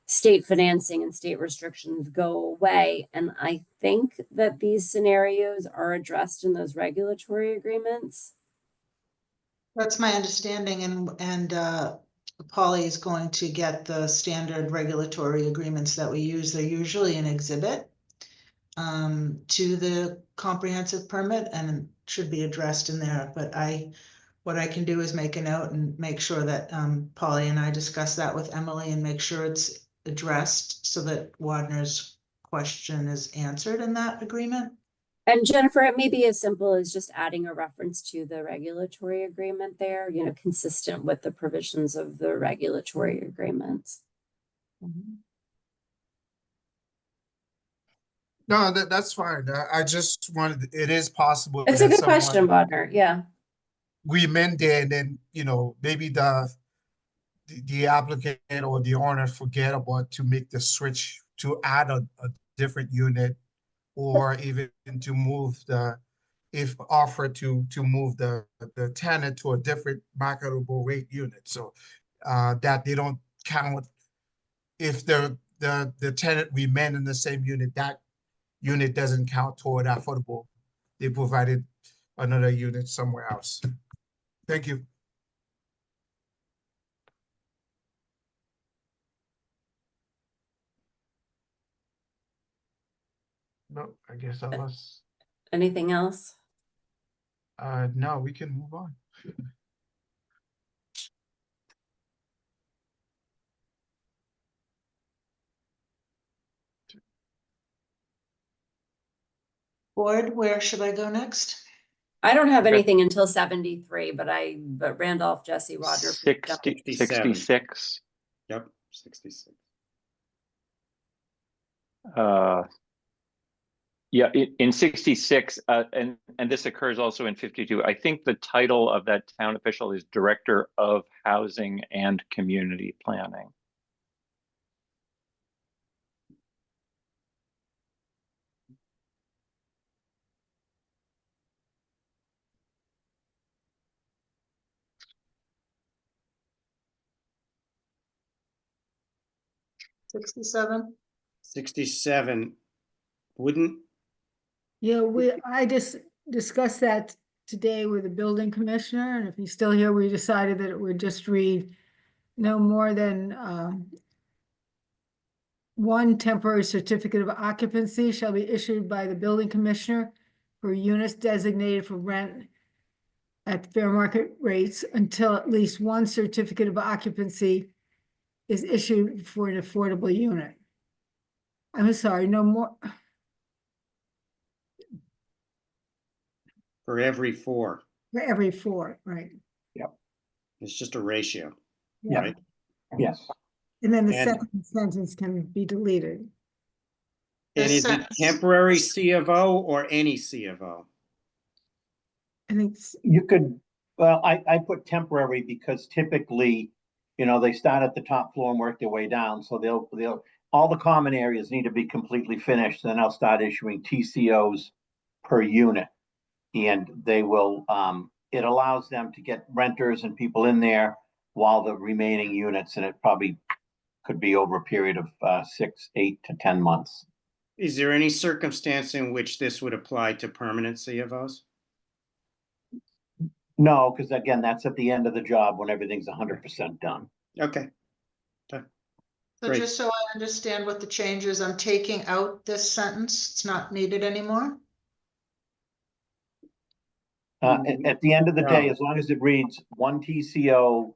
[SPEAKER 2] state financing and state restrictions go away. And I think that these scenarios are addressed in those regulatory agreements.
[SPEAKER 4] That's my understanding, and Polly is going to get the standard regulatory agreements that we use. They're usually an exhibit to the comprehensive permit and should be addressed in there. But what I can do is make a note and make sure that Polly and I discuss that with Emily and make sure it's addressed so that Wadner's question is answered in that agreement.
[SPEAKER 2] And Jennifer, it may be as simple as just adding a reference to the regulatory agreement there, you know, consistent with the provisions of the regulatory agreements.
[SPEAKER 10] No, that's fine. I just wanted, it is possible.
[SPEAKER 2] It's a
[SPEAKER 10] that
[SPEAKER 2] good question, Bodner. Yeah.
[SPEAKER 10] We amend it and then, you know, maybe the applicant or the owner forget about to make the switch to add a different unit, or even to move if offered to move the tenant to a different marketable rate unit. So that they don't count if the tenant remain in the same unit, that unit doesn't count toward affordable. They provided another unit somewhere else. Thank you. No, I guess I was.
[SPEAKER 2] Anything else?
[SPEAKER 10] No, we can move on.
[SPEAKER 4] Board, where should I go next?
[SPEAKER 2] I don't have
[SPEAKER 3] Okay.
[SPEAKER 2] anything until 73, but Randolph, Jesse, Roger.
[SPEAKER 3] 66.
[SPEAKER 9] Yep, 66.
[SPEAKER 3] Yeah, in 66, and this occurs also in 52. I think the title of that town official is Director of Housing and Community Planning.
[SPEAKER 4] $67.
[SPEAKER 9] 67 wouldn't,
[SPEAKER 1] Yeah, I just discussed that today with the building commissioner, and if he's still here, we decided that it would just read no more than one temporary certificate of occupancy shall be issued by the building commissioner for units designated for rent at fair market rates until at least one certificate of occupancy is issued for an affordable unit. I'm sorry, no more.
[SPEAKER 9] for every 4.
[SPEAKER 1] For every 4, right?
[SPEAKER 9] It's just a ratio,
[SPEAKER 1] Yeah.
[SPEAKER 9] right?
[SPEAKER 5] Yes.
[SPEAKER 1] And then the
[SPEAKER 9] And-
[SPEAKER 1] second sentence can be deleted.
[SPEAKER 9] And is it temporary C of O or any C of O?
[SPEAKER 1] I think
[SPEAKER 5] You could, well, I put temporary because typically, you know, they start at the top floor and work their way down. So they'll, all the common areas need to be completely finished. Then I'll start issuing TCOs per unit. And they will, it allows them to get renters and people in there while the remaining units, and it probably could be over a period of 6, 8 to 10 months.
[SPEAKER 9] Is there any circumstance in which this would apply to permanent C of Os?
[SPEAKER 5] No, because again, that's at the end of the job when everything's 100% done.
[SPEAKER 9] Okay.
[SPEAKER 4] So
[SPEAKER 9] Great.
[SPEAKER 4] just so I understand what the change is, I'm taking out this sentence. It's not needed anymore.
[SPEAKER 5] At the end of the day,
[SPEAKER 9] No.
[SPEAKER 5] as long as it reads one TCO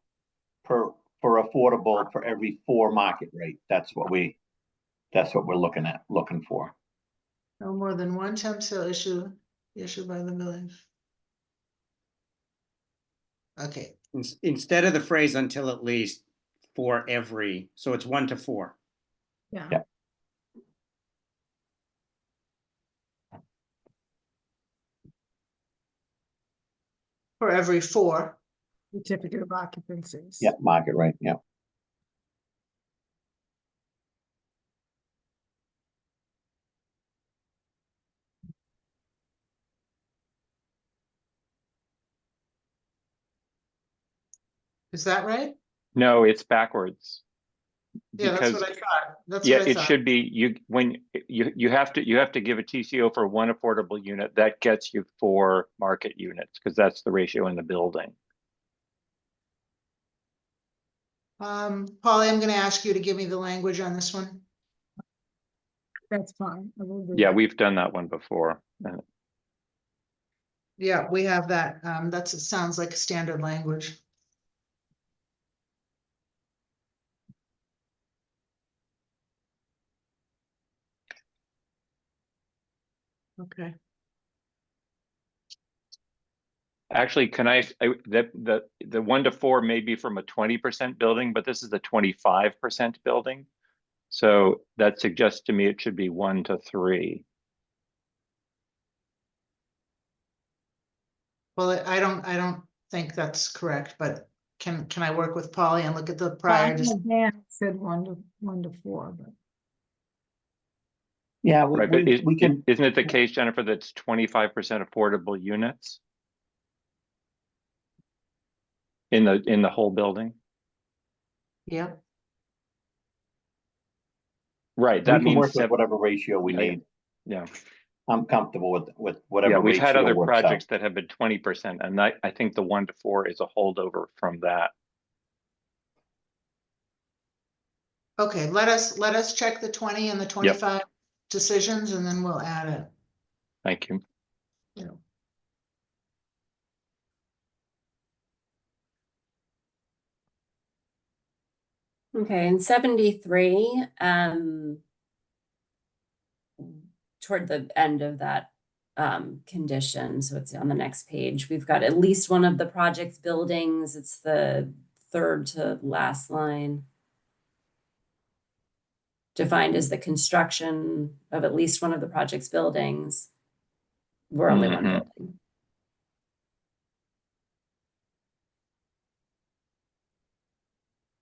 [SPEAKER 5] for affordable for every 4 market rate, that's what we're looking for.
[SPEAKER 4] No more than one temp sale issued by the building. Okay,
[SPEAKER 9] Instead of the phrase until at least for every, so it's 1 to 4.
[SPEAKER 1] Yeah.
[SPEAKER 5] Yeah.
[SPEAKER 4] for every 4.
[SPEAKER 1] Certificate of occupancies.
[SPEAKER 5] Yeah, market rate, yeah.
[SPEAKER 4] Is that right?
[SPEAKER 3] No, it's backwards.
[SPEAKER 4] Yeah, that's
[SPEAKER 3] Because
[SPEAKER 4] what I thought. That's
[SPEAKER 3] yeah,
[SPEAKER 4] what I
[SPEAKER 3] it
[SPEAKER 4] thought.
[SPEAKER 3] should be you have to give a TCO for one affordable unit. That gets you 4 market units because that's the ratio in the building.
[SPEAKER 4] Polly, I'm gonna ask you to give me the language on this one.
[SPEAKER 1] That's fine. I will do
[SPEAKER 3] Yeah,
[SPEAKER 1] that.
[SPEAKER 3] we've done that one before.
[SPEAKER 4] Yeah, we have that. It sounds like standard language. Okay.
[SPEAKER 3] Actually, can the 1 to 4 may be from a 20% building, but this is a 25% building. So that suggests to me it should be 1 to 3.
[SPEAKER 4] Well, I don't think that's correct, but can I work with Polly and look at the prior?
[SPEAKER 1] Dan said 1 to 4, but.
[SPEAKER 5] Yeah,
[SPEAKER 3] Right, but
[SPEAKER 5] we can,
[SPEAKER 3] isn't it the case, Jennifer, that's 25% affordable units in the whole building?
[SPEAKER 4] Yeah.
[SPEAKER 3] Right,
[SPEAKER 5] we
[SPEAKER 3] that
[SPEAKER 5] can
[SPEAKER 3] means
[SPEAKER 5] work with whatever ratio we
[SPEAKER 3] Yeah,
[SPEAKER 5] need.
[SPEAKER 3] yeah.
[SPEAKER 5] I'm comfortable with
[SPEAKER 3] Yeah,
[SPEAKER 5] whatever
[SPEAKER 3] we've had
[SPEAKER 5] ratio
[SPEAKER 3] other
[SPEAKER 5] works out.
[SPEAKER 3] projects that have been 20%, and I think the 1 to 4 is a holdover from that.
[SPEAKER 4] Okay, let us check the 20 and the 25 decisions and then we'll add it.
[SPEAKER 3] Thank you.
[SPEAKER 4] Yeah.
[SPEAKER 2] Okay, and 73, toward the end of that condition, so it's on the next page, we've got at least one of the project's buildings. It's the 3rd to last line. Defined as the construction of at least one of the project's buildings. We're only one building.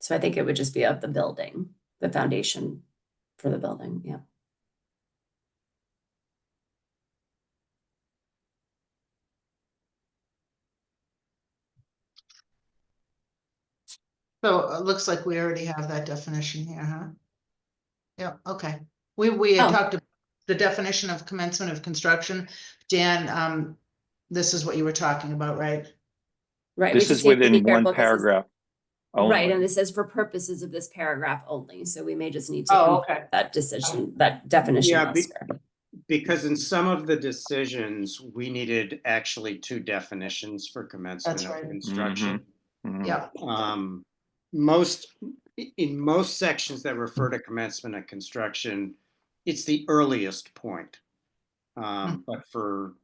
[SPEAKER 2] So I think it would just be of the building, the foundation for the building, yeah.
[SPEAKER 4] So it looks like we already have that definition here, huh? Yeah, okay. We had
[SPEAKER 2] Oh.
[SPEAKER 4] talked about the definition of commencement of construction. Dan, this is what you were talking about, right?
[SPEAKER 2] Right.
[SPEAKER 3] This is within one paragraph.
[SPEAKER 2] Right,
[SPEAKER 3] only.
[SPEAKER 2] and this is for purposes of this paragraph only, so we may just need to
[SPEAKER 4] Oh,
[SPEAKER 2] complete
[SPEAKER 4] okay.
[SPEAKER 2] that decision, that definition
[SPEAKER 9] Yeah,
[SPEAKER 2] elsewhere.
[SPEAKER 9] Because in some of the decisions, we needed actually 2 definitions for commencement
[SPEAKER 4] That's
[SPEAKER 9] of
[SPEAKER 4] right.
[SPEAKER 9] construction.
[SPEAKER 3] Mhm.
[SPEAKER 4] Yeah,
[SPEAKER 9] In most sections that refer to commencement of construction, it's the earliest point. But for,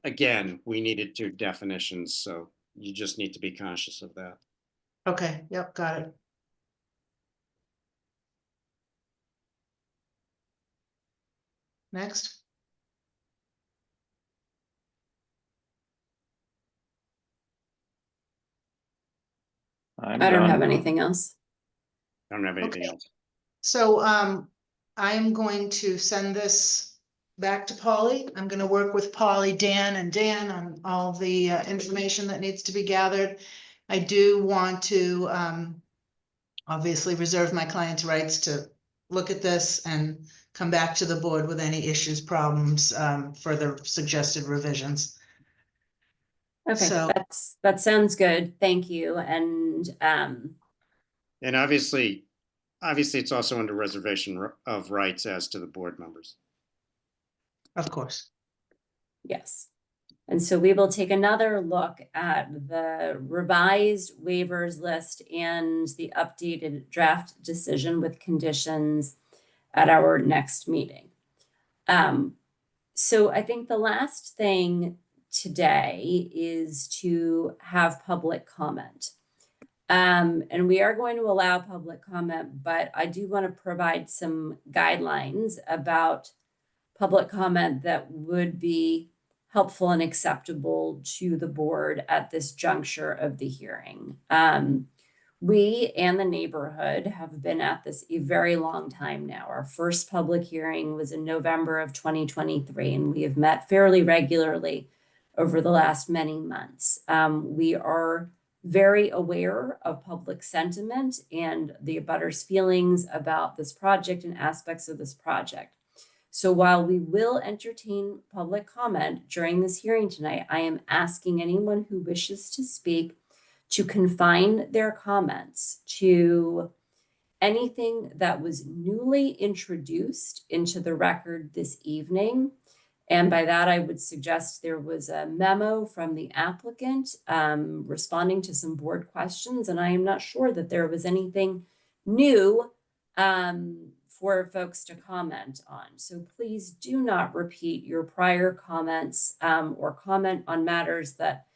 [SPEAKER 9] again, we needed 2 definitions, so you just need to be conscious of that.
[SPEAKER 4] okay, yep, got it. Next.
[SPEAKER 2] I don't have
[SPEAKER 3] done.
[SPEAKER 2] anything else.
[SPEAKER 9] I don't have anything
[SPEAKER 4] Okay.
[SPEAKER 9] else.
[SPEAKER 4] So I'm going to send this back to Polly. I'm going to work with Polly, Dan on all the information that needs to be gathered. I do want to obviously reserve my client's rights to look at this and come back to the board with any issues, problems, further suggested revisions.
[SPEAKER 2] Okay,
[SPEAKER 4] So-
[SPEAKER 2] that sounds good. Thank you. And
[SPEAKER 9] And obviously it's also under reservation of rights as to the board members.
[SPEAKER 4] Of course.
[SPEAKER 2] yes. And so we will take another look at the revised waivers list and the updated draft decision with conditions at our next meeting. So I think the last thing today is to have public comment. And we are going to allow public comment, but I do want to provide some guidelines about public comment that would be helpful and acceptable to the board at this juncture of the hearing. We and the neighborhood have been at this a very long time now. Our first public hearing was in November of 2023, and we have met fairly regularly over the last many months. We are very aware of public sentiment and the abutters' feelings about this project and aspects of this project. So while we will entertain public comment during this hearing tonight, I am asking anyone who wishes to speak to confine their comments to anything that was newly introduced into the record this evening. And by that, I would suggest there was a memo from the applicant responding to some board questions, and I am not sure that there was anything new for folks to comment on. So please do not repeat your prior comments or comment on matters that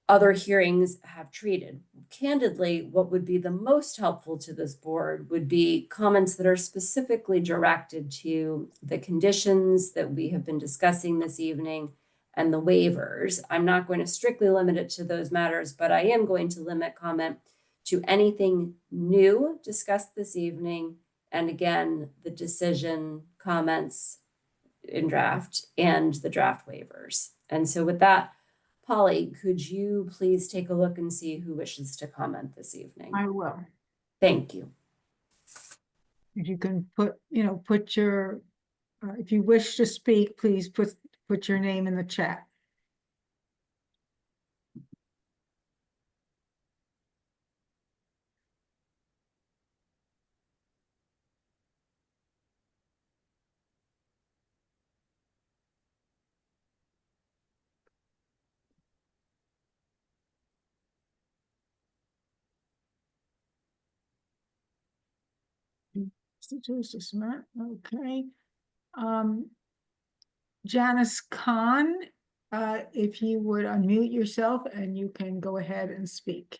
[SPEAKER 2] other hearings have treated. Candidly, what would be the most helpful to this board would be comments that are specifically directed to the conditions that we have been discussing this evening and the waivers. I'm not going to strictly limit it to those matters, but I am going to limit comment to anything new discussed this evening. And again, the decision comments in draft and the draft waivers. And so with that, Polly, could you please take a look and see who wishes to comment this evening?
[SPEAKER 1] I will.
[SPEAKER 2] Thank you.
[SPEAKER 1] If you can put your, if you wish to speak, please put your name in the chat. Okay. Janice Khan, if you would unmute yourself and you can go ahead and speak.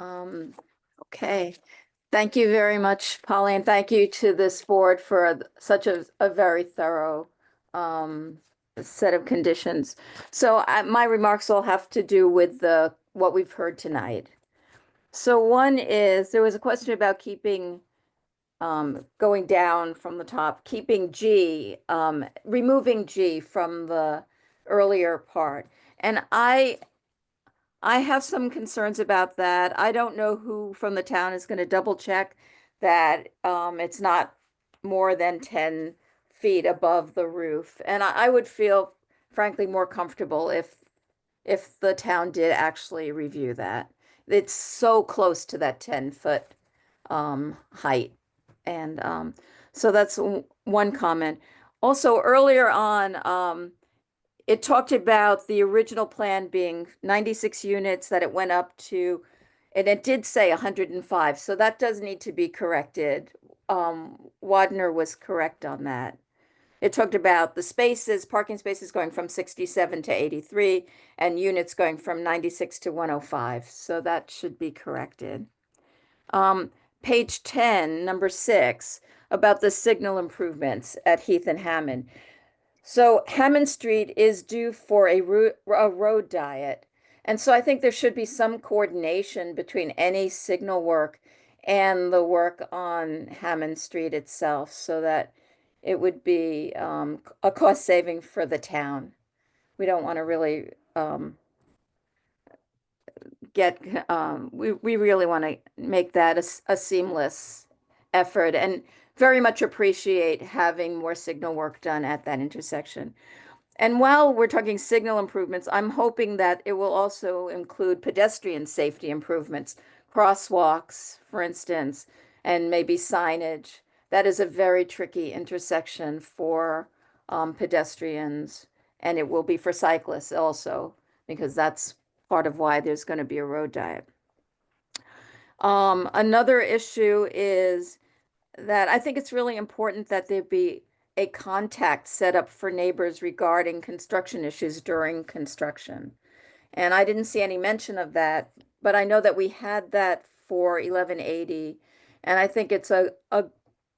[SPEAKER 11] Okay. Thank you very much, Polly, and thank you to this board for such a very thorough set of conditions. So my remarks will have to do with what we've heard tonight. So one is, there was a question about keeping, going down from the top, keeping G, removing G from the earlier part. And I have some concerns about that. I don't know who from the town is going to double check that it's not more than 10 feet above the roof. And I would feel frankly more comfortable if the town did actually review that. It's so close to that 10-foot height. And so that's one comment. Also earlier on, it talked about the original plan being 96 units, that it went up to, and it did say 105. So that does need to be corrected. Wadner was correct on that. It talked about the spaces, parking spaces going from 67 to 83 and units going from 96 to 105. So that should be corrected. Page 10, number 6, about the signal improvements at Heath and Hammond. So Hammond Street is due for a road diet. And so I think there should be some coordination between any signal work and the work on Hammond Street itself, so that it would be a cost saving for the town. We don't want to really we really want to make that a seamless effort, and very much appreciate having more signal work done at that intersection. And while we're talking signal improvements, I'm hoping that it will also include pedestrian safety improvements, crosswalks, for instance, and maybe signage. That is a very tricky intersection for pedestrians, and it will be for cyclists also, because that's part of why there's going to be a road diet. Another issue is that I think it's really important that there be a contact set up for neighbors regarding construction issues during construction. And I didn't see any mention of that, but I know that we had that for 1180. And I think it's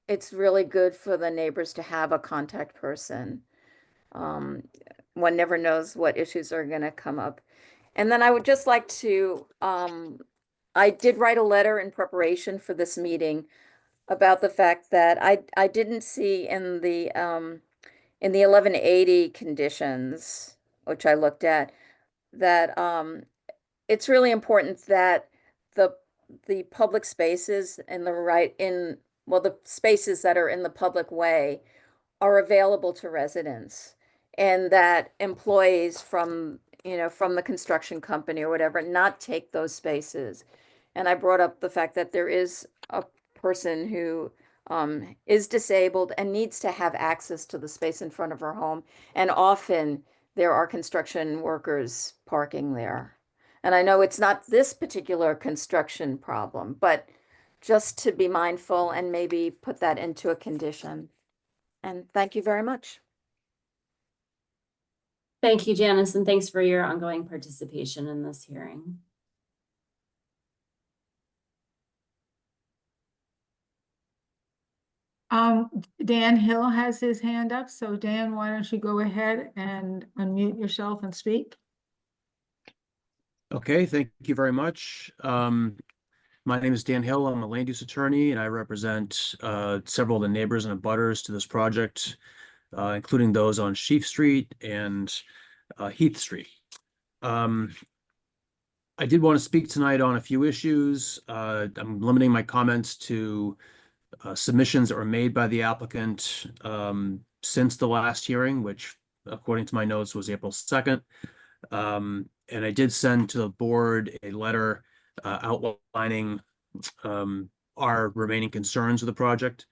[SPEAKER 11] it's really good for the neighbors to have a contact person. One never knows what issues are going to come up. And then I would just like to, I did write a letter in preparation for this meeting about the fact that I didn't see in the 1180 conditions, which I looked at, that it's really important that the public spaces and the spaces that are in the public way are available to residents, and that employees from the construction company or whatever not take those spaces. And I brought up the fact that there is a person who is disabled and needs to have access to the space in front of her home, and often there are construction workers parking there. And I know it's not this particular construction problem, but just to be mindful and maybe put that into a condition. And thank you very much.
[SPEAKER 2] Thank you, Janice, and thanks for your ongoing participation in this hearing.
[SPEAKER 1] Dan Hill has his hand up. So Dan, why don't you go ahead and unmute yourself and speak?
[SPEAKER 12] Okay, thank you very much. My name is Dan Hill. I'm a land use attorney, and I represent several of the neighbors and abutters to this project, including those on Sheafe Street and Heath Street. I did want to speak tonight on a few issues. I'm limiting my comments to submissions that were made by the applicant since the last hearing, which according to my notes was April 2nd. And I did send to the board a letter outlining our remaining concerns with the project.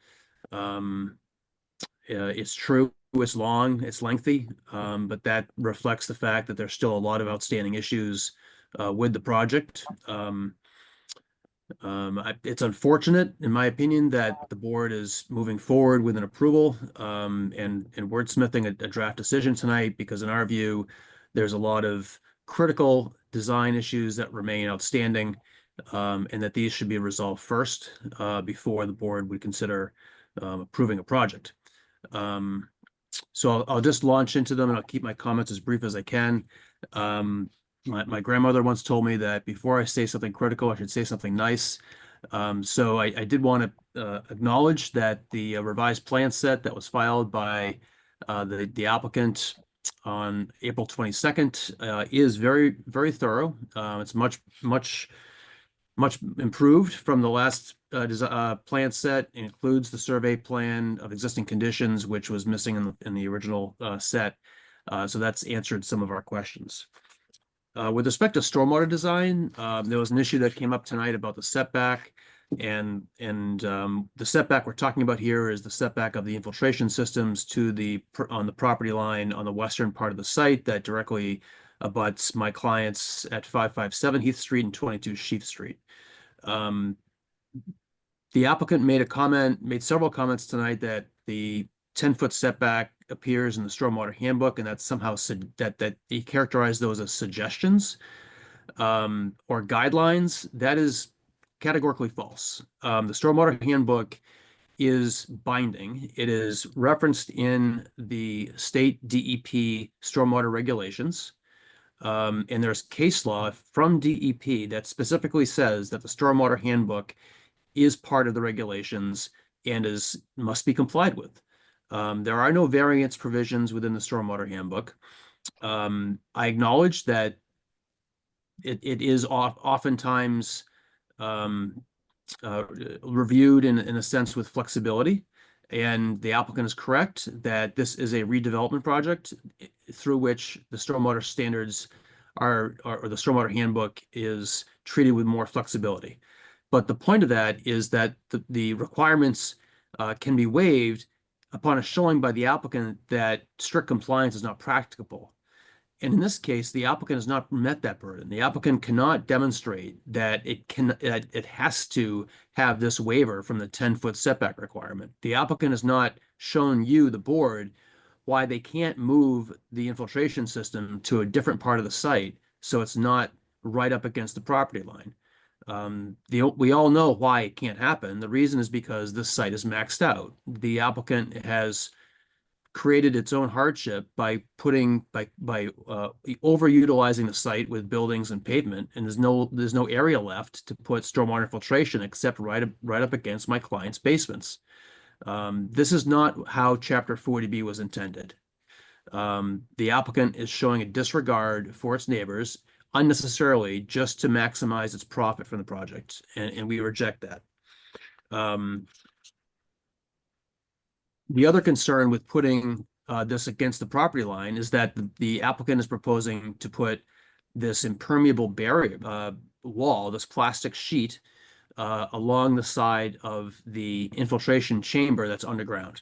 [SPEAKER 12] It's true, it's long, it's lengthy, but that reflects the fact that there's still a lot of outstanding issues with the project. It's unfortunate, in my opinion, that the board is moving forward with an approval and wordsmithing a draft decision tonight, because in our view, there's a lot of critical design issues that remain outstanding, and that these should be resolved first before the board would consider approving a project. So I'll just launch into them, and I'll keep my comments as brief as I can. My grandmother once told me that before I say something critical, I should say something nice. So I did want to acknowledge that the revised plan set that was filed by the applicant on April 22nd is very, very thorough. It's much improved from the last plan set. It includes the survey plan of existing conditions, which was missing in the original set. So that's answered some of our questions. With respect to stormwater design, there was an issue that came up tonight about the setback, and the setback we're talking about here is the setback of the infiltration systems to on the property line on the western part of the site that directly abuts my clients at 557 Heath Street and 22 Sheafe Street. The applicant made several comments tonight that the 10-foot setback appears in the stormwater handbook, and that somehow that he characterized those as suggestions or guidelines. That is categorically false. The stormwater handbook is binding. It is referenced in the state DEP stormwater regulations. And there's case law from DEP that specifically says that the stormwater handbook is part of the regulations and must be complied with. There are no variance provisions within the stormwater handbook. I acknowledge that it is oftentimes reviewed in a sense with flexibility, and the applicant is correct that this is a redevelopment project through which the stormwater standards or the stormwater handbook is treated with more flexibility. But the point of that is that the requirements can be waived upon a showing by the applicant that strict compliance is not practicable. And in this case, the applicant has not met that burden. The applicant cannot demonstrate that it has to have this waiver from the 10-foot setback requirement. The applicant has not shown you, the board, why they can't move the infiltration system to a different part of the site so it's not right up against the property line. We all know why it can't happen. The reason is because this site is maxed out. The applicant has created its own hardship by overutilizing the site with buildings and pavement, and there's no area left to put stormwater infiltration except right up against my client's basements. This is not how Chapter 40B was intended. The applicant is showing a disregard for its neighbors unnecessarily just to maximize its profit from the project, and we reject that. The other concern with putting this against the property line is that the applicant is proposing to put this impermeable barrier wall, this plastic sheet, along the side of the infiltration chamber that's underground.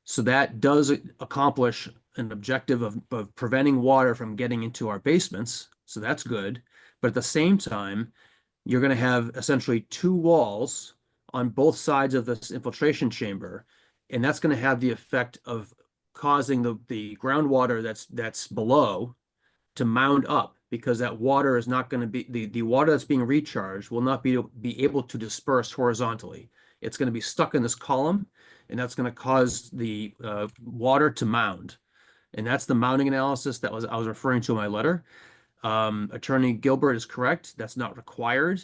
[SPEAKER 12] So that does accomplish an objective of preventing water from getting into our basements. So that's good. But at the same time, you're going to have essentially two walls on both sides of this infiltration chamber. And that's going to have the effect of causing the groundwater that's below to mound up, because that water is not going to be, the water that's being recharged will not be able to disperse horizontally. It's going to be stuck in this column, and that's going to cause the water to mound. And that's the mounding analysis that I was referring to in my letter. Attorney Gilbert is correct. That's not required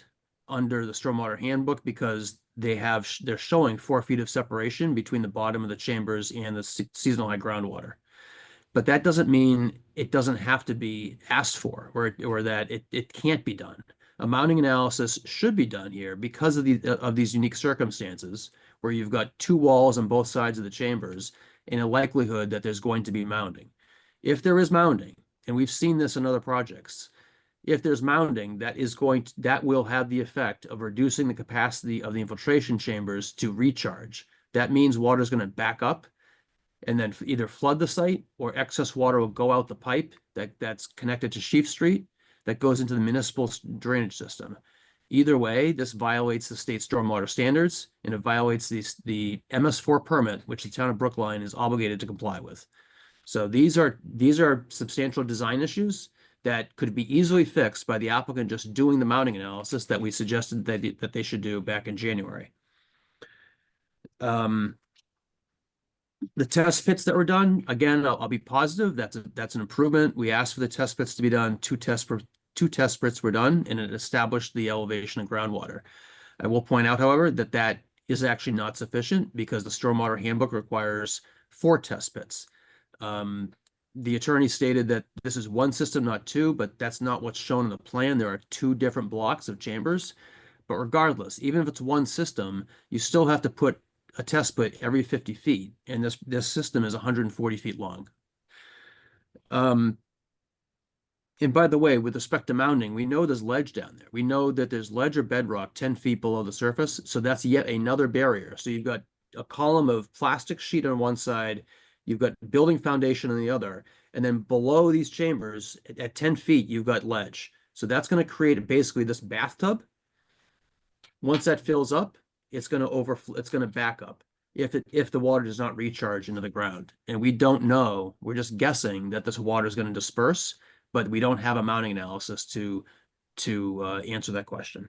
[SPEAKER 12] under the stormwater handbook, because they're showing 4 feet of separation between the bottom of the chambers and the seasonal high groundwater. But that doesn't mean it doesn't have to be asked for, or that it can't be done. A mounding analysis should be done here because of these unique circumstances where you've got two walls on both sides of the chambers and a likelihood that there's going to be mounding. If there is mounding, and we've seen this in other projects, if there's mounding, that will have the effect of reducing the capacity of the infiltration chambers to recharge. That means water is going to back up and then either flood the site, or excess water will go out the pipe that's connected to Sheafe Street that goes into the municipal drainage system. Either way, this violates the state stormwater standards, and it violates the MS4 permit, which the town of Brookline is obligated to comply with. So these are substantial design issues that could be easily fixed by the applicant just doing the mounding analysis that we suggested that they should do back in January. The test pits that were done, again, I'll be positive. That's an improvement. We asked for the test pits to be done. Two test pits were done, and it established the elevation of groundwater. I will point out, however, that is actually not sufficient, because the stormwater handbook requires 4 test pits. The attorney stated that this is one system, not 2, but that's not what's shown in the plan. There are 2 different blocks of chambers. But regardless, even if it's one system, you still have to put a test pit every 50 feet, and this system is 140 feet long. And by the way, with respect to mounding, we know there's ledge down there. We know that there's ledge or bedrock 10 feet below the surface, so that's yet another barrier. So you've got a column of plastic sheet on one side, you've got building foundation on the other, and then below these chambers at 10 feet, you've got ledge. So that's going to create basically this bathtub. Once that fills up, it's going to overflow, it's going to back up if the water does not recharge into the ground. And we don't know, we're just guessing that this water is going to disperse, but we don't have a mounding analysis to answer that question.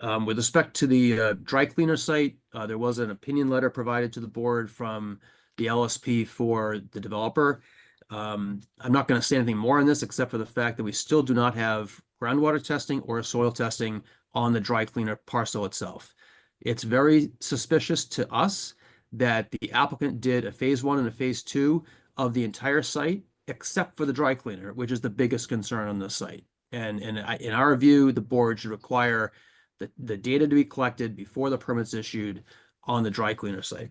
[SPEAKER 12] With respect to the dry cleaner site, there was an opinion letter provided to the board from the LSP for the developer. I'm not going to say anything more on this, except for the fact that we still do not have groundwater testing or soil testing on the dry cleaner parcel itself. It's very suspicious to us that the applicant did a phase 1 and a phase 2 of the entire site, except for the dry cleaner, which is the biggest concern on this site. And in our view, the board should require the data to be collected before the permit's issued on the dry cleaner site.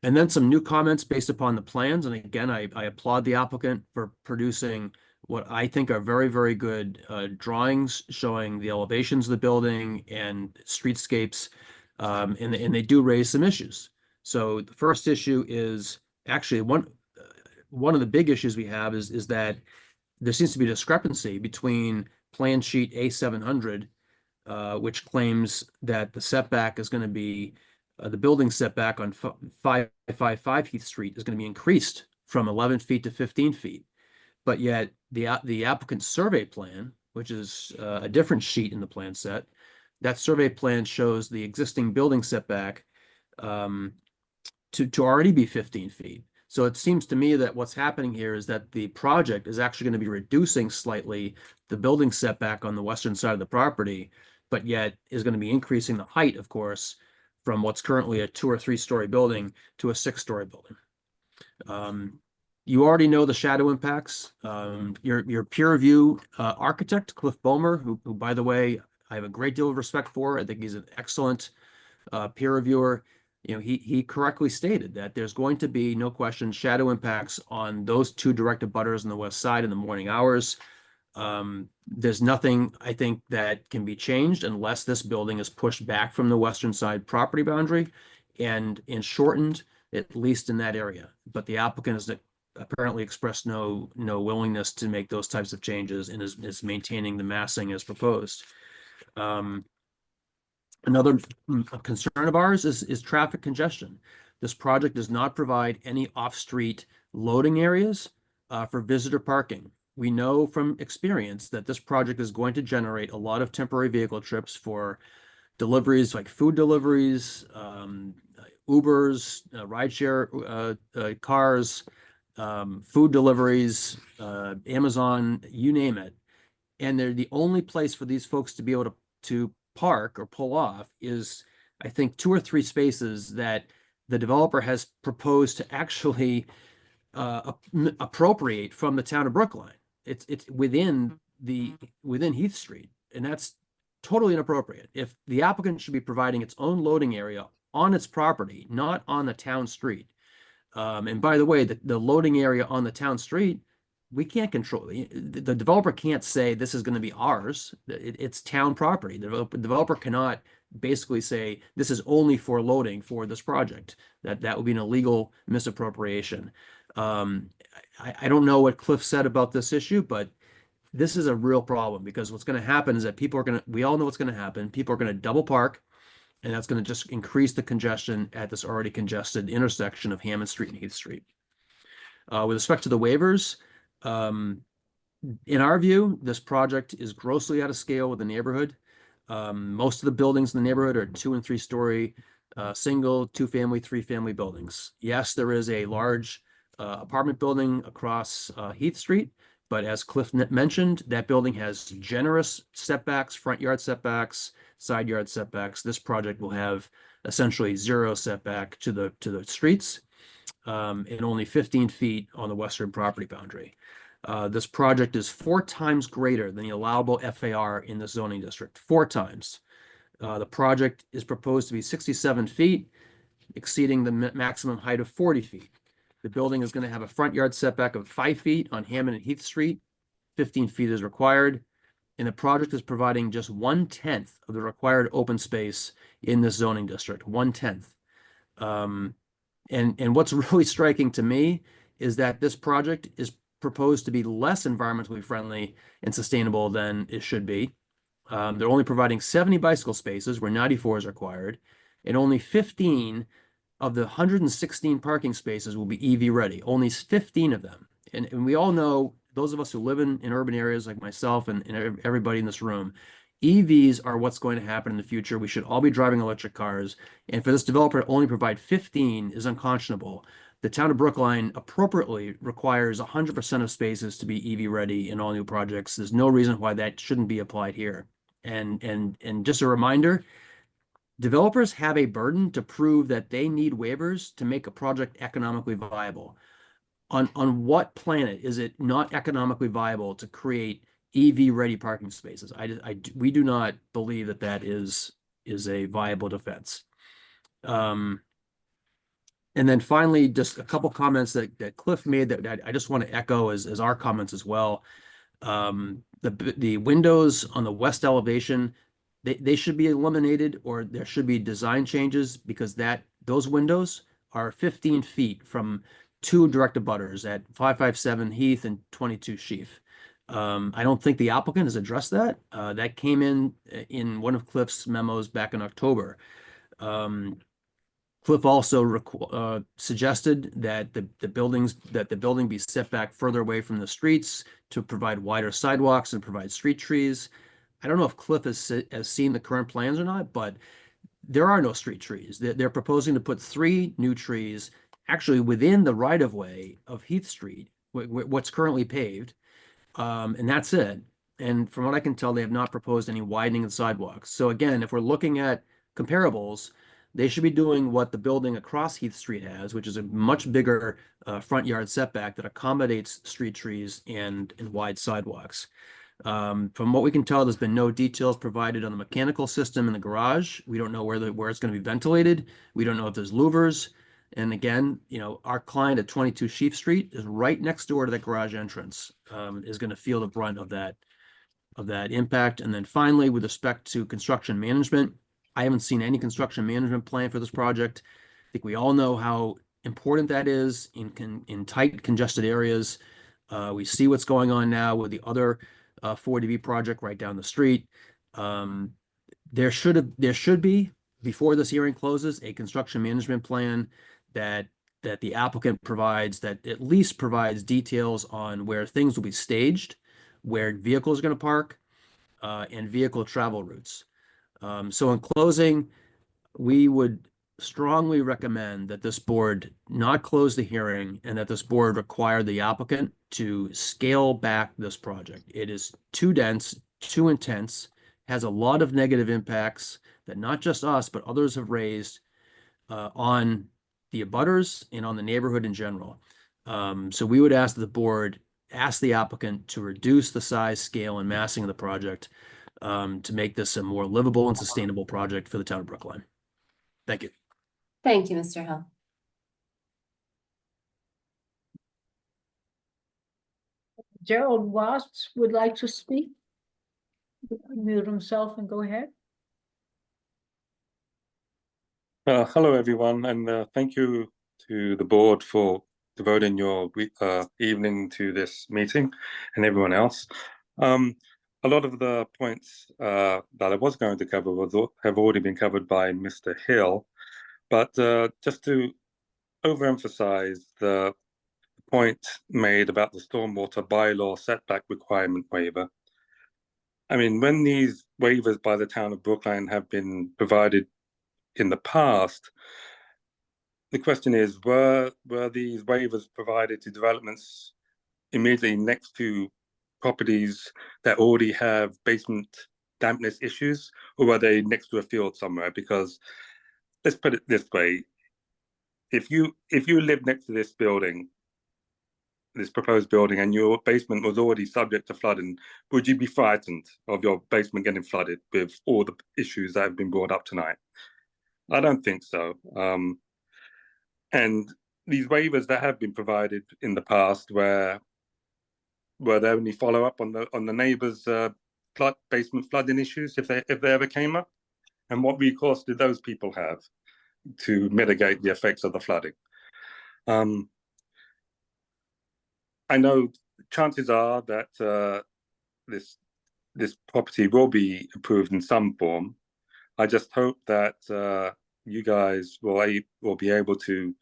[SPEAKER 12] And then some new comments based upon the plans. And again, I applaud the applicant for producing what I think are very, very good drawings showing the elevations of the building and streetscapes, and they do raise some issues. So the first issue is actually one of the big issues we have is that there seems to be a discrepancy between plan sheet A700, which claims that the setback is going to be the building setback on 555 Heath Street is going to be increased from 11 feet to 15 feet. But yet the applicant's survey plan, which is a different sheet in the plan set, that survey plan shows the existing building setback to already be 15 feet. So it seems to me that what's happening here is that the project is actually going to be reducing slightly the building setback on the western side of the property, but yet is going to be increasing the height, of course, from what's currently a 2 or 3 story building to a 6 story building. You already know the shadow impacts. Your peer review architect, Cliff Bomer, who, by the way, I have a great deal of respect for. I think he's an excellent peer reviewer. You know, he correctly stated that there's going to be, no question, shadow impacts on those two direct abutters on the west side in the morning hours. There's nothing, I think, that can be changed unless this building is pushed back from the western side property boundary and shortened, at least in that area. But the applicant has apparently expressed no willingness to make those types of changes and is maintaining the massing as proposed. Another concern of ours is traffic congestion. This project does not provide any off-street loading areas for visitor parking. We know from experience that this project is going to generate a lot of temporary vehicle trips for deliveries like food deliveries, Ubers, rideshare cars, food deliveries, Amazon, you name it. And they're the only place for these folks to be able to park or pull off is, I think, 2 or 3 spaces that the developer has proposed to actually appropriate from the town of Brookline. It's within Heath Street, and that's totally inappropriate. If the applicant should be providing its own loading area on its property, not on the town street. And by the way, the loading area on the town street, we can't control. The developer can't say this is going to be ours. It's town property. The developer cannot basically say this is only for loading for this project. That would be an illegal misappropriation. I don't know what Cliff said about this issue, but this is a real problem because what's going to happen is that we all know what's going to happen. People are going to double park, and that's going to just increase the congestion at this already congested intersection of Hammond Street and Heath Street. With respect to the waivers, in our view, this project is grossly out of scale with the neighborhood. Most of the buildings in the neighborhood are 2- and 3-story, single, 2-family, 3-family buildings. Yes, there is a large apartment building across Heath Street, but as Cliff mentioned, that building has generous setbacks, front yard setbacks, side yard setbacks. This project will have essentially 0 setback to the streets, and only 15 feet on the western property boundary. This project is 4 times greater than the allowable FAR in the zoning district, 4 times. The project is proposed to be 67 feet, exceeding the maximum height of 40 feet. The building is going to have a front yard setback of 5 feet on Hammond and Heath Street. 15 feet is required. And the project is providing just 1/10 of the required open space in this zoning district, 1/10. And what's really striking to me is that this project is proposed to be less environmentally friendly and sustainable than it should be. They're only providing 70 bicycle spaces where 94 is required, and only 15 of the 116 parking spaces will be EV ready, only 15 of them. And we all know, those of us who live in urban areas like myself and everybody in this room, EVs are what's going to happen in the future. We should all be driving electric cars. And for this developer to only provide 15 is unconscionable. The town of Brookline appropriately requires 100% of spaces to be EV ready in all new projects. There's no reason why that shouldn't be applied here. And just a reminder, developers have a burden to prove that they need waivers to make a project economically viable. On what planet is it not economically viable to create EV ready parking spaces? We do not believe that is a viable defense. And then finally, just a couple comments that Cliff made that I just want to echo as our comments as well. The windows on the west elevation, they should be eliminated, or there should be design changes, because those windows are 15 feet from 2 direct abutters at 557 Heath and 22 Sheafe. I don't think the applicant has addressed that. That came in one of Cliff's memos back in October. Cliff also suggested that the building be set back further away from the streets to provide wider sidewalks and provide street trees. I don't know if Cliff has seen the current plans or not, but there are no street trees. They're proposing to put 3 new trees actually within the right-of-way of Heath Street, what's currently paved, and that's it. And from what I can tell, they have not proposed any widening of sidewalks. So again, if we're looking at comparables, they should be doing what the building across Heath Street has, which is a much bigger front yard setback that accommodates street trees and wide sidewalks. From what we can tell, there's been no details provided on the mechanical system in the garage. We don't know where it's going to be ventilated. We don't know if there's louvers. And again, our client at 22 Sheafe Street is right next door to that garage entrance, is going to feel the brunt of that impact. And then finally, with respect to construction management, I haven't seen any construction management plan for this project. I think we all know how important that is in tight, congested areas. We see what's going on now with the other 40B project right down the street. There should be, before this hearing closes, a construction management plan that the applicant provides, that at least provides details on where things will be staged, where vehicles are going to park, and vehicle travel routes. So in closing, we would strongly recommend that this board not close the hearing and that this board require the applicant to scale back this project. It is too dense, too intense, has a lot of negative impacts that not just us, but others have raised on the abutters and on the neighborhood in general. So we would ask that the board ask the applicant to reduce the size, scale, and massing of the project to make this a more livable and sustainable project for the town of Brookline. Thank you.
[SPEAKER 2] Thank you, Mr. Hill.
[SPEAKER 1] Gerald Watts would like to speak. Mute himself and go ahead.
[SPEAKER 13] Hello, everyone, and thank you to the board for devoting your evening to this meeting and everyone else. A lot of the points that I was going to cover have already been covered by Mr. Hill, but just to overemphasize the point made about the stormwater bylaw setback requirement waiver. I mean, when these waivers by the town of Brookline have been provided in the past, the question is, were these waivers provided to developments immediately next to properties that already have basement dampness issues, or were they next to a field somewhere? Because let's put it this way, if you live next to this building, this proposed building, and your basement was already subject to flooding, would you be frightened of your basement getting flooded with all the issues that have been brought up tonight? I don't think so. And these waivers that have been provided in the past, were there only follow up on the neighbours' basement flooding issues if they ever came up, and what recourse did those people have to mitigate the effects of the flooding? I know chances are that this property will be approved in some form. I just hope that you guys will be able to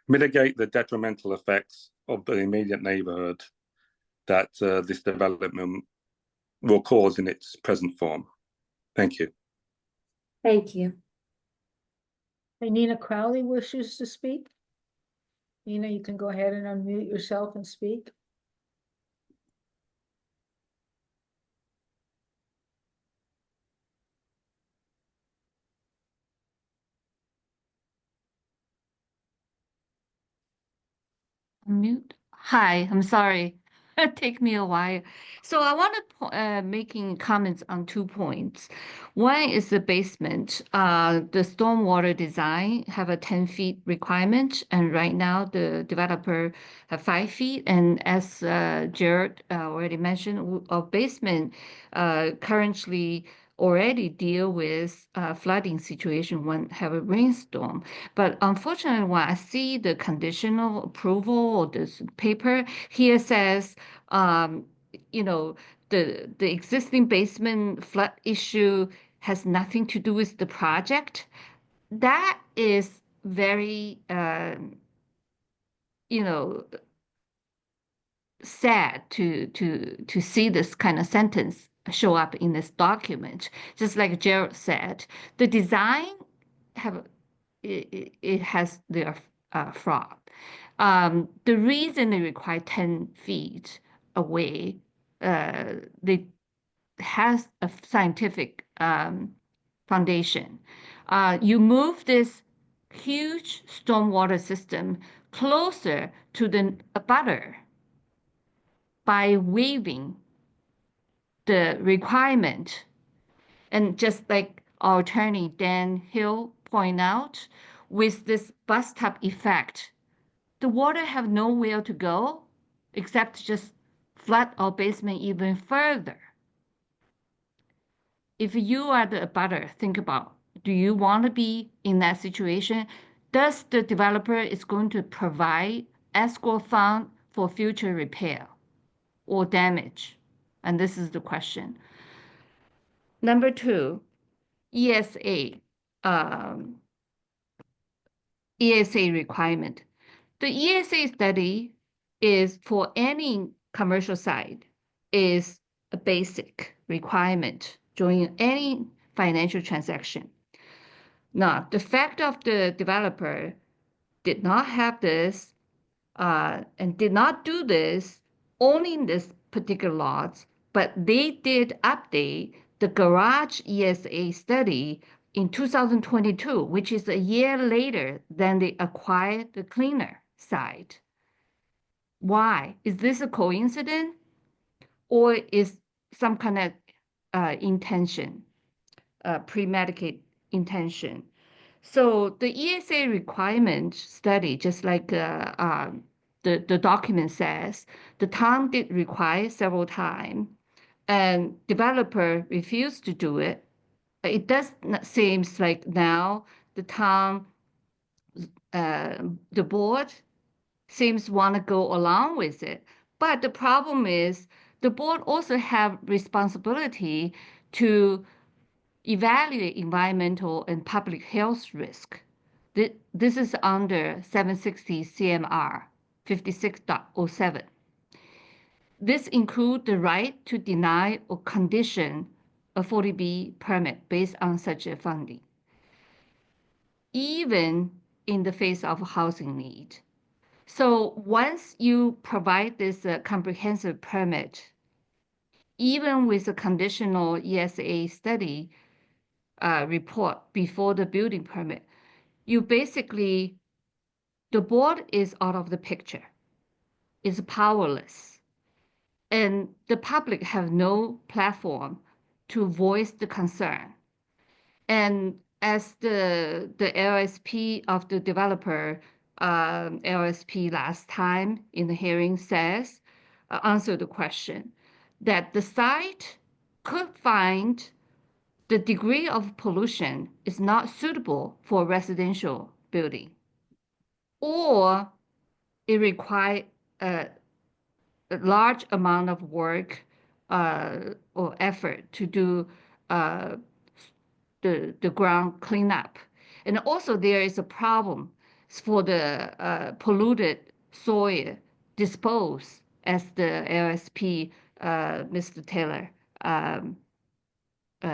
[SPEAKER 13] mitigate the detrimental effects of the immediate neighborhood that this development will cause in its present form. Thank you.
[SPEAKER 2] Thank you.
[SPEAKER 1] Hey, Nina Crowley wishes to speak. Nina, you can go ahead and unmute yourself and speak.
[SPEAKER 14] Mute. Hi, I'm sorry. It take me a while. So I want to making comments on 2 points. One is the basement. The stormwater design have a 10 feet requirement, and right now the developer have 5 feet. And as Jared already mentioned, a basement currently already deal with flooding situation when have a rainstorm. But unfortunately, when I see the conditional approval or this paper, here says, you know, the existing basement flood issue has nothing to do with the project. That is very, you know, sad to see this kind of sentence show up in this document. Just like Jared said, the design it has their fraud. The reason they require 10 feet away, they has a scientific foundation. You move this huge stormwater system closer to the abutter by waiving the requirement. And just like our attorney Dan Hill pointed out, with this bathtub effect, the water have nowhere to go except just flood our basement even further. If you are the abutter, think about, do you want to be in that situation? Does the developer is going to provide escrow fund for future repair or damage? And this is the question. Number two, ESA, ESA requirement. The ESA study is for any commercial site is a basic requirement during any financial transaction. Now, the fact of the developer did not have this and did not do this only in this particular lot, but they did update the garage ESA study in 2022, which is a year later than they acquired the cleaner site. Why? Is this a coincidence or is some kind of intention, premeditated intention? So the ESA requirement study, just like the document says, the town did require several times, and developer refused to do it. It does not seems like now the town, the board seems want to go along with it. But the problem is the board also have responsibility to evaluate environmental and public health risk. This is under 760 CMR 56.07. This includes the right to deny or condition a 40B permit based on such a funding, even in the face of housing need. So once you provide this comprehensive permit, even with a conditional ESA study report before the building permit, you basically, the board is out of the picture, is powerless. And the public have no platform to voice the concern. And as the LSP of the developer, LSP last time in the hearing says, answer the question, that the site could find the degree of pollution is not suitable for residential building, or it requires a large amount of work or effort to do the ground cleanup. And also there is a problem for the polluted soil disposed, as the LSP, Mr. Taylor,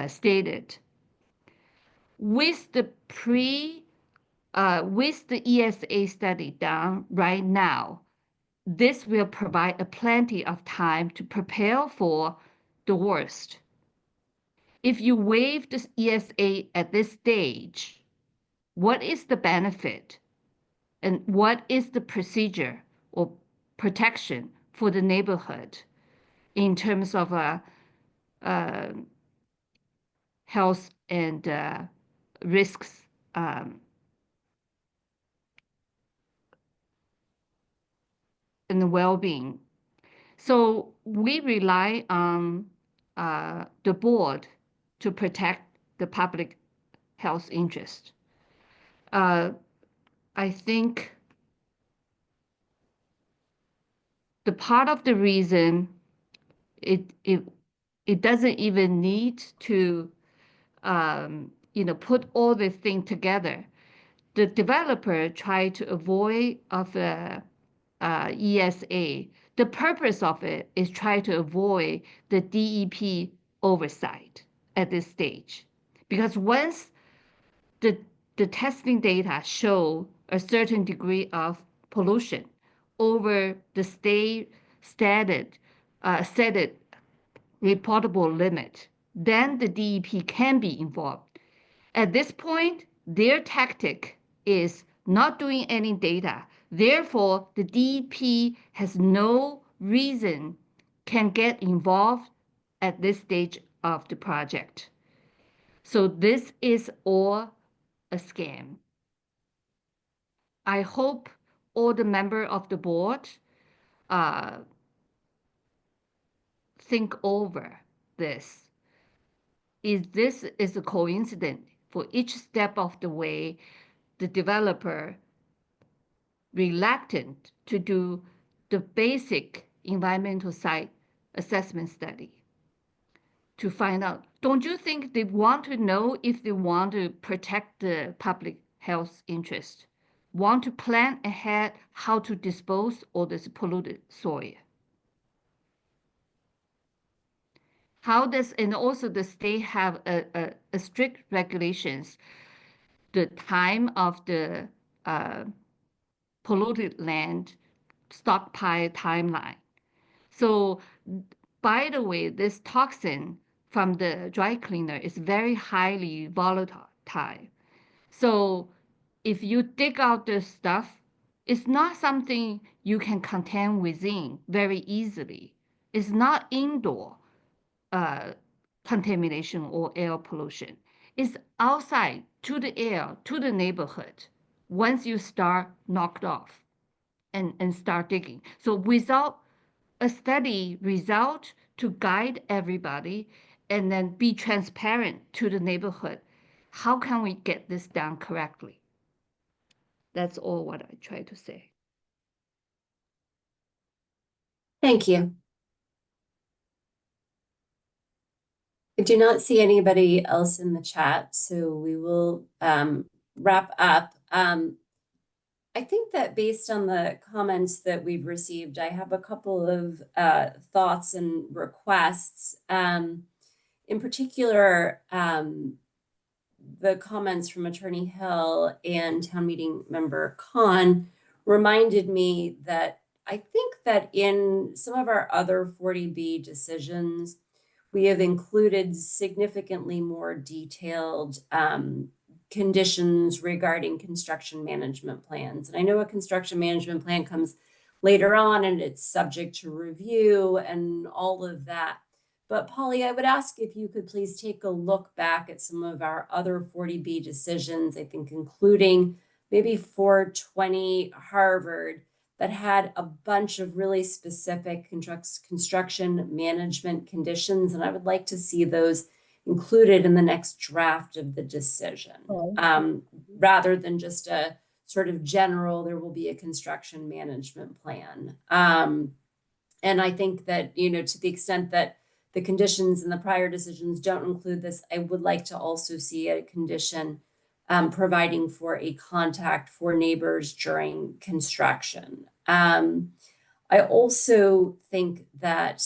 [SPEAKER 14] stated. With the with the ESA study done right now, this will provide a plenty of time to prepare for the worst. If you waive this ESA at this stage, what is the benefit? And what is the procedure or protection for the neighborhood in terms of health and risks and the well-being? So we rely on the board to protect the public health interest. I think the part of the reason it doesn't even need to put all the thing together. The developer tried to avoid of the ESA. The purpose of it is try to avoid the DEP oversight at this stage, because once the testing data show a certain degree of pollution over the state stated reportable limit, then the DEP can be involved. At this point, their tactic is not doing any data. Therefore, the DEP has no reason can get involved at this stage of the project. So this is all a scam. I hope all the members of the board think over this. This is a coincidence? For each step of the way, the developer reluctant to do the basic environmental site assessment study to find out. Don't you think they want to know if they want to protect the public health interest? Want to plan ahead how to dispose all this polluted soil? How does, and also the state have a strict regulations, the time of the polluted land stockpile timeline. So by the way, this toxin from the dry cleaner is very highly volatile. So if you dig out the stuff, it's not something you can contain within very easily. It's not indoor contamination or air pollution. It's outside to the air, to the neighborhood, once you start knocked off and start digging. So without a study result to guide everybody and then be transparent to the neighborhood, how can we get this done correctly? That's all what I try to say.
[SPEAKER 2] Thank you. I do not see anybody else in the chat, so we will wrap up. I think that based on the comments that we've received, I have a couple of thoughts and requests. In particular, the comments from Attorney Hill and Town Meeting Member Khan reminded me that I think that in some of our other 40B decisions, we have included significantly more detailed conditions regarding construction management plans. And I know a construction management plan comes later on and it's subject to review and all of that. But Polly, I would ask if you could please take a look back at some of our other 40B decisions, I think including maybe 420 Harvard, that had a bunch of really specific construction management conditions. And I would like to see those included in the next draft of the decision, rather than just a sort of general, there will be a construction management plan. And I think that, you know, to the extent that the conditions in the prior decisions don't include this, I would like to also see a condition providing for a contact for neighbors during construction. I also think that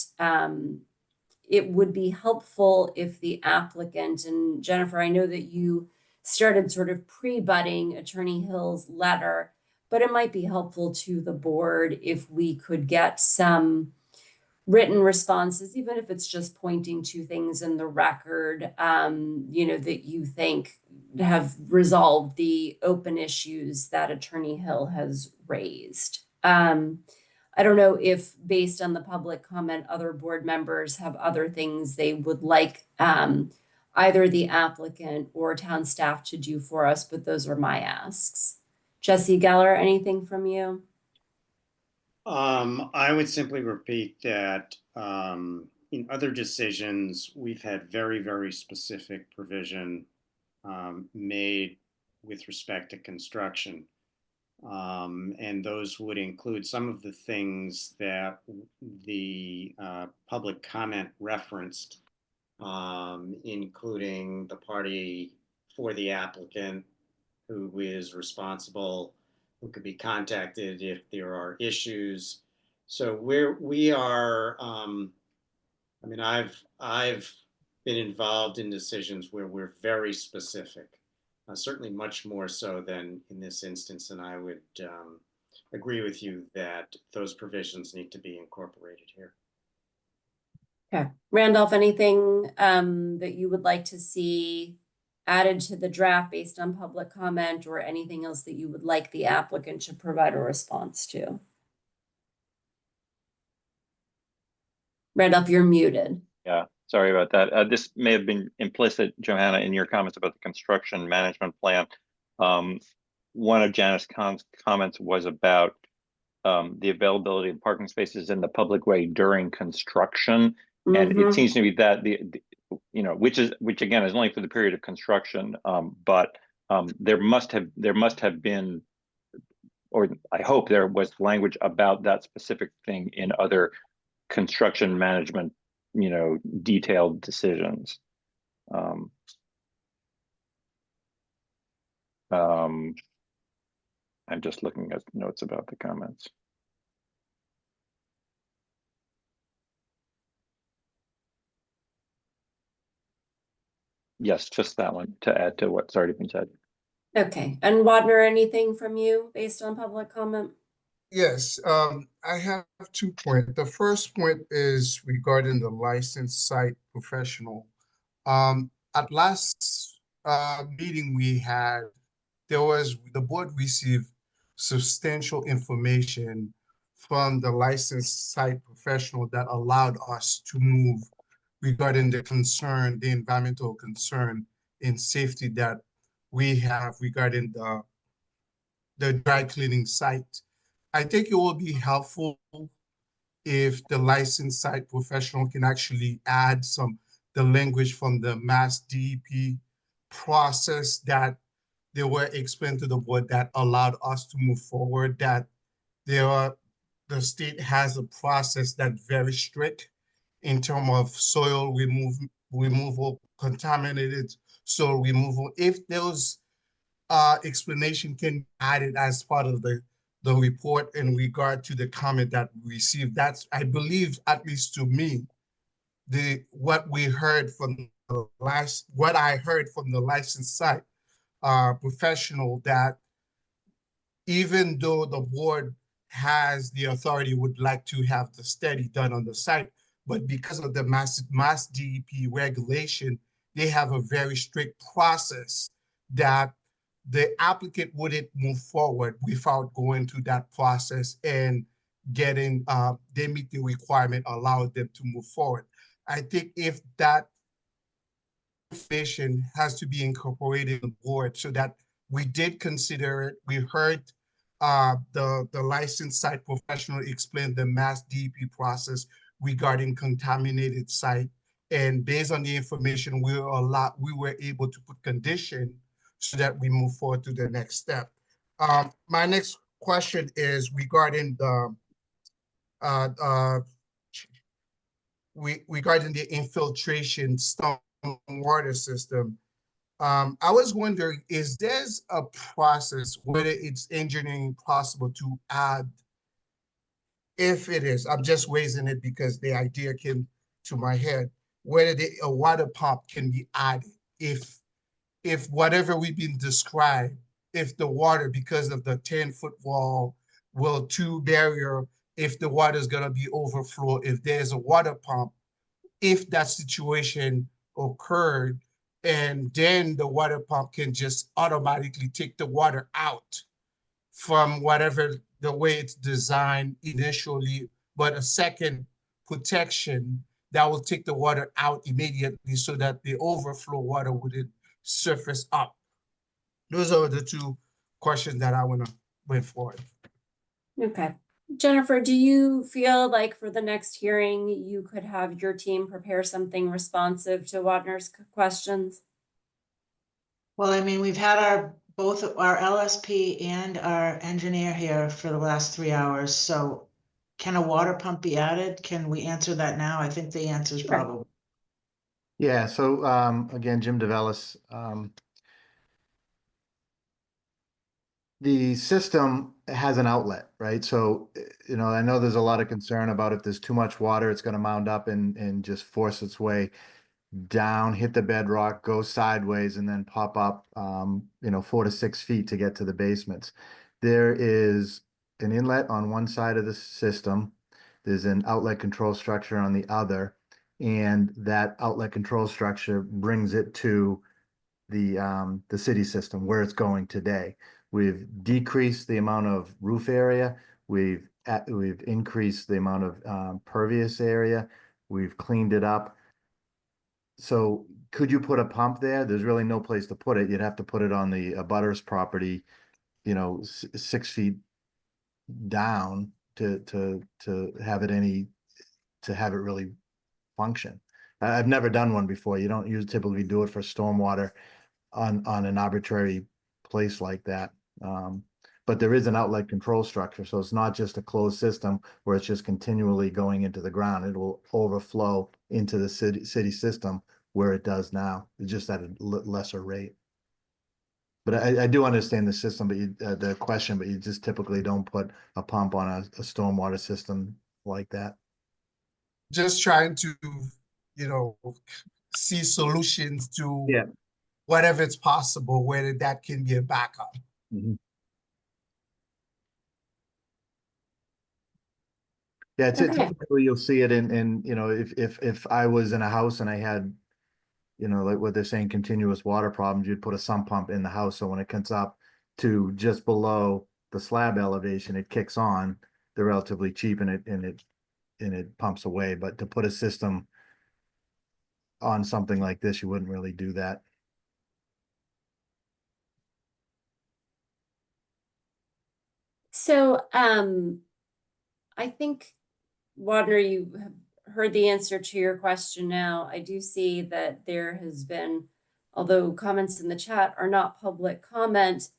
[SPEAKER 2] it would be helpful if the applicant, and Jennifer, I know that you started sort of pre-butting Attorney Hill's letter, but it might be helpful to the board if we could get some written responses, even if it's just pointing to things in the record, you know, that you think have resolved the open issues that Attorney Hill has raised. I don't know if, based on the public comment, other board members have other things they would like either the applicant or town staff to do for us, but those are my asks. Jesse Geller, anything from you?
[SPEAKER 9] I would simply repeat that in other decisions, we've had very, very specific provision made with respect to construction. And those would include some of the things that the public comment referenced, including the party for the applicant who is responsible, who could be contacted if there are issues. So we are, I mean, I've been involved in decisions where we're very specific, certainly much more so than in this instance. And I would agree with you that those provisions need to be incorporated here.
[SPEAKER 2] Okay. Randolph, anything that you would like to see added to the draft based on public comment, or anything else that you would like the applicant to provide a response to? Randolph, you're muted.
[SPEAKER 3] Yeah, sorry about that. This may have been implicit, Johanna, in your comments about the construction management plan. One of Janice's comments was about the availability of parking spaces in the public way during construction. And it seems to me that which again is only for the period of construction, but there must have been, or I hope there was language about that specific thing in other construction management, detailed decisions. I'm just looking at notes about the comments. Yes, just that one to add to what's already been said.
[SPEAKER 2] Okay, and Wadner, anything from you based on public comment?
[SPEAKER 10] Yes, I have 2 points. The first point is regarding the licensed site professional. At last meeting we had, the board received substantial information from the licensed site professional that allowed us to move regarding the environmental concern and safety that we have regarding the dry cleaning site. I think it will be helpful if the licensed site professional can actually add the language from the Mass DEP process that they were explained to the board that allowed us to move forward, that the state has a process that's very strict in terms of soil removal, contaminated soil removal. If those explanation can be added as part of the report in regard to the comment that we received, that's, I believe, at least to me, what I heard from the licensed site professional, that even though the board has the authority, would like to have the study done on the site, but because of the mass DEP regulation, they have a very strict process that the applicant wouldn't move forward without going through that process and getting, they meet the requirement, allowed them to move forward. I think if that information has to be incorporated in the board, so that we did consider it. We heard the licensed site professional explain the mass DEP process regarding contaminated site. And based on the information we were able to put condition so that we move forward to the next step. My next question is regarding regarding the infiltration stormwater system. I was wondering, is there a process, whether it's engineering possible to add, if it is, I'm just raising it because the idea came to my head, whether a water pump can be added if whatever we've been described, if the water, because of the 10-foot wall, barrier, if the water is going to be overflow, if there's a water pump, if that situation occurred, and then the water pump can just automatically take the water out from whatever the way it's designed initially, but a second protection that will take the water out immediately so that the overflow water wouldn't surface up. Those are the 2 questions that I want to bring forward.
[SPEAKER 2] Okay. Jennifer, do you feel like for the next hearing, you could have your team prepare something responsive to Wadner's questions?
[SPEAKER 4] Well, I mean, we've had both our LSP and our engineer here for the last 3 hours. So can a water pump be added? Can we answer that now? I think the answer is probably.
[SPEAKER 8] Yeah, so again, Jim DeVellis, the system has an outlet, right? So, I know there's a lot of concern about if there's too much water, it's going to mound up and just force its way down, hit the bedrock, go sideways, and then pop up, 4 to 6 feet to get to the basements. There is an inlet on one side of the system. There's an outlet control structure on the other, and that outlet control structure brings it to the city system where it's going today. We've decreased the amount of roof area. We've increased the amount of pervious area. We've cleaned it up. So could you put a pump there? There's really no place to put it. You'd have to put it on the abutters property, 6 feet down to have it really function. I've never done one before. You don't typically do it for stormwater on an arbitrary place like that. But there is an outlet control structure, so it's not just a closed system where it's just continually going into the ground. It will overflow into the city system where it does now, just at a lesser rate. But I do understand the system, but the question, but you just typically don't put a pump on a stormwater system like that.
[SPEAKER 10] Just trying to, see solutions to
[SPEAKER 8] Yeah.
[SPEAKER 10] whatever it's possible, whether that can be a backup.
[SPEAKER 8] Mm-hmm. Yeah, typically you'll see it in if I was in a house and I had, like what they're saying, continuous water problems, you'd put a sump pump in the house. So when it comes up to just below the slab elevation, it kicks on. They're relatively cheap and it pumps away. But to put a system on something like this, you wouldn't really do that.
[SPEAKER 2] So, I think, Wadner, you have heard the answer to your question now. I do see that there has been, although comments in the chat are not public comment,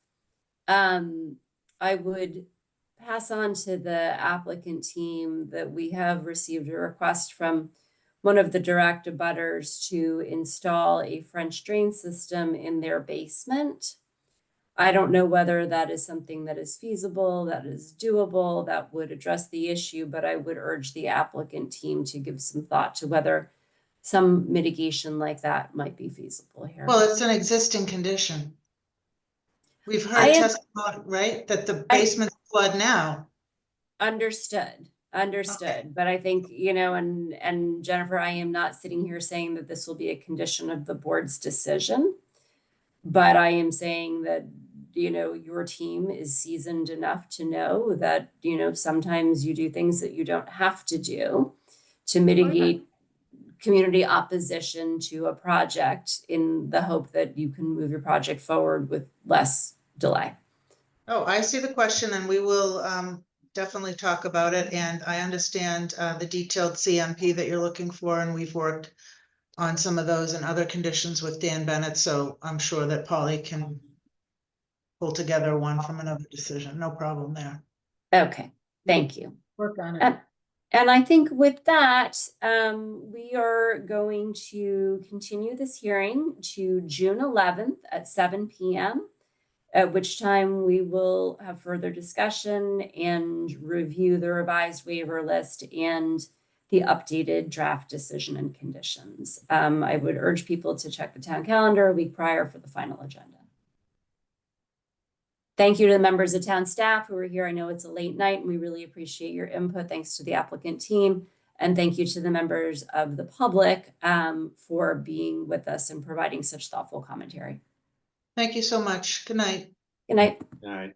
[SPEAKER 2] I would pass on to the applicant team that we have received a request from one of the direct abutters to install a French drain system in their basement. I don't know whether that is something that is feasible, that is doable, that would address the issue, but I would urge the applicant team to give some thought to whether some mitigation like that might be feasible here.
[SPEAKER 4] Well, it's an existing condition. We've heard testimony, right, that the basements flood now.
[SPEAKER 2] Understood.
[SPEAKER 4] Okay.
[SPEAKER 2] But I think, and Jennifer, I am not sitting here saying that this will be a condition of the board's decision, but I am saying that, your team is seasoned enough to know that, sometimes you do things that you don't have to do to mitigate community opposition to a project in the hope that you can move your project forward with less delay.
[SPEAKER 4] Oh, I see the question, and we will definitely talk about it. And I understand the detailed CMP that you're looking for, and we've worked on some of those and other conditions with Dan Bennett. So I'm sure that Polly can pull together one from another decision. No problem there.
[SPEAKER 2] Okay, thank you.
[SPEAKER 1] Work on it.
[SPEAKER 2] And I think with that, we are going to continue this hearing to June 11th at 7 p.m., at which time we will have further discussion and review the revised waiver list and the updated draft decision and conditions. I would urge people to check the town calendar a week prior for the final agenda. Thank you to the members of town staff who are here. I know it's a late night and we really appreciate your input. Thanks to the applicant team. And thank you to the members of the public for being with us and providing such thoughtful commentary.
[SPEAKER 4] Thank you so much. Good night.
[SPEAKER 2] Good night.
[SPEAKER 9] All right.